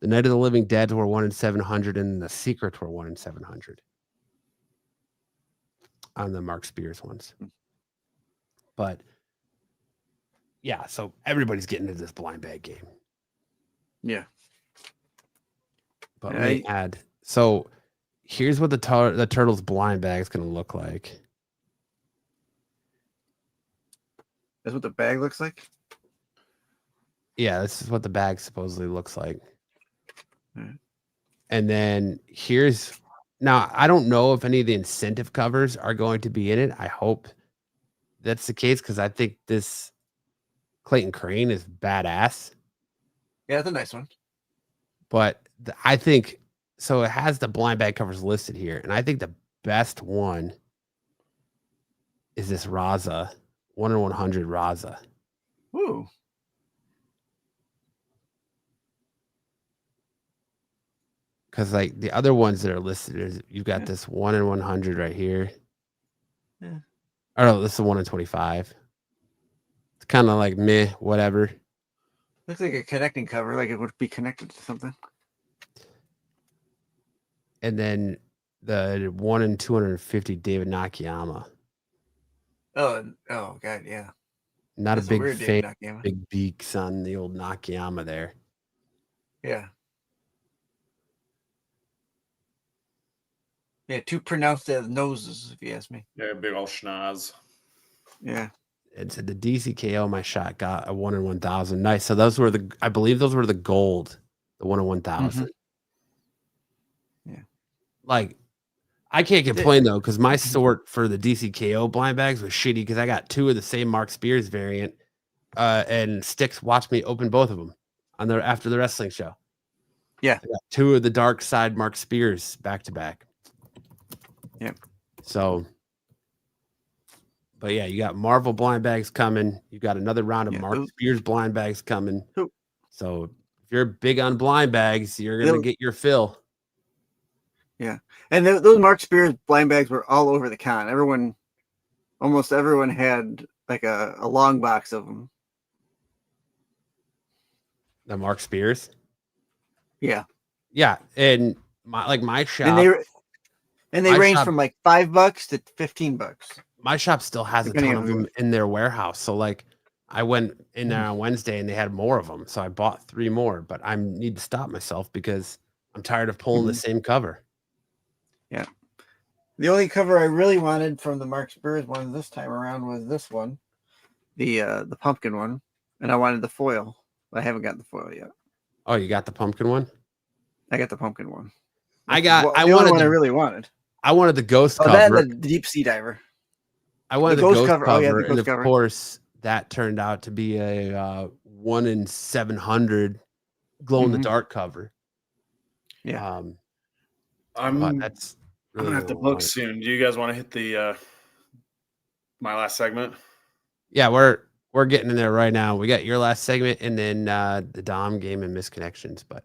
The Night of the Living Dead were 1 in 700, and the Secrets were 1 in 700 on the Mark Spears ones. But yeah, so everybody's getting into this blind bag game. Yeah. But we had, so here's what the Turtles blind bag is going to look like. That's what the bag looks like? Yeah, this is what the bag supposedly looks like. And then now I don't know if any of the incentive covers are going to be in it. I hope that's the case because I think this Clayton Crane is badass. Yeah, it's a nice one. But I think so. It has the blind bag covers listed here, and I think the best one is this Raza 1 in 100 Raza. Woo. Because like the other ones that are listed is you've got this 1 in 100 right here. Yeah. Oh no, this is 1 in 25. It's kind of like meh, whatever. Looks like a connecting cover, like it would be connected to something. And then the 1 in 250 David Nakayama. Oh god, yeah. Not That's a big fan. Nakayama. Big beaks on the old Nakayama there. Yeah. Yeah, too pronounced as noses, if you ask me. Yeah, big old schnoz. Yeah. It said the DCKO my shot got a 1 in 1,000. Nice. So those were I believe those were the gold, the 1 in 1,000. Yeah. Like, I can't complain though, because my sort for the DCKO blind bags was shitty because I got 2 of the same Mark Spears variant, and Sticks watched me open both of them after the wrestling show. Yeah. I got 2 of the dark side Mark Spears back to back. Yeah. So, but yeah, you got Marvel blind bags coming. You got another round of Mark Spears blind bags coming. So if you're big on blind bags, you're gonna get your fill. Yeah, and those Mark Spears blind bags were all over the con. Almost everyone had like a long box of them. The Mark Spears. Yeah. Yeah, and my shop, and they range from like $5 to $15. My shop still has a ton of them in their warehouse. So like, I went in there on Wednesday and they had more of them, so I bought 3 more. But I need to stop myself because I'm tired of pulling the same cover. Yeah. The only cover I really wanted from the Mark Spears one this time around was this one, the pumpkin one, and I wanted the foil. I haven't got the foil yet. Oh, you got the pumpkin one? I got the pumpkin one. I really wanted. I wanted the ghost cover. That and the deep sea diver. I wanted the ghost cover. Oh, yeah, the ghost cover. Of course, that turned out to be a 1 in 700 glow in the dark cover. Yeah. I'm gonna have to book soon. Do you guys want to hit the my last segment? Yeah, we're getting in there right now. We got your last segment and then the Dom game and misconnections, but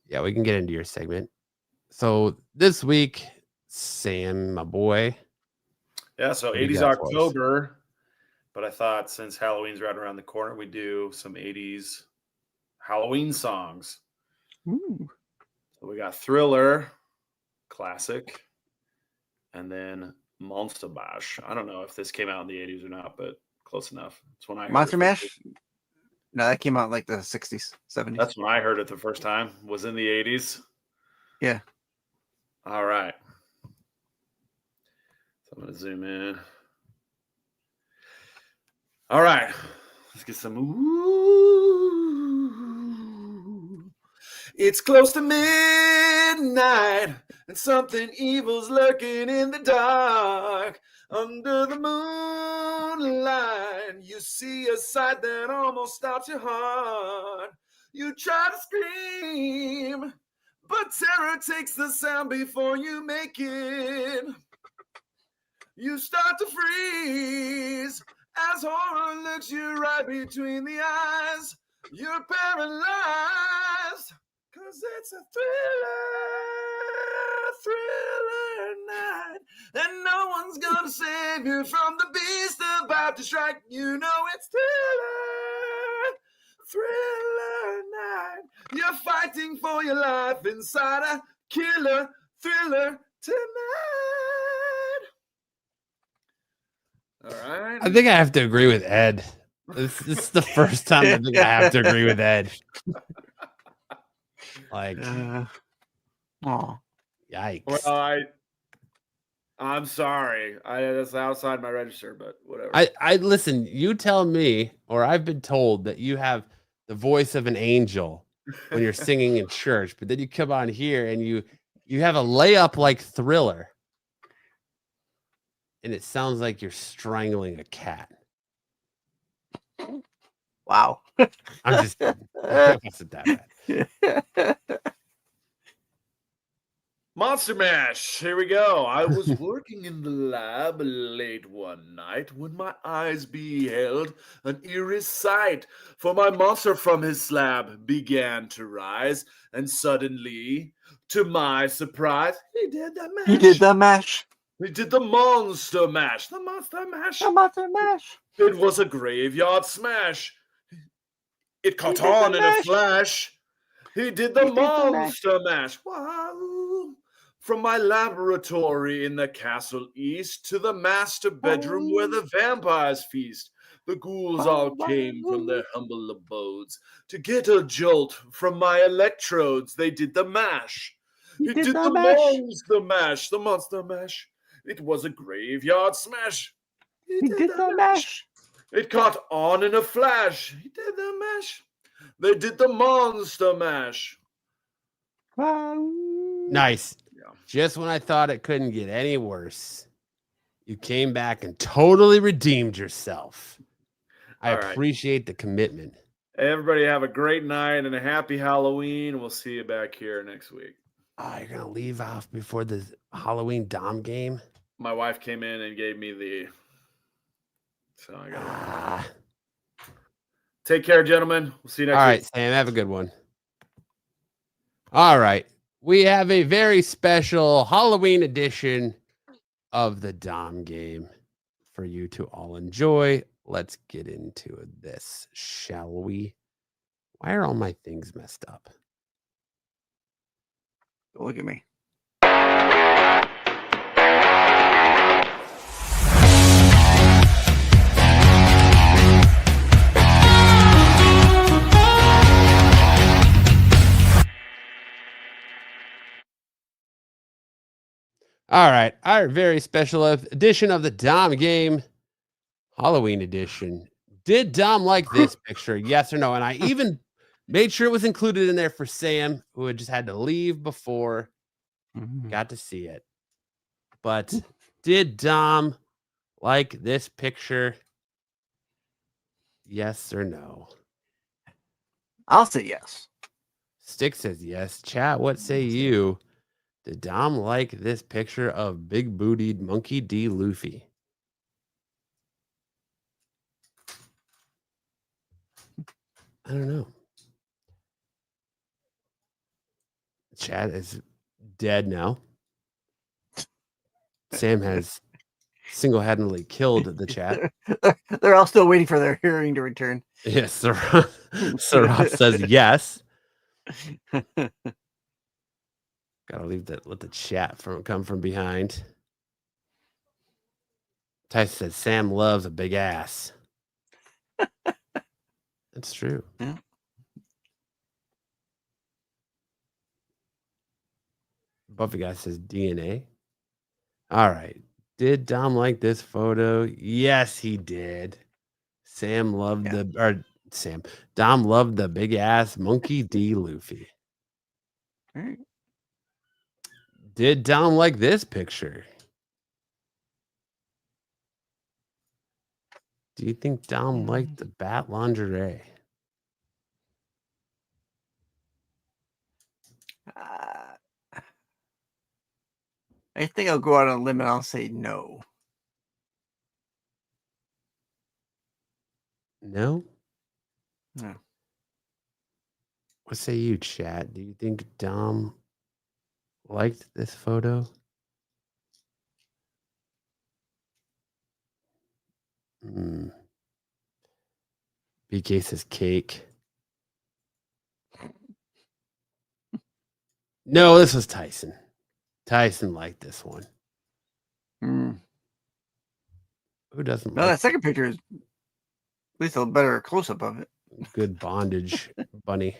yeah, we can get into your segment. So this week, Sam, my boy. Yeah, so 80s October, but I thought since Halloween's right around the corner, we do some 80s Halloween songs. Ooh. So we got Thriller, classic, and then Monster Mash. I don't know if this came out in the 80s or not, but close enough. It's when I heard Monster Mash? No, that came out like the 60s, 70s. That's when I heard it the first time. Was in the 80s. Yeah. All right. So I'm going to zoom in. All right. Let's get some. Ooh. It's close to midnight, and something evil's lurking in the dark. Under the moonlight, you see a sight that almost stops your heart. You try to scream, but terror takes the sound before you make it. You start to freeze as horror looks you right between the eyes. You're paralyzed, 'cause it's a thriller night, and no one's gonna save you from the beast about to strike. You know it's thriller night. You're fighting for your life inside a killer thriller tonight. All right. I think I have to agree with Ed. This is the first time I think I have to agree with Ed. Like, yikes. Well, I'm sorry. That's outside my register, but whatever. I listen, you tell me, or I've been told that you have the voice of an angel when you're singing in church, but then you come on here and you have a layup like Thriller. And it sounds like you're strangling a cat. Wow. I'm just kidding. It wasn't that bad. Monster Mash, here we go. I was working in the lab late one night when my eyes beheld an eerie sight, for my monster from his slab began to rise, and suddenly, to my surprise, he did the mash. He did the mash. He did the monster mash. The monster mash. The monster mash. It was a graveyard smash. It caught on in a flash. He did the monster mash. Wow. From my laboratory in the castle east to the master bedroom where the vampires feast, the ghouls all came from their humble abodes to get a jolt from my electrodes. They did the mash. He did the monster mash. The monster mash. It was a graveyard smash. He did the mash. It caught on in a flash. He did the mash. They did the monster mash. Nice. Yeah. Just when I thought it couldn't get any worse, you came back and totally redeemed yourself. I All right. appreciate the commitment. Everybody have a great night and a happy Halloween. We'll see you back here next week. Oh, you're gonna leave off before the Halloween Dom game? My wife came in and gave me the. So I got. Take care, gentlemen. We'll see you next week. All right, Sam. Have a good one. All right, we have a very special Halloween edition of the Dom game for you to all enjoy. Let's get into this, shall we? Why are all my things messed up? Look at me. All right, our very special edition of the Dom game, Halloween edition. Did Dom like this picture? Yes or no? And I even made sure it was included in there for Sam, who had just had to leave before got to see it. But did Dom like this picture? Yes or no? I'll say yes. Stick says yes. Chat, what say you? Did Dom like this picture of big bootied Monkey D. Luffy? I don't know. Chat is dead now. Sam has single-handedly killed the chat. They're all still waiting for their hearing to return. Yes, Sarah says yes. Gotta leave that. Let the chat come from behind. Tyson says Sam loves a big ass. That's true. Yeah. Buffy guy says DNA. All right. Did Dom like this photo? Yes, he did. Dom loved the big ass Monkey D. Luffy. All right. Did Dom like this picture? Do you think Dom liked the bat lingerie? I think I'll go out on a limb and I'll say no. No? No. What say you, chat? Do you think Dom liked this photo? BK says cake. No, this was Tyson. Tyson liked this one. Who doesn't No, like that second picture is at least a better close-up of it. good bondage bunny?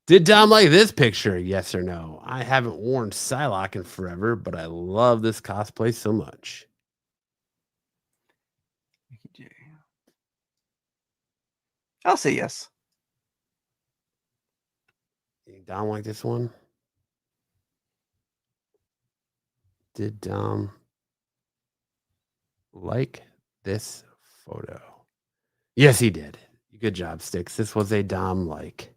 Did Dom like this picture? Yes or no? I haven't worn Psylocke in forever, but I love this cosplay so much. I'll say yes. Dom like this one? Did Dom like this photo? Yes, he did. Good job, Sticks. This was a Dom like.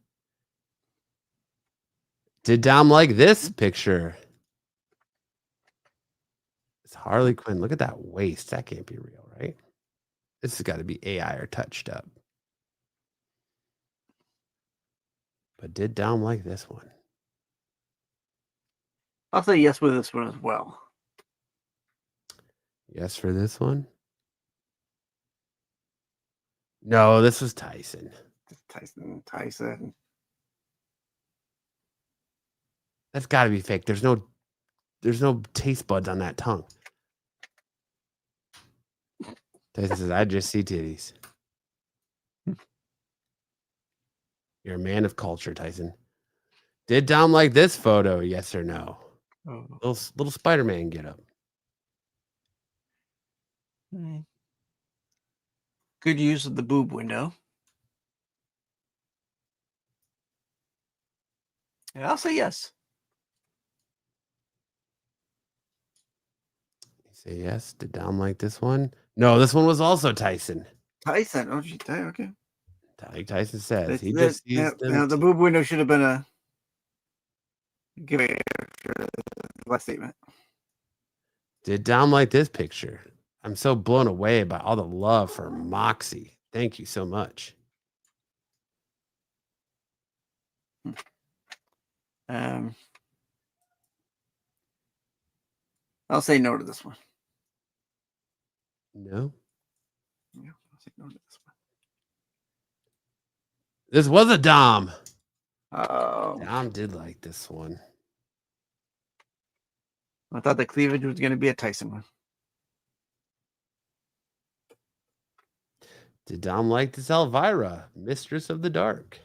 Did Dom like this picture? It's Harley Quinn. Look at that waist. That can't be real, right? This has got to be AI or touched up. But did Dom like this one? I'll say yes with this one as well. Yes for this one? No, this was Tyson. Tyson. That's got to be fake. There's no taste buds on that tongue. Tyson says, I just see titties. You're a man of culture, Tyson. Did Dom like this photo? Yes or no? Oh. Little Spider-Man get up. Good use of the boob window. Yeah, I'll say yes. Say yes. Did Dom like this one? No, this one was also Tyson. Tyson. Oh, gee, okay. Like Tyson says, he That- just used them. now the boob window should have been a giveaway for the last statement. Did Dom like this picture? I'm so blown away by all the love for Moxie. Thank you so much. I'll say no to this one. No. Yeah, I'll say no to this one. This was a Dom. Oh, Dom did like this one. I thought the cleavage was going to be a Tyson one. Did Dom like this Elvira, Mistress of the Dark?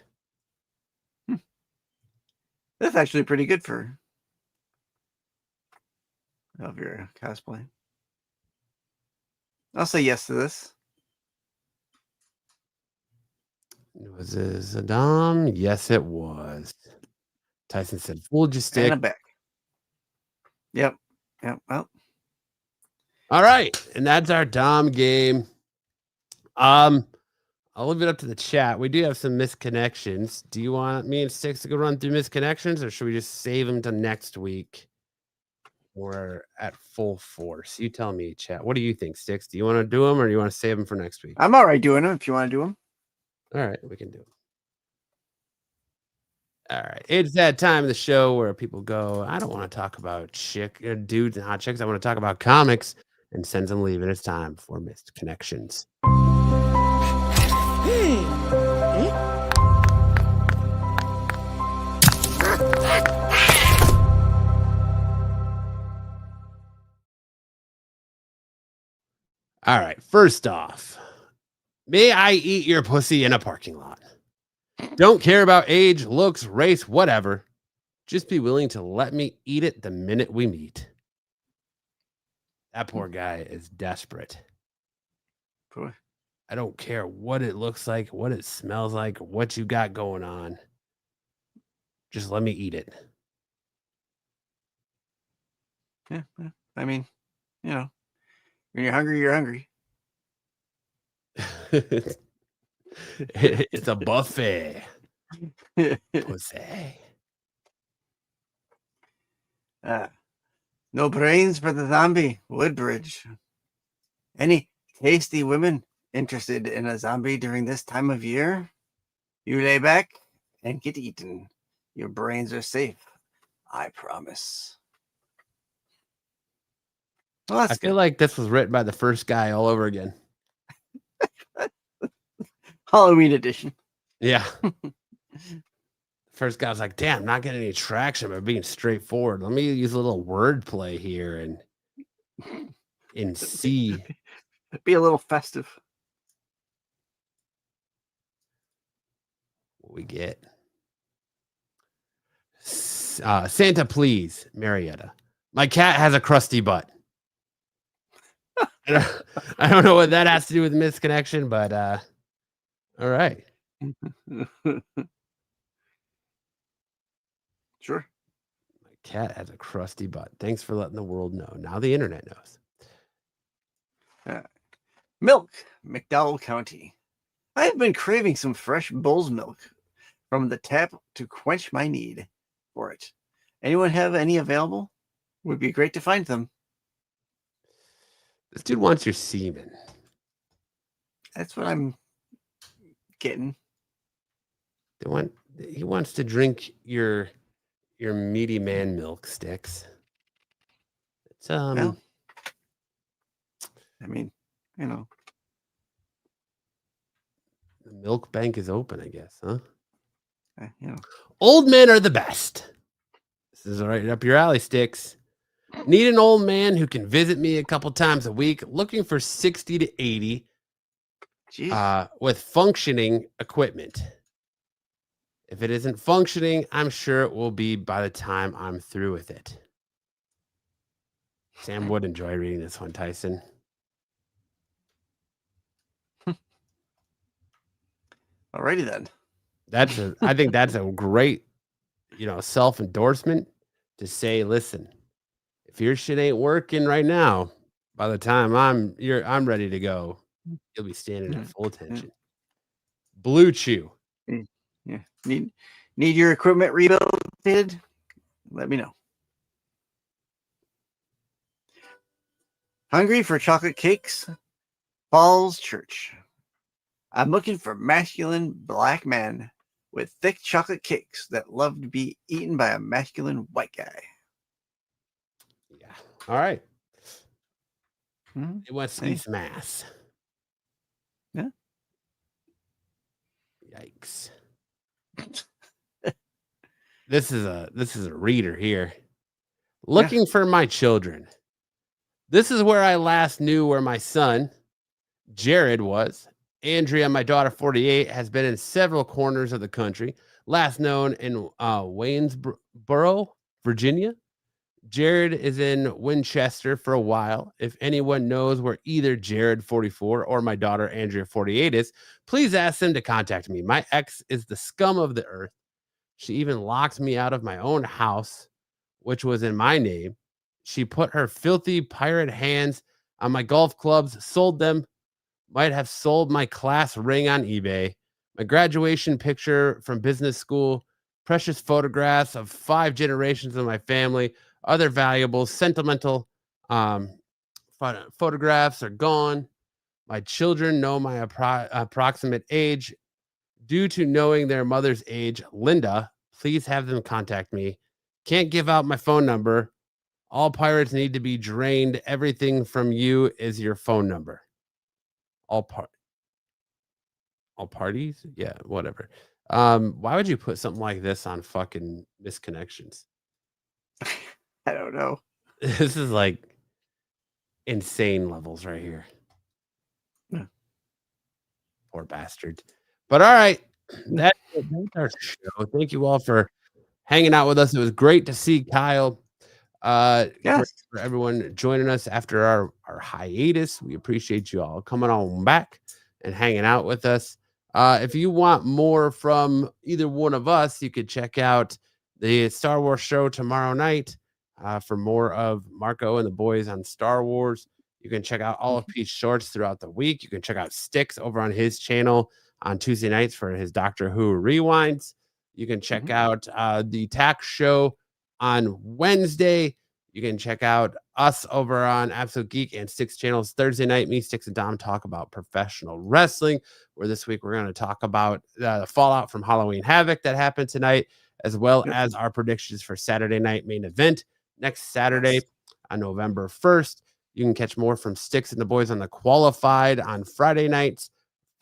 That's actually pretty good for Elvira cosplay. I'll say yes to this. Was this a Dom? Yes, it was. Tyson said, "Fooled you, stick." And I'm back. Yep. Well. All right, and that's our Dom game. I'll leave it up to the chat. We do have some misconnections. Do you want me and Sticks to go run through misconnections, or should we just save them to next week? We're at full force. You tell me, chat. What do you think, Sticks? Do you want to do them, or do you want to save them for next week? I'm all right doing them if you want to do them. All right, we can do it. All right, it's that time of the show where people go, I don't want to talk about dudes and hot chicks. I want to talk about comics, and sends them leave. And it's time for Missed Connections. All right, first off, may I eat your pussy in a parking lot? Don't care about age, looks, race, whatever. Just be willing to let me eat it the minute we meet. That poor guy is desperate. Boy. I don't care what it looks like, what it smells like, what you got going on. Just let me eat it. Yeah. I mean, you know, when you're hungry, you're hungry. It's a buffet. Pussy. No brains for the zombie. Woodbridge. Any tasty women interested in a zombie during this time of year? You lay back and get eaten. Your brains are safe. I promise. Well, I feel like this was written by the first guy all over again. Halloween edition. Yeah. First guy was like, damn, not getting any traction by being straightforward. Let me use a little wordplay here and see. Be a little festive. What we get. Santa, please, Marietta. My cat has a crusty butt. I don't know what that has to do with misconnection, but all right. Sure. My cat has a crusty butt. Thanks for letting the world know. Now the internet knows. Milk, McDowell County. I have been craving some fresh bull's milk from the tap to quench my need for it. Anyone have any available? Would be great to find them. This dude wants your semen. That's what I'm getting. He wants to drink your meaty man milk, Sticks. It's Well, I mean, you know. The milk bank is open, I guess, huh? You know. Old men are the best. This is right up your alley, Sticks. Need an old man who can visit me a couple times a week, looking for 60 to 80 with functioning equipment. If it isn't functioning, I'm sure it will be by the time I'm through with it. Sam would enjoy reading this one, Tyson. Alrighty then. I think that's a great, self-endorsement to say, listen, if your shit ain't working right now, by the time I'm ready to go, you'll be standing at full attention. Blue Chew. Yeah. Need your equipment rebuilt? Let me know. Hungry for chocolate cakes? Falls Church. I'm looking for masculine black men with thick chocolate cakes that love to be eaten by a masculine white guy. Yeah. All right. Mm-hmm. It wants to eat some ass. Yeah. Yikes. This is a reader here. Looking for my children. This is where I last knew where my son, Jared, was. Andrea, my daughter, 48, has been in several corners of the country, last known in Waynesboro, Virginia. Jared is in Winchester for a while. If anyone knows where either Jared, 44, or my daughter, Andrea, 48 is, please ask them to contact me. My ex is the scum of the earth. She even locked me out of my own house, which was in my name. She put her filthy pirate hands on my golf clubs, sold them, might have sold my class ring on eBay, my graduation picture from business school, precious photographs of 5 generations of my family, other valuables, sentimental photographs are gone. My children know my approximate age. Due to knowing their mother's age, Linda, please have them contact me. Can't give out my phone number. All pirates need to be drained. Everything from you is your phone number. All parties? Yeah, whatever. Why would you put something like this on fucking Misconnections? I don't know. This is like insane levels right here. Yeah. Poor bastard. But all right, that's our show. Thank you all for hanging out with us. It was great to see Kyle. Great for everyone joining us after our hiatus. We appreciate you all coming on back and hanging out with us. If you want more from either one of us, you could check out the Star Wars show tomorrow night for more of Marco and the boys on Star Wars. You can check out all of Pete's shorts throughout the week. You can check out Sticks over on his channel on Tuesday nights for his Doctor Who rewinds. You can check out the Tax Show on Wednesday. You can check out us over on Absolute Geek and Sticks channels Thursday night. Me, Sticks, and Dom talk about professional wrestling, where this week we're going to talk about the fallout from Halloween Havoc that happened tonight, as well as our predictions for Saturday night main event next Saturday on November 1st. You can catch more from Sticks and the boys on the Qualified on Friday nights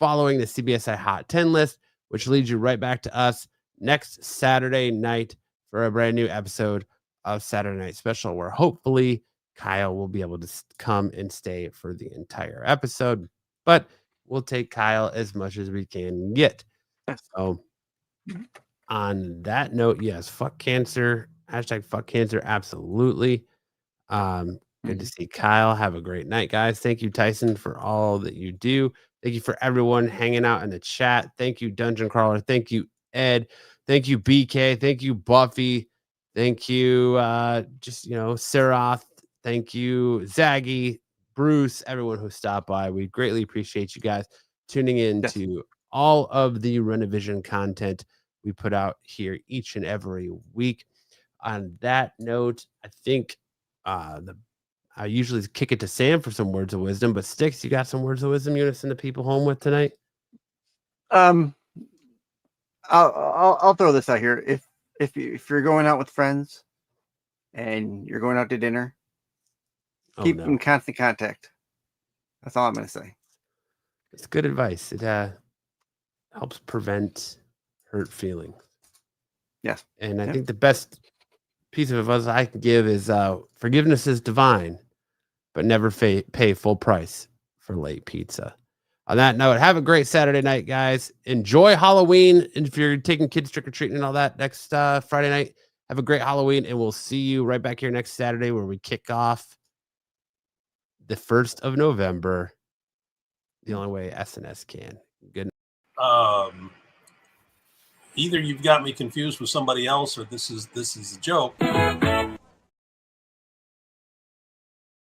following the CBSI Hot 10 list, which leads you right back to us next Saturday night for a brand new episode of Saturday Night Special, where hopefully Kyle will be able to come and stay for the entire episode. But we'll take Kyle as much as we can get. So on that note, yes, fuck cancer. Hashtag fuck cancer. Absolutely. Good to see Kyle. Have a great night, guys. Thank you, Tyson, for all that you do. Thank you for everyone hanging out in the chat. Thank you, Dungeon Crawler. Thank you, Ed. Thank you, BK. Thank you, Buffy. Thank you, Serath. Thank you, Zaggy, Bruce, everyone who stopped by. We greatly appreciate you guys tuning in to all of the Renovision content we put out here each and every week. On that note, I think I usually kick it to Sam for some words of wisdom, but Sticks, you got some words of wisdom you want to send the people home with tonight? I'll throw this out here. If you're going out with friends and you're going out to dinner, keep in constant contact. That's all I'm going to say. It's good advice. It helps prevent hurt feelings. Yes. And I think the best piece of advice I can give is forgiveness is divine, but never pay full price for late pizza. On that note, have a great Saturday night, guys. Enjoy Halloween. And if you're taking kids trick-or-treating and all that next Friday night, have a great Halloween. And we'll see you right back here next Saturday where we kick off the 1st of November the only way SNS can. Good night. either you've got me confused with somebody else, or this is a joke.